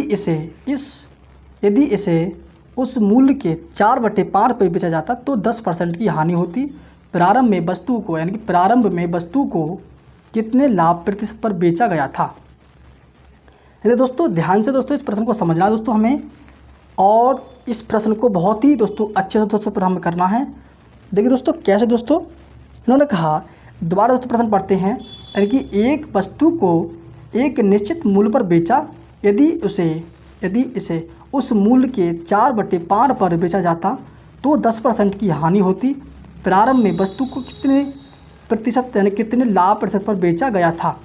इसे उस मूल्य के 4/5 रुपये बेचा जाता तो 10% की हानि होती। प्रारंभ में वस्तु को, यानी कि प्रारंभ में वस्तु को कितने लाभ प्रतिशत पर बेचा गया था। यानी दोस्तों ध्यान से दोस्तों इस प्रश्न को समझना दोस्तों हमें, और इस प्रश्न को बहुत ही दोस्तों अच्छे से दोस्तों पर हमें करना है। देखिए दोस्तों कैसे दोस्तों इन्होंने कहा, दोबारा दोस्तों प्रश्न पढ़ते हैं, यानी कि एक वस्तु को एक निश्चित मूल्य पर बेचा, यदि इसे उस मूल्य के 4/5 पर बेचा जाता तो 10% की हानि होती। प्रारंभ में वस्तु को कितने प्रतिशत, यानी कितने लाभ प्रतिशत पर बेचा गया था।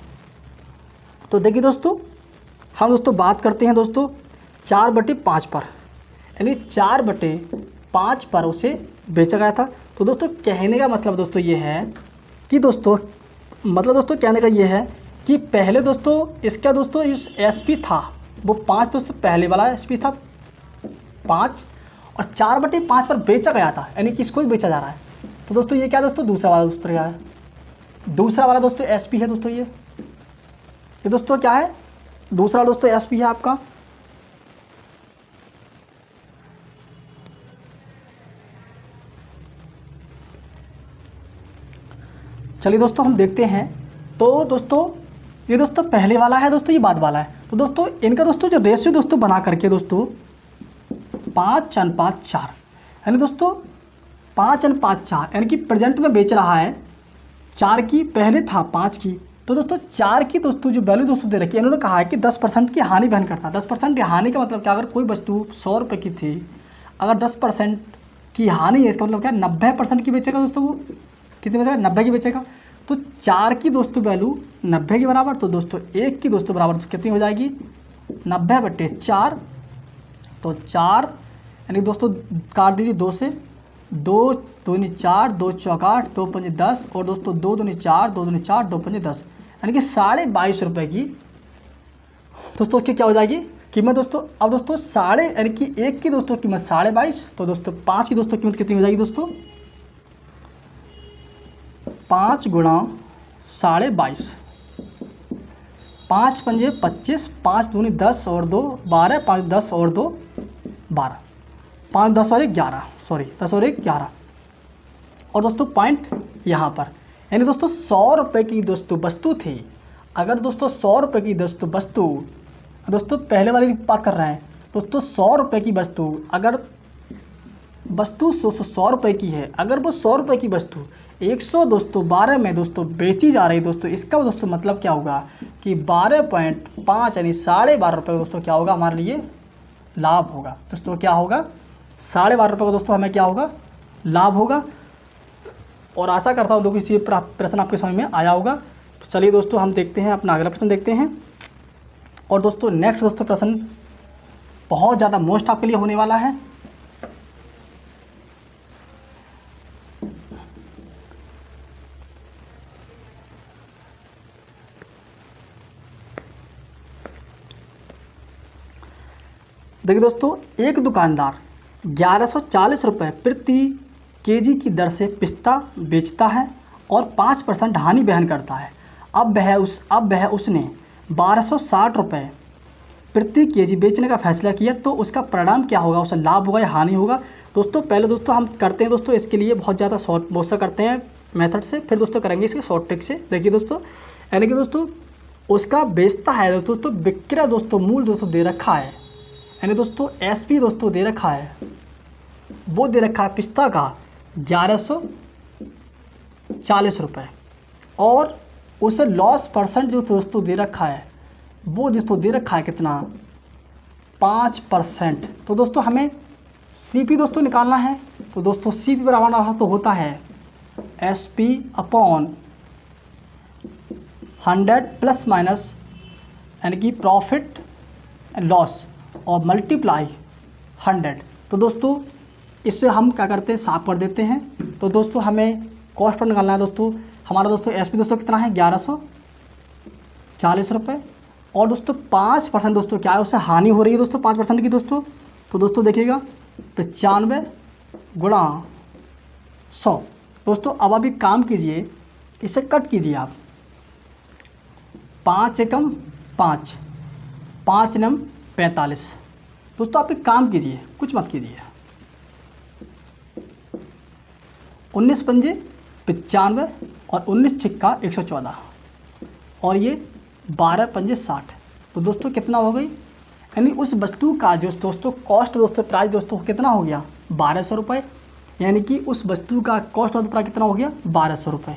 तो देखिए दोस्तों हम दोस्तों बात करते हैं दोस्तों 4/5 पर, यानी 4/5 पर उसे बेचा गया था। तो दोस्तों कहने का मतलब दोस्तों ये है कि दोस्तों कहने का ये है कि पहले दोस्तों इसका दोस्तों इस SP था वो 5 दोस्तों, पहले वाला SP था 5 और 4/5 पर बेचा गया था, यानी कि इसको ही बेचा जा रहा है। तो दोस्तों ये क्या दोस्तों, दूसरा वाला दोस्तों क्या है, दूसरा वाला दोस्तों SP है दोस्तों। ये दोस्तों क्या है, दूसरा दोस्तों एस पी है आपका, चलिए दोस्तों हम देखते हैं। तो दोस्तों ये दोस्तों पहले वाला है दोस्तों, ये बाद वाला है। तो दोस्तों इनका दोस्तों जो रेशियो दोस्तों बना करके दोस्तों 5:4, यानी दोस्तों 5:4, यानी कि प्रेजेंट में बेच रहा है 4 की, पहले था 5 की। तो दोस्तों 4 की दोस्तों जो वैल्यू दोस्तों दे रखी है, इन्होंने कहा है कि 10% की हानि बहन करता है। 10% की हानि का मतलब क्या, अगर कोई वस्तु 100 रुपये की थी, अगर 10% की हानि है, इसका मतलब क्या, 90% की बेचेगा दोस्तों। वो कितनी बेचेगा, 90 की बेचेगा। तो 4 की दोस्तों वैल्यू 90 के बराबर, तो दोस्तों 1 की दोस्तों बराबर तो कितनी हो जाएगी, 90/4। तो 4 यानी दोस्तों काट दीजिए 2 से, 2 दूनी 4, 2 चौक 8, 2 पंजे 10, और दोस्तों 2 दूनी 4, 2 दूनी 4, 2 पंजे 10, यानी कि 22.5 रुपये की दोस्तों उसकी क्या हो जाएगी कीमत दोस्तों। अब दोस्तों यानी कि 1 की दोस्तों कीमत 22.5, तो दोस्तों 5 की दोस्तों कीमत कितनी हो जाएगी दोस्तों, 5 गुणा 22.5, 5 पंजे 25, 5 दूनी 10 और 2 12, 5 10 और 2 12, 5 10 और 1 11, सॉरी 10 और 1 11। और दोस्तों पॉइंट यहाँ पर, यानी दोस्तों 100 रुपये की दोस्तों वस्तु थी। अगर दोस्तों 100 रुपये की दोस्तों वस्तु, दोस्तों पहले वाली की बात कर रहे हैं दोस्तों, 100 रुपये की वस्तु, अगर वस्तु 100 रुपये की है, अगर वो 100 रुपये की वस्तु 112 में दोस्तों बेची जा रही दोस्तों, इसका दोस्तों मतलब क्या होगा कि 12.5 यानी 12.5 रुपये दोस्तों क्या होगा हमारे लिए लाभ होगा। दोस्तों क्या होगा, 12.5 रुपये का दोस्तों हमें क्या होगा, लाभ होगा। और आशा करता हूँ दोस्तों ये प्रश्न आपके समझ में आया होगा। तो चलिए दोस्तों हम देखते हैं अपना अगला प्रश्न देखते हैं। और दोस्तों नेक्स्ट दोस्तों प्रश्न बहुत ज़्यादा मोस्ट आपके लिए होने वाला है। देखिए दोस्तों, एक दुकानदार 1140 रुपये प्रति केजी की दर से पिस्ता बेचता है और 5% हानि बहन करता है। अब वह उसने 1260 रुपये प्रति केजी बेचने का फैसला किया, तो उसका परिणाम क्या होगा, उसे लाभ होगा या हानि होगा। दोस्तों पहले दोस्तों हम करते हैं दोस्तों इसके लिए बहुत ज़्यादा शॉर्ट बहुत सा करते हैं मेथड से, फिर दोस्तों करेंगे इसके शॉर्ट ट्रिक से। देखिए दोस्तों, यानी कि दोस्तों उसका बेचता है दोस्तों, विक्रय दोस्तों मूल दोस्तों दे रखा है, यानी दोस्तों एसपी दोस्तों दे रखा है, वो दे रखा है पिस्ता का 1140 रुपये, और उसे लॉस परसेंट जो दोस्तों दे रखा है वो दोस्तों दे रखा है कितना, 5%। तो दोस्तों हमें सीपी दोस्तों निकालना है। तो दोस्तों सीपी बराबर तो होता है एसपी अपॉन 100 प्लस माइनस यानी कि प्रॉफिट एंड लॉस और मल्टीप्लाई 100। तो दोस्तों इससे हम क्या करते हैं, साफ कर देते हैं। तो दोस्तों हमें कॉस्ट पर निकालना है दोस्तों। हमारा दोस्तों एसपी दोस्तों कितना है 1140 रुपये, और दोस्तों 5% दोस्तों क्या है, उससे हानि हो रही है दोस्तों 5% की दोस्तों। तो दोस्तों देखिएगा 95 गुणा 100। दोस्तों अब अभी काम कीजिए, इसे कट कीजिए आप, 5 एकम 5, 5 नम 45। दोस्तों आप एक काम कीजिए, कुछ मत कीजिए, 19 पंजे 95 और 19 छिक्का 114 और ये 12 पंजे 60। तो दोस्तों कितना हो गई, यानी उस वस्तु का जो दोस्तों कॉस्ट दोस्तों प्राइस दोस्तों कितना हो गया 1200 रुपये, यानी कि उस वस्तु का कॉस्ट ऑफ प्राइस कितना हो गया 1200 रुपये।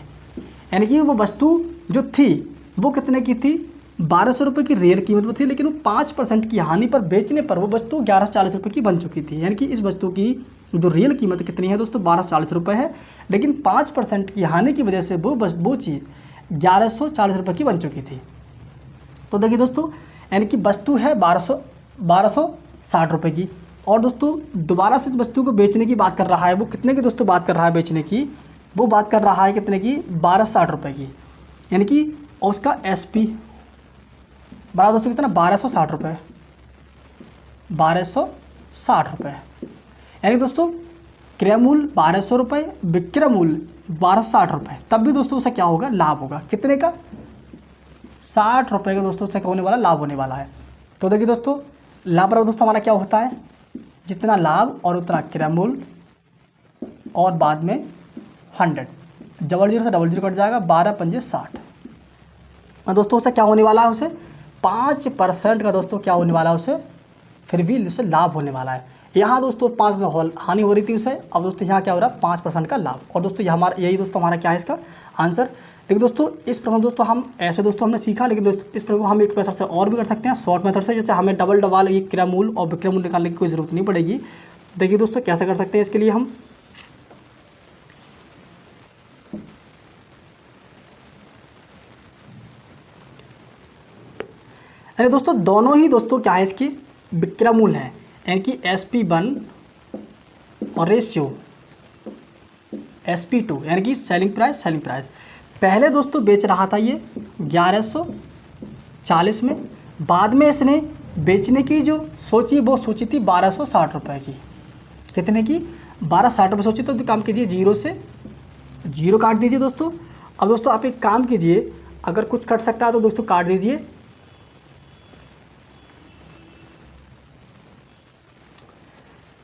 यानी कि वो वस्तु जो थी वो कितने की थी 1200 रुपये की रियल कीमत में थी, लेकिन वो 5% की हानि पर बेचने पर वो वस्तु 1140 रुपये की बन चुकी थी। यानी कि इस वस्तु की जो रियल कीमत कितनी है दोस्तों 1240 रुपये है, लेकिन 5% की हानि की वजह से वो चीज़ 1140 रुपये की बन चुकी थी। तो देखिए दोस्तों, यानी कि वस्तु है 1260 रुपये की, और दोस्तों दोबारा से इस वस्तु को बेचने की बात कर रहा है, वो कितने की दोस्तों बात कर रहा है बेचने की, वो बात कर रहा है कितने की 1260 रुपये की। यानी कि उसका एसपी बराबर दोस्तों कितना 1260 रुपये, 1260 रुपये। यानी दोस्तों क्रय मूल्य 1200 रुपये, विक्रय मूल्य 1260 रुपये, तब भी दोस्तों उसे क्या होगा लाभ होगा, कितने का ₹60 का दोस्तों क्या होने वाला, लाभ होने वाला है। तो देखिए दोस्तों, लाभ बराबर दोस्तों हमारा क्या होता है, जितना लाभ और उतना क्रय मूल्य और बाद में 100, डबल जीरो से डबल जीरो कट जाएगा, 12 पंजे 60। और दोस्तों उसे क्या होने वाला है, उसे 5% का दोस्तों क्या होने वाला है, उसे फिर भी उसे लाभ होने वाला है। यहाँ दोस्तों 5 हानि हो रही थी उसे, अब दोस्तों यहाँ क्या हो रहा है, 5% का लाभ। और दोस्तों ये हमारा यही दोस्तों हमारा क्या है इसका आंसर। लेकिन दोस्तों इस प्रश्न दोस्तों हम ऐसे दोस्तों हमने सीखा, लेकिन दोस्तों इस प्रश्न को हम एक मेथड से और भी कर सकते हैं, शॉर्ट मेथड से, जैसे हमें डबल डबल ये क्रय मूल्य और विक्रय मूल्य निकालने की कोई ज़रूरत नहीं पड़ेगी। देखिए दोस्तों कैसे कर सकते हैं इसके लिए हम, यानी दोस्तों दोनों ही दोस्तों क्या है इसकी विक्रय मूल्य है, यानी कि SP1 और रेशियो SP2 यानी कि सेलिंग प्राइस। पहले दोस्तों बेच रहा था ये 1140 में, बाद में इसने बेचने की जो सोची वो सोची थी 1260 की। कितने की, 1260 सोची। तो काम कीजिए, जीरो से जीरो काट दीजिए दोस्तों। अब दोस्तों आप एक काम कीजिए, अगर कुछ कट सकता है तो दोस्तों काट दीजिए।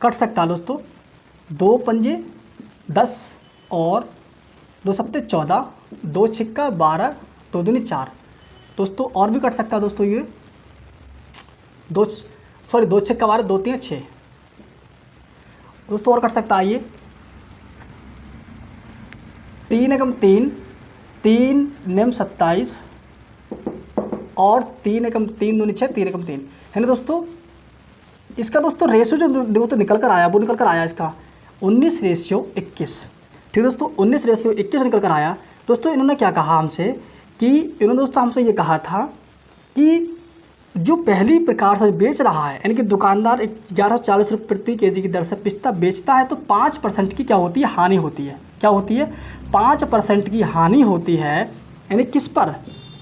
कट सकता है दोस्तों, 2 पंजे 10 और 2 सत्ते 14, 2 छिक्का 12, 2 दूनी 4 दोस्तों। और भी कट सकता है दोस्तों ये 2 छिक्का 12, 2 3 6 दोस्तों। और कट सकता है ये 3 एकम 3, 3 निम 27 और 3 एकम 3 दूनी 6, 3 एकम 3 है ना दोस्तों। इसका दोस्तों रेशियो जो तो निकल कर आया, वो निकल कर आया इसका 19:21। ठीक है दोस्तों, 19:21 निकल कर आया। दोस्तों इन्होंने क्या कहा हमसे कि इन्होंने दोस्तों हमसे ये कहा था कि जो पहली प्रकार से बेच रहा है, यानी कि दुकानदार 1140 रुपये प्रति केजी की दर से पिस्ता बेचता है, तो 5% की क्या होती है, हानि होती है। क्या होती है, 5% की हानि होती है। यानी किस पर,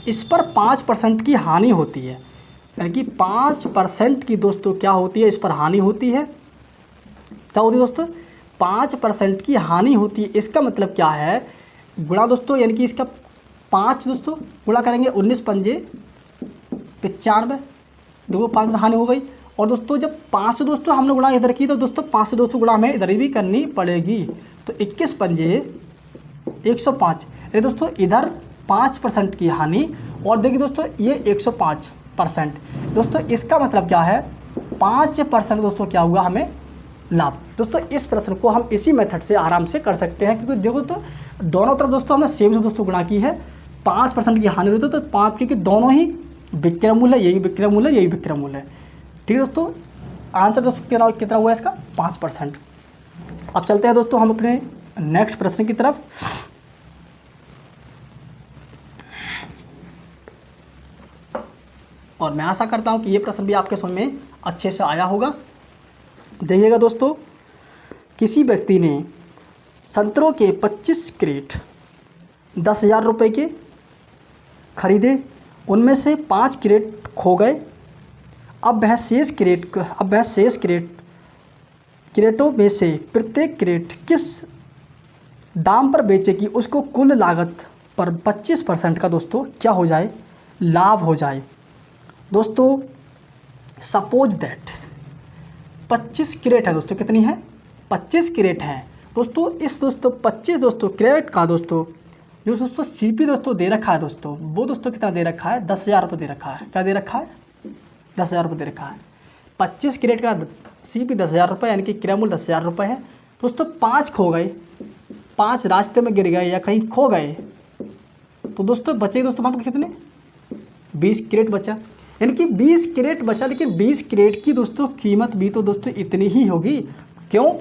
इस पर 5% की हानि होती है, यानी कि 5% की दोस्तों क्या होती है, इस पर हानि होती है। क्या होती है दोस्तों, 5% की हानि होती है। इसका मतलब क्या है, गुणा दोस्तों, यानी कि इसका 5 दोस्तों गुणा करेंगे 19 पंजे 95, देखो 5 हानि हो गई। और दोस्तों जब 5 से दोस्तों हमने गुणा इधर की, तो दोस्तों 5 से दोस्तों गुणा हमें इधर भी करनी पड़ेगी, तो 21 पंजे 105। ये दोस्तों इधर 5% की हानि, और देखिए दोस्तों ये 105%। दोस्तों इसका मतलब क्या है, 5% दोस्तों क्या हुआ हमें लाभ। दोस्तों इस प्रश्न को हम इसी मेथड से आराम से कर सकते हैं, क्योंकि देखो तो दोनों तरफ दोस्तों हमने सेम से दोस्तों गुणा की है। 5% की हानि होती है, तो 5 क्योंकि दोनों ही विक्रय मूल्य है, यही विक्रय मूल्य है, यही विक्रय मूल्य है। ठीक है दोस्तों, आंसर दोस्तों कितना हुआ इसका, 5%। अब चलते हैं दोस्तों हम अपने नेक्स्ट प्रश्न की तरफ। और मैं आशा करता हूं कि ये प्रश्न भी आपके समझ में अच्छे से आया होगा। देखिएगा दोस्तों, किसी व्यक्ति ने संतरों के 25 क्रेट 10,000 रुपये के खरीदे, उनमें से 5 क्रेट खो गए। अब वह शेष क्रेटों में से प्रत्येक क्रेट किस दाम पर बेचेगी, उसको कुल लागत पर 25% का दोस्तों क्या हो जाए, लाभ हो जाए। दोस्तों सपोज दैट 25 क्रेट है दोस्तों, कितनी है, 25 क्रेट है दोस्तों। इस दोस्तों 25 दोस्तों क्रेट का दोस्तों जो दोस्तों CP दोस्तों दे रखा है दोस्तों, वो दोस्तों कितना दे रखा है, 10,000 रुपये दे रखा है। क्या दे रखा है, 10,000 रुपये दे रखा है। 25 क्रेट का CP 10,000 रुपये, यानी कि क्रय मूल्य 10,000 रुपये है दोस्तों। 5 खो गए, 5 रास्ते में गिर गए या कहीं खो गए, तो दोस्तों बचे दोस्तों हमको कितने, 20 क्रेट बचा, यानी कि 20 क्रेट बचा। लेकिन 20 क्रेट की दोस्तों कीमत भी तो दोस्तों इतनी ही होगी। क्यों,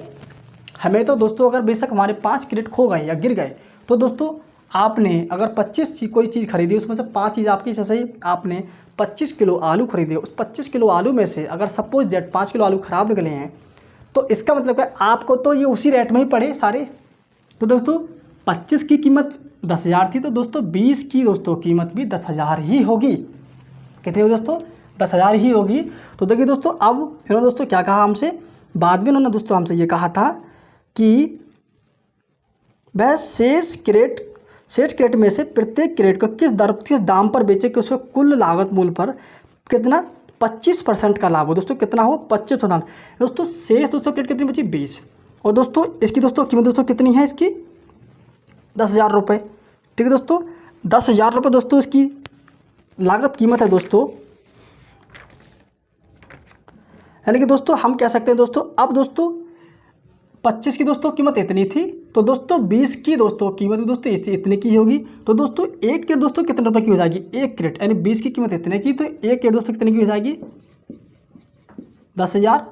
हमें तो दोस्तों अगर बेशक हमारे 5 क्रेट खो गए या गिर गए, तो दोस्तों आपने अगर 25 कोई चीज़ खरीदी, उसमें से 5 चीज़ आपकी, जैसे ही आपने 25 किलो आलू खरीदे, उस 25 किलो आलू में से अगर सपोज दैट 5 किलो आलू ख़राब निकले हैं, तो इसका मतलब है आपको तो ये उसी रेट में ही पड़े सारे। तो दोस्तों 25 की कीमत 10,000 थी, तो दोस्तों 20 की दोस्तों कीमत भी 10,000 ही होगी। कितनी होगी दोस्तों, 10,000 ही होगी। तो देखिए दोस्तों, अब इन्होंने दोस्तों क्या कहा हमसे, बाद में इन्होंने दोस्तों हमसे ये कहा था कि वह शेष क्रेट शेष क्रेडिट में से प्रत्येक क्रेडिट को किस दाम पर बेचे कि उसको कुल लागत मूल्य पर कितना 25% का लाभ हो। दोस्तों कितना हो 25%। दोस्तों शेष दोस्तों क्रेडिट कितनी बची 20। और दोस्तों इसकी दोस्तों कीमत दोस्तों कितनी है इसकी 10,000 रुपये। ठीक है दोस्तों 10,000 रुपये दोस्तों इसकी लागत कीमत है दोस्तों। यानी कि दोस्तों हम कह सकते हैं दोस्तों अब दोस्तों 25 की दोस्तों कीमत इतनी थी तो दोस्तों 20 की दोस्तों कीमत दोस्तों इतने की होगी। तो दोस्तों एक क्रेडिट दोस्तों कितने रुपए की हो जाएगी, एक क्रेडिट यानी 20 की कीमत इतने की तो एक क्रेडिट दोस्तों कितने की हो जाएगी 10,000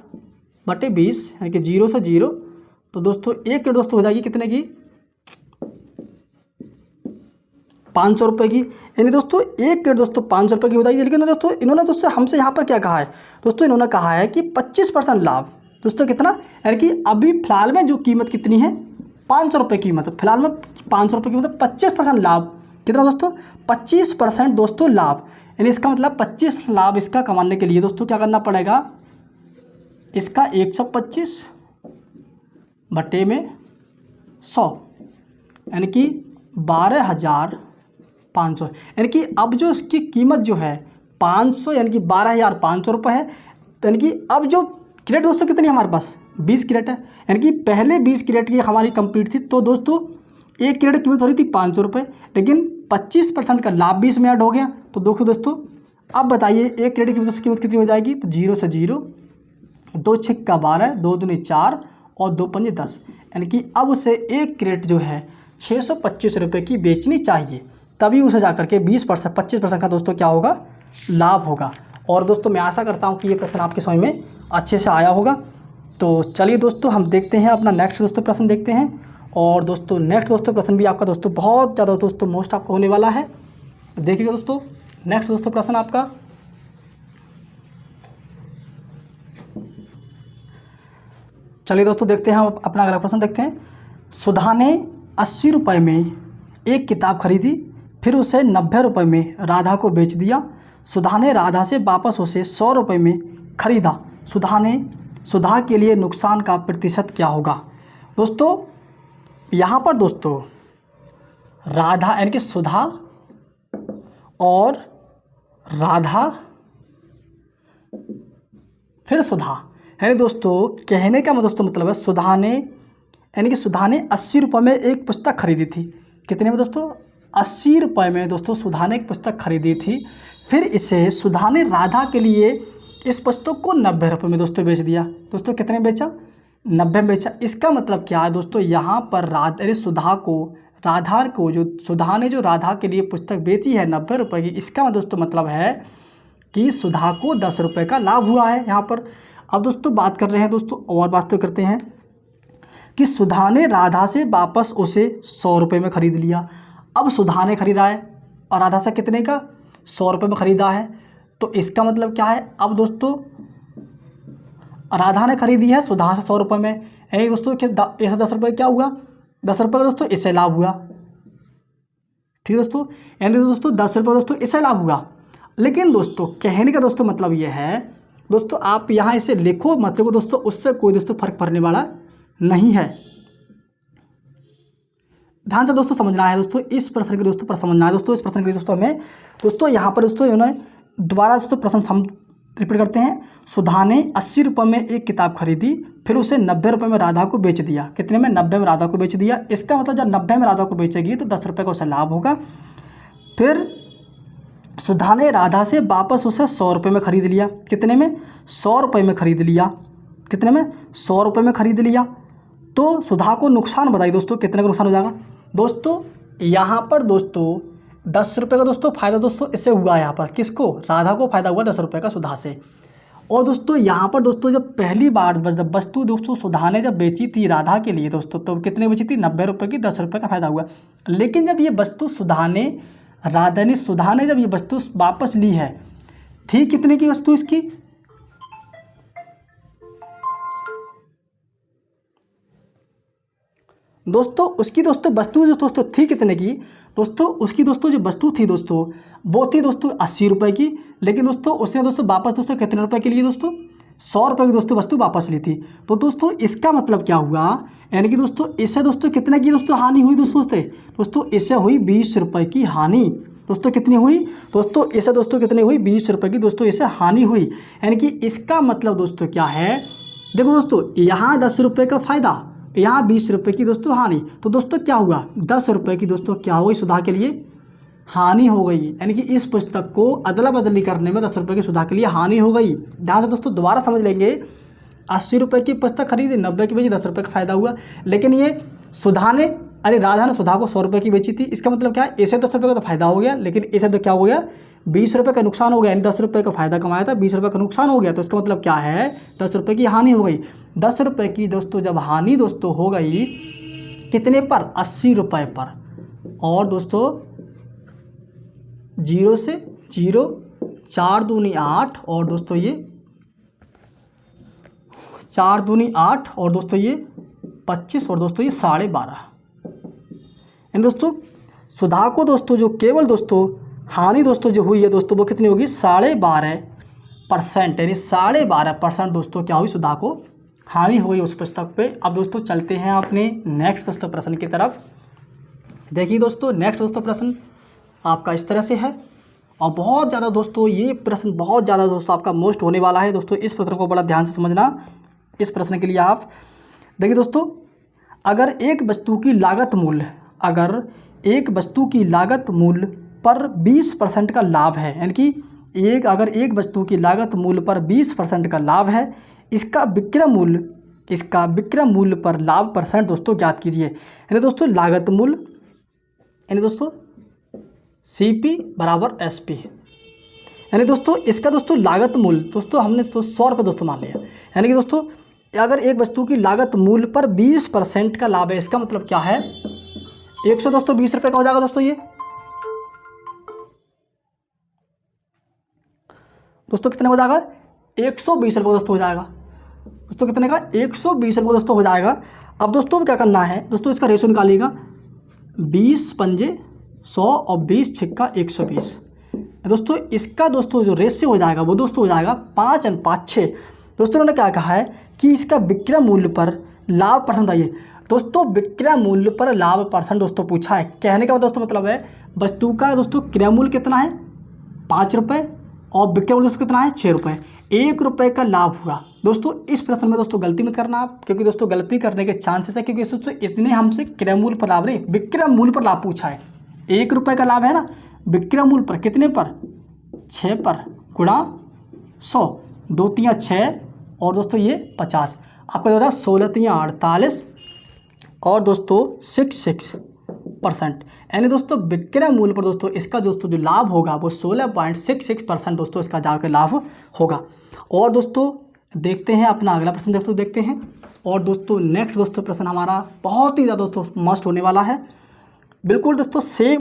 बटे 20 यानी कि 0 से 0। तो दोस्तों एक क्रेडिट दोस्तों हो जाएगी कितने की 500 रुपये की। यानी दोस्तों एक क्रेडिट दोस्तों 500 रुपये की हो जाएगी। लेकिन दोस्तों इन्होंने दोस्तों हमसे यहाँ पर क्या कहा है दोस्तों, इन्होंने कहा है कि 25% लाभ। दोस्तों कितना, यानी कि अभी फिलहाल में जो कीमत कितनी है 500 रुपये की कीमत, फिलहाल में 500 रुपये की मतलब 25% लाभ। कितना दोस्तों 25% दोस्तों लाभ। यानी इसका मतलब 25% लाभ इसका कमाने के लिए दोस्तों क्या करना पड़ेगा, इसका 125 बटे में 100 यानी कि 12,500। यानी कि अब जो इसकी कीमत जो है 500 यानी कि 12,500 रुपये है। यानी कि अब जो क्रेडिट दोस्तों कितनी हमारे पास 20 क्रेडिट है। यानी कि पहले 20 क्रेडिट की हमारी कंप्लीट थी तो दोस्तों एक क्रेडिट की कीमत हो रही थी 500 रुपये, लेकिन 25% का लाभ भी इसमें ऐड हो गया। तो दोस्तों अब बताइए एक क्रेडिट की कीमत कितनी हो जाएगी, तो 0 से 0, 2 छक्का 12, 2 दूनी 4 और 2 पंजे 10। यानी कि अब उसे एक क्रेडिट जो है 625 रुपये की बेचनी चाहिए, तभी उसे जाकर के 20% 25% का दोस्तों क्या होगा लाभ होगा। और दोस्तों मैं आशा करता हूँ कि ये प्रश्न आपके समझ में अच्छे से आया होगा। तो चलिए दोस्तों हम देखते हैं अपना नेक्स्ट दोस्तों प्रश्न देखते हैं। और दोस्तों नेक्स्ट दोस्तों प्रश्न भी आपका दोस्तों बहुत ज़्यादा दोस्तों मोस्ट आपका होने वाला है। देखिएगा दोस्तों नेक्स्ट दोस्तों प्रश्न आपका, चलिए दोस्तों देखते हैं हम अपना अगला प्रश्न देखते हैं। सुधा ने 80 रुपये में एक किताब खरीदी, फिर उसे 90 रुपये में राधा को बेच दिया। सुधा ने राधा से वापस उसे 100 रुपये में खरीदा। सुधा के लिए नुकसान का प्रतिशत क्या होगा। दोस्तों यहाँ पर दोस्तों राधा यानी कि सुधा और राधा फिर सुधा, यानी दोस्तों कहने का दोस्तों मतलब है सुधा ने यानी कि सुधा ने 80 रुपये में एक पुस्तक खरीदी थी। कितने में दोस्तों 80 रुपये में दोस्तों सुधा ने एक पुस्तक खरीदी थी। फिर इसे सुधा ने राधा के लिए इस पुस्तक को 90 रुपये में दोस्तों बेच दिया। दोस्तों कितने में बेचा 90 में बेचा। इसका मतलब क्या है दोस्तों, यहाँ पर राधा जो सुधा ने जो राधा के लिए पुस्तक बेची है 90 रुपये की, इसका दोस्तों मतलब है कि सुधा को 10 रुपये का लाभ हुआ है यहाँ पर। अब दोस्तों बात कर रहे हैं दोस्तों और बात तो करते हैं कि सुधा ने राधा से वापस उसे 100 रुपये में ख़रीद लिया। अब सुधा ने खरीदा है और राधा से कितने का 100 रुपये में ख़रीदा है। तो इसका मतलब क्या है, अब दोस्तों राधा ने खरीदी है सुधा से 100 रुपये में, यानी दोस्तों 110 रुपये क्या हुआ 10 रुपये का दोस्तों इससे लाभ हुआ। ठीक है दोस्तों, यानी दोस्तों 10 रुपये दोस्तों इससे लाभ हुआ। लेकिन दोस्तों कहने का दोस्तों मतलब ये है दोस्तों, आप यहाँ इसे लिखो मत लिखो दोस्तों, उससे कोई दोस्तों फर्क पड़ने वाला नहीं है। ध्यान से दोस्तों समझना है दोस्तों, इस प्रश्न के दोस्तों पर समझना है दोस्तों। इस प्रश्न के दोस्तों हमें दोस्तों यहाँ पर दोस्तों इन्होंने दोबारा दोस्तों प्रश्न हम रिपीट करते हैं। सुधा ने 80 रुपये में एक किताब खरीदी, फिर उसे 90 रुपये में राधा को बेच दिया। कितने में 90 में राधा को बेच दिया। इसका मतलब जब 90 में राधा को बेचेगी तो 10 रुपये का उसे लाभ होगा। फिर सुधा ने राधा से वापस उसे 100 रुपये में ख़रीद लिया। कितने में 100 रुपये में ख़रीद लिया। कितने में 100 रुपये में ख़रीद लिया। तो सुधा को नुकसान बताइए दोस्तों कितने का नुकसान हो जाएगा। दोस्तों यहाँ पर दोस्तों 10 रुपये का दोस्तों फ़ायदा दोस्तों इससे हुआ। यहाँ पर किसको राधा को फ़ायदा हुआ 10 रुपये का सुधा से। और दोस्तों यहाँ पर दोस्तों जब पहली बार जब वस्तु दोस्तों सुधा ने जब बेची थी राधा के लिए दोस्तों, तो कितने बेची थी 90 रुपये की, 10 रुपये का फ़ायदा हुआ। लेकिन जब ये वस्तु सुधा ने जब ये वस्तु वापस ली है, थी कितने की वस्तु इसकी दोस्तों, उसकी दोस्तों वस्तु जो दोस्तों थी कितने की दोस्तों, उसकी दोस्तों जो वस्तु थी दोस्तों वो थी दोस्तों 80 रुपये की। लेकिन दोस्तों उसने दोस्तों वापस दोस्तों कितने रुपये के लिए दोस्तों 100 रुपये की दोस्तों वस्तु वापस ली थी। तो दोस्तों इसका मतलब क्या हुआ, यानी कि दोस्तों इससे दोस्तों कितने की दोस्तों हानि हुई दोस्तों से, दोस्तों इससे हुई 20 रुपये की हानि। दोस्तों कितनी हुई दोस्तों, इससे दोस्तों कितनी हुई 20 रुपये की दोस्तों इससे हानि हुई। यानी कि इसका मतलब दोस्तों क्या है, देखो दोस्तों यहाँ 10 रुपये का फ़ायदा, यहाँ 20 रुपये की दोस्तों हानि। तो दोस्तों क्या हुआ, 10 रुपये की दोस्तों क्या हो गई सुधा के लिए हानि हो गई। यानी कि इस पुस्तक को अदला बदली करने में 10 रुपये की सुधा के लिए हानि हो गई। ध्यान से दोस्तों दोबारा समझ लेंगे, 80 रुपये की पुस्तक खरीदी, 90 की बेची, 10 रुपये का फ़ायदा हुआ। लेकिन ये सुधा ने, राधा ने सुधा को 100 रुपये की बेची थी। इसका मतलब क्या है, इसे 10 रुपये का तो फ़ायदा हो गया, लेकिन इसे तो क्या हो गया, 20 रुपये का नुकसान हो गया। यानी 10 रुपये का फ़ायदा कमाया था, 20 रुपये का नुकसान हो गया। तो इसका मतलब क्या है, 10 रुपये की हानि हो गई। 10 रुपये की दोस्तों जब हानि दोस्तों हो गई कितने पर, 80 रुपये पर। और दोस्तों 0 से 0, 4 दूनी 8, और दोस्तों ये 4 दूनी 8, और दोस्तों ये 25, और दोस्तों ये 12.5। यानी दोस्तों सुधा को दोस्तों जो केवल दोस्तों हानि दोस्तों जो हुई है दोस्तों वो कितनी होगी, 12.5%। यानी 12.5% दोस्तों क्या हुई, सुधा को हानि हुई उस पुस्तक पे। अब दोस्तों चलते हैं अपने नेक्स्ट दोस्तों प्रश्न की तरफ। देखिए दोस्तों नेक्स्ट दोस्तों प्रश्न आपका इस तरह से है, और बहुत ज़्यादा दोस्तों ये प्रश्न बहुत ज़्यादा दोस्तों आपका मोस्ट होने वाला है। दोस्तों इस प्रश्न को बड़ा ध्यान से समझना। इस प्रश्न के लिए आप देखिए दोस्तों, अगर एक वस्तु की लागत मूल्य, अगर एक वस्तु की लागत मूल्य पर 20% का लाभ है, यानी कि अगर एक वस्तु की लागत मूल्य पर 20% का लाभ है, इसका विक्रय मूल्य पर लाभ परसेंट दोस्तों ज्ञात कीजिए। यानी दोस्तों लागत मूल्य, यानी दोस्तों CP बराबर SP, यानी दोस्तों इसका दोस्तों लागत मूल्य दोस्तों हमने 100 रुपये दोस्तों मान लिया। यानी कि दोस्तों अगर एक वस्तु की लागत मूल्य पर 20% का लाभ है, इसका मतलब क्या है, 100 दोस्तों 20 रुपये का हो जाएगा दोस्तों। ये दोस्तों कितने हो जाएगा, 120 रुपये दोस्तों हो जाएगा। दोस्तों कितने का, 120 रुपये दोस्तों हो जाएगा। अब दोस्तों क्या करना है दोस्तों, इसका रेशो निकालिएगा, 20 पंजे 100 और 20 छिक्का 120। दोस्तों इसका दोस्तों जो रेशियो हो जाएगा वो दोस्तों हो जाएगा 5:6। दोस्तों उन्होंने क्या कहा है कि इसका विक्रय मूल्य पर लाभ परसेंट आइए। दोस्तों विक्रय मूल्य पर लाभ परसेंट दोस्तों पूछा है। कहने का दोस्तों मतलब है वस्तु का दोस्तों क्रय मूल्य कितना है, 5 रुपये, और विक्रय मूल्य दोस्तों कितना है, 6 रुपये। 1 रुपये का लाभ हुआ। दोस्तों इस प्रश्न में दोस्तों गलती मत करना आप, क्योंकि दोस्तों गलती करने के चांसेस है, क्योंकि दोस्तों इतने हमसे क्रय मूल्य पर लाभ नहीं, विक्रय मूल्य पर लाभ पूछा है। 1 रुपये का लाभ है ना, विक्रय मूल्य पर कितने पर, 6 पर, गुणा 100, 2 तियाँ 6, और दोस्तों ये 50, आपका जो था 16 तियाँ 48, और दोस्तों 66%। यानी दोस्तों विक्रय मूल्य पर दोस्तों इसका दोस्तों जो लाभ होगा वो 16.66% दोस्तों इसका जाकर लाभ होगा। और दोस्तों देखते हैं अपना अगला प्रश्न दोस्तों देखते हैं। और दोस्तों नेक्स्ट दोस्तों प्रश्न हमारा बहुत ही ज़्यादा दोस्तों मस्ट होने वाला है, बिल्कुल दोस्तों सेम